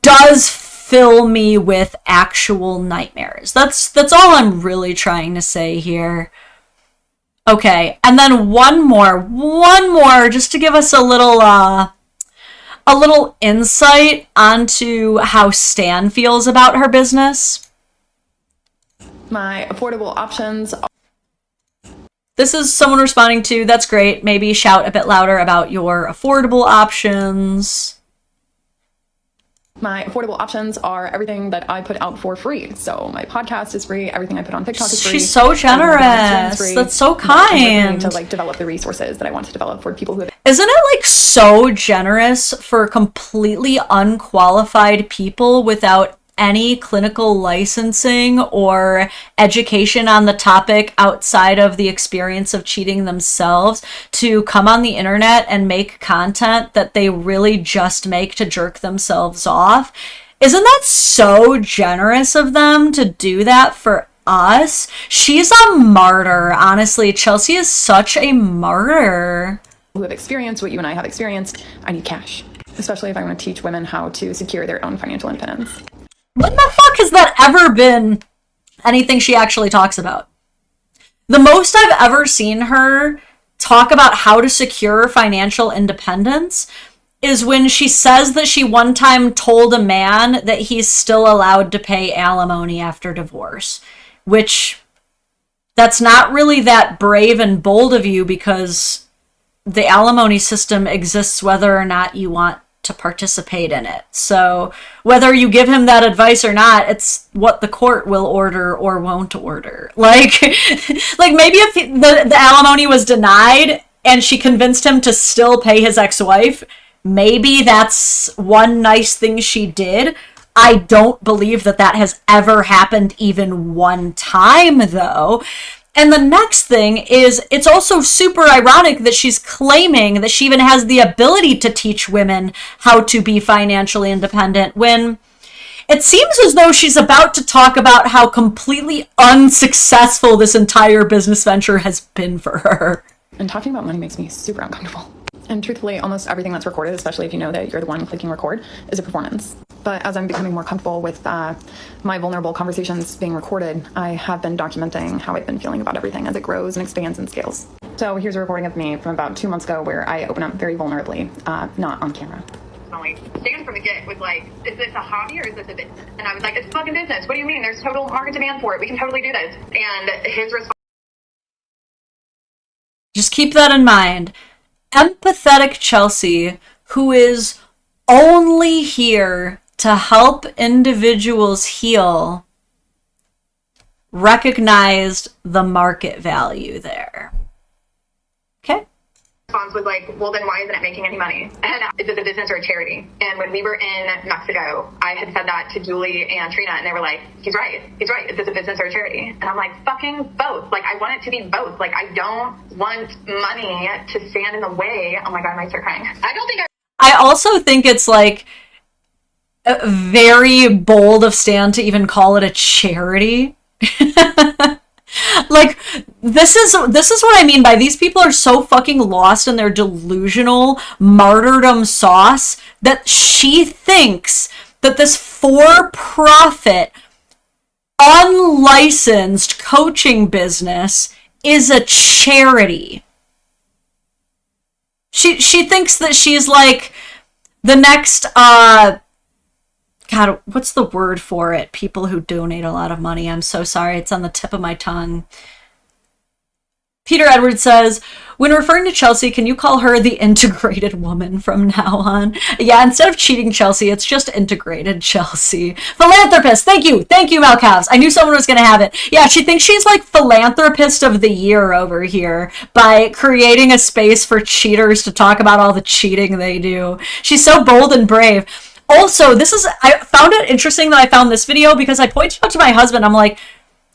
does fill me with actual nightmares. That's all I'm really trying to say here. Okay, and then one more, just to give us a little insight onto how Stan feels about her business. My affordable options. This is someone responding to, that's great, maybe shout a bit louder about your affordable options. My affordable options are everything that I put out for free. So my podcast is free. Everything I put on TikTok is free. She's so generous. That's so kind. To like develop the resources that I want to develop for people who. Isn't it like so generous for completely unqualified people without any clinical licensing or education on the topic outside of the experience of cheating themselves to come on the internet and make content that they really just make to jerk themselves off? Isn't that so generous of them to do that for us? She's a martyr, honestly. Chelsea is such a martyr. Who have experienced what you and I have experienced, I need cash, especially if I want to teach women how to secure their own financial independence. When the fuck has that ever been anything she actually talks about? The most I've ever seen her talk about how to secure financial independence is when she says that she one time told a man that he's still allowed to pay alimony after divorce, which that's not really that brave and bold of you because the alimony system exists whether or not you want to participate in it. So whether you give him that advice or not, it's what the court will order or won't order. Like maybe if the alimony was denied and she convinced him to still pay his ex-wife, maybe that's one nice thing she did. I don't believe that has ever happened even one time, though. And the next thing is, it's also super ironic that she's claiming that she even has the ability to teach women how to be financially independent when it seems as though she's about to talk about how completely unsuccessful this entire business venture has been for her. And talking about money makes me super uncomfortable. And truthfully, almost everything that's recorded, especially if you know that you're the one clicking record, is a performance. But as I'm becoming more comfortable with my vulnerable conversations being recorded, I have been documenting how I've been feeling about everything as it grows and expands and scales. So here's a recording of me from about 2 months ago where I open up very vulnerably, not on camera. Stan from the get was like, is this a hobby or is this a business? And I was like, it's a fucking business. What do you mean? There's total market demand for it. We can totally do this. And his response. Just keep that in mind. Empathetic Chelsea, who is only here to help individuals heal, recognized the market value there. Okay? Response was like, well, then why isn't it making any money? And is this a business or a charity? And when we were in Mexico, I had said that to Julie and Trina, and they were like, he's right. Is this a business or a charity? And I'm like, fucking both. Like, I want it to be both. Like, I don't want money to stand in the way. Oh my God, I might start crying. I also think it's like very bold of Stan to even call it a charity. Like, this is what I mean by these people are so fucking lost in their delusional martyrdom sauce that she thinks that this for-profit, unlicensed coaching business is a charity. She thinks that she's like the next, God, what's the word for it? People who donate a lot of money. I'm so sorry. It's on the tip of my tongue. Peter Edwards says, when referring to Chelsea, can you call her the integrated woman from now on? Yeah, instead of cheating Chelsea, it's just integrated Chelsea. Philanthropist. Thank you, Malcavs. I knew someone was going to have it. Yeah, she thinks she's like philanthropist of the year over here by creating a space for cheaters to talk about all the cheating they do. She's so bold and brave. Also, I found it interesting that I found this video because I pointed out to my husband, I'm like,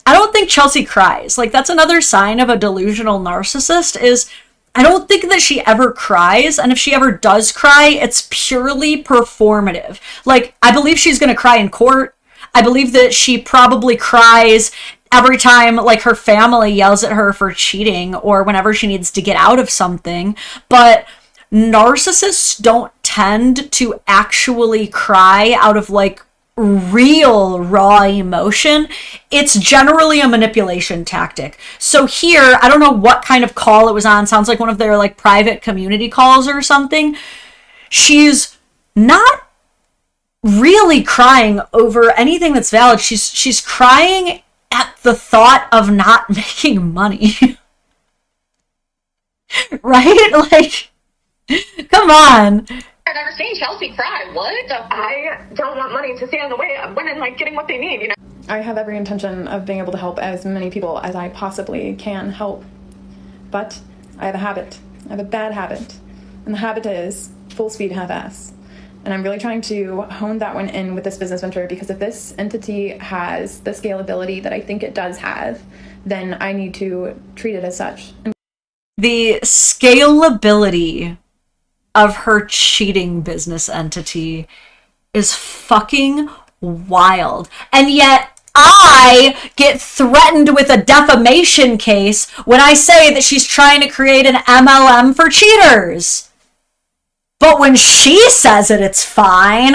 I don't think Chelsea cries. Like, that's another sign of a delusional narcissist is I don't think that she ever cries. And if she ever does cry, it's purely performative. Like, I believe she's going to cry in court. I believe that she probably cries every time like her family yells at her for cheating or whenever she needs to get out of something. But narcissists don't tend to actually cry out of like real raw emotion. It's generally a manipulation tactic. So here, I don't know what kind of call it was on. Sounds like one of their like private community calls or something. She's not really crying over anything that's valid. She's crying at the thought of not making money. Right? Like, come on. I've never seen Chelsea cry. What? I don't want money to stand in the way of women like getting what they need, you know? I have every intention of being able to help as many people as I possibly can help. But I have a habit. I have a bad habit. And the habit is full speed half-ass. And I'm really trying to hone that one in with this business venture, because if this entity has the scalability that I think it does have, then I need to treat it as such. The scalability of her cheating business entity is fucking wild. And yet I get threatened with a defamation case when I say that she's trying to create an MLM for cheaters. But when she says it, it's fine.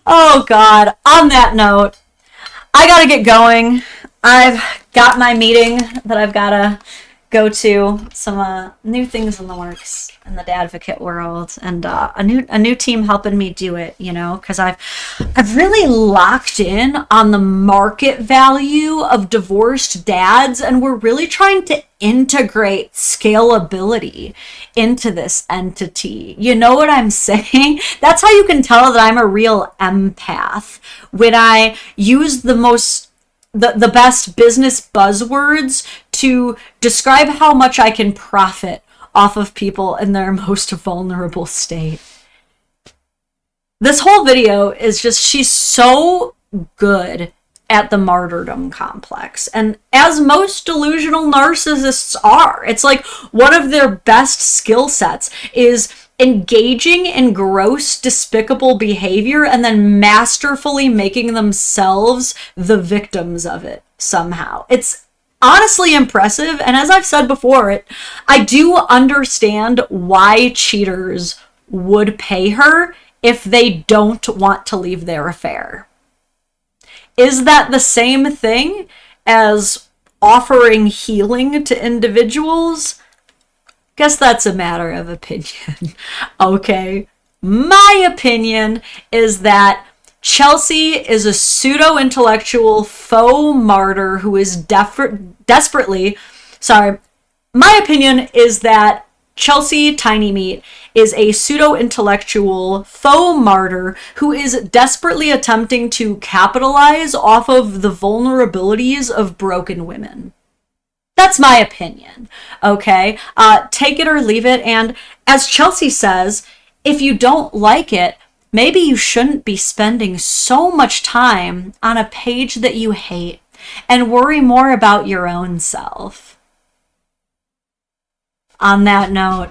Oh, God. On that note, I gotta get going. I've got my meeting that I've gotta go to. Some new things in the works in the Dadvocate world, and a new team helping me do it. You know, because I've really locked in on the market value of divorced dads, and we're really trying to integrate scalability into this entity. You know what I'm saying? That's how you can tell that I'm a real empath, when I use the best business buzzwords to describe how much I can profit off of people in their most vulnerable state. This whole video is just, she's so good at the martyrdom complex. And as most delusional narcissists are, it's like one of their best skill sets is engaging in gross, despicable behavior and then masterfully making themselves the victims of it somehow. It's honestly impressive. And as I've said before, I do understand why cheaters would pay her if they don't want to leave their affair. Is that the same thing as offering healing to individuals? Guess that's a matter of opinion. Okay. My opinion is that Chelsea is a pseudo-intellectual faux martyr who is desperately... Sorry. My opinion is that Chelsea Tiny Meat is a pseudo-intellectual faux martyr who is desperately attempting to capitalize off of the vulnerabilities of broken women. That's my opinion, okay? Take it or leave it, and as Chelsea says, if you don't like it, maybe you shouldn't be spending so much time on a page that you hate and worry more about your own self. On that note,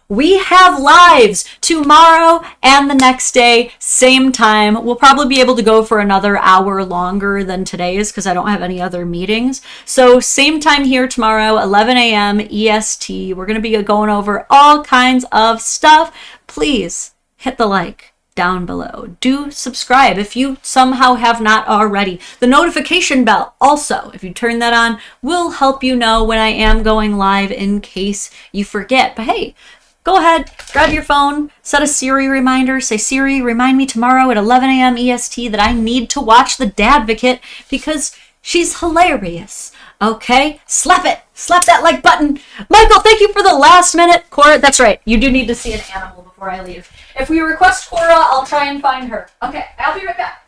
we have lives tomorrow and the next day, same time. We'll probably be able to go for another hour longer than today's because I don't have any other meetings. So same time here tomorrow, 11 a.m. EST. We're going to be going over all kinds of stuff. Please hit the like down below. Do subscribe if you somehow have not already. The notification bell also, if you turn that on, will help you know when I am going live in case you forget. But hey, go ahead, grab your phone, set a Siri reminder, say, Siri, remind me tomorrow at 11 a.m. EST that I need to watch the Dadvocate because she's hilarious. Okay, slap it. Slap that like button. Michael, thank you for the last minute. Cora, that's right. You do need to see an animal before I leave. If we request Cora, I'll try and find her. Okay, I'll be right back.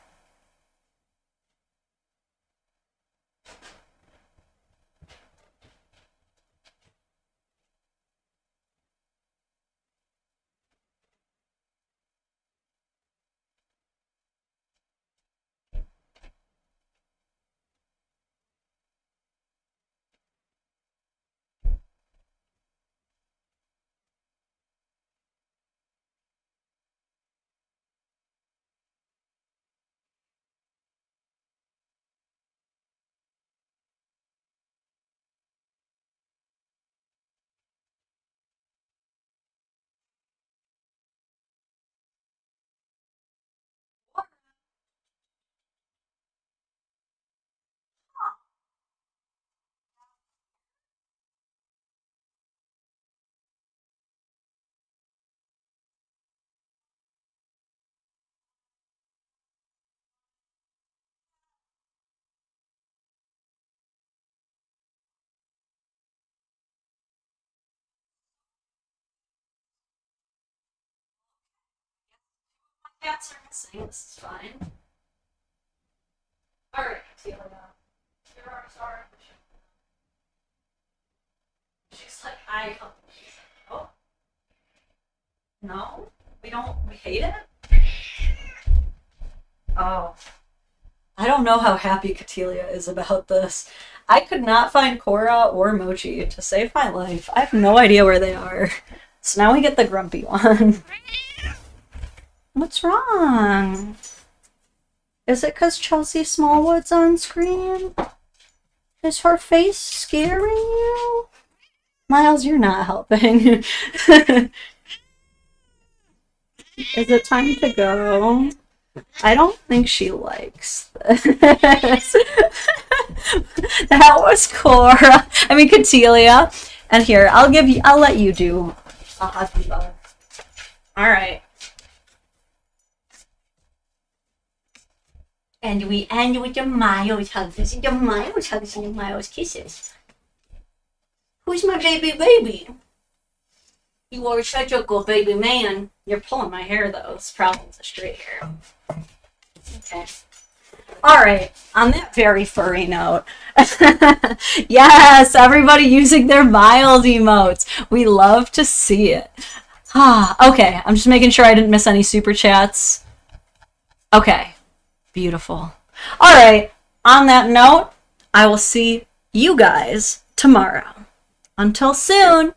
cats are missing. This is fine. Alright, Celia. You're our star of the show. She's like, I help. She's like, oh. No? We hate it? Oh. I don't know how happy Catelia is about this. I could not find Cora or Mochi to save my life. I have no idea where they are. So now we get the grumpy one. What's wrong? Is it because Chelsea Smallwood's on screen? Is her face scaring you? Miles, you're not helping. Is it time to go? I don't think she likes this. That was Cora. I mean, Catelia. And here, I'll let you do a huggy bug. Alright. And we end with your Miles hugs and your Miles hugs and your Miles kisses. Who's my baby? You are such a good baby man. You're pulling my hair though. It's probably the straight hair. Okay. Alright, on that very furry note. Yes, everybody using their Miles emotes. We love to see it. Okay, I'm just making sure I didn't miss any super chats. Okay, beautiful. Alright, on that note, I will see you guys tomorrow. Until soon.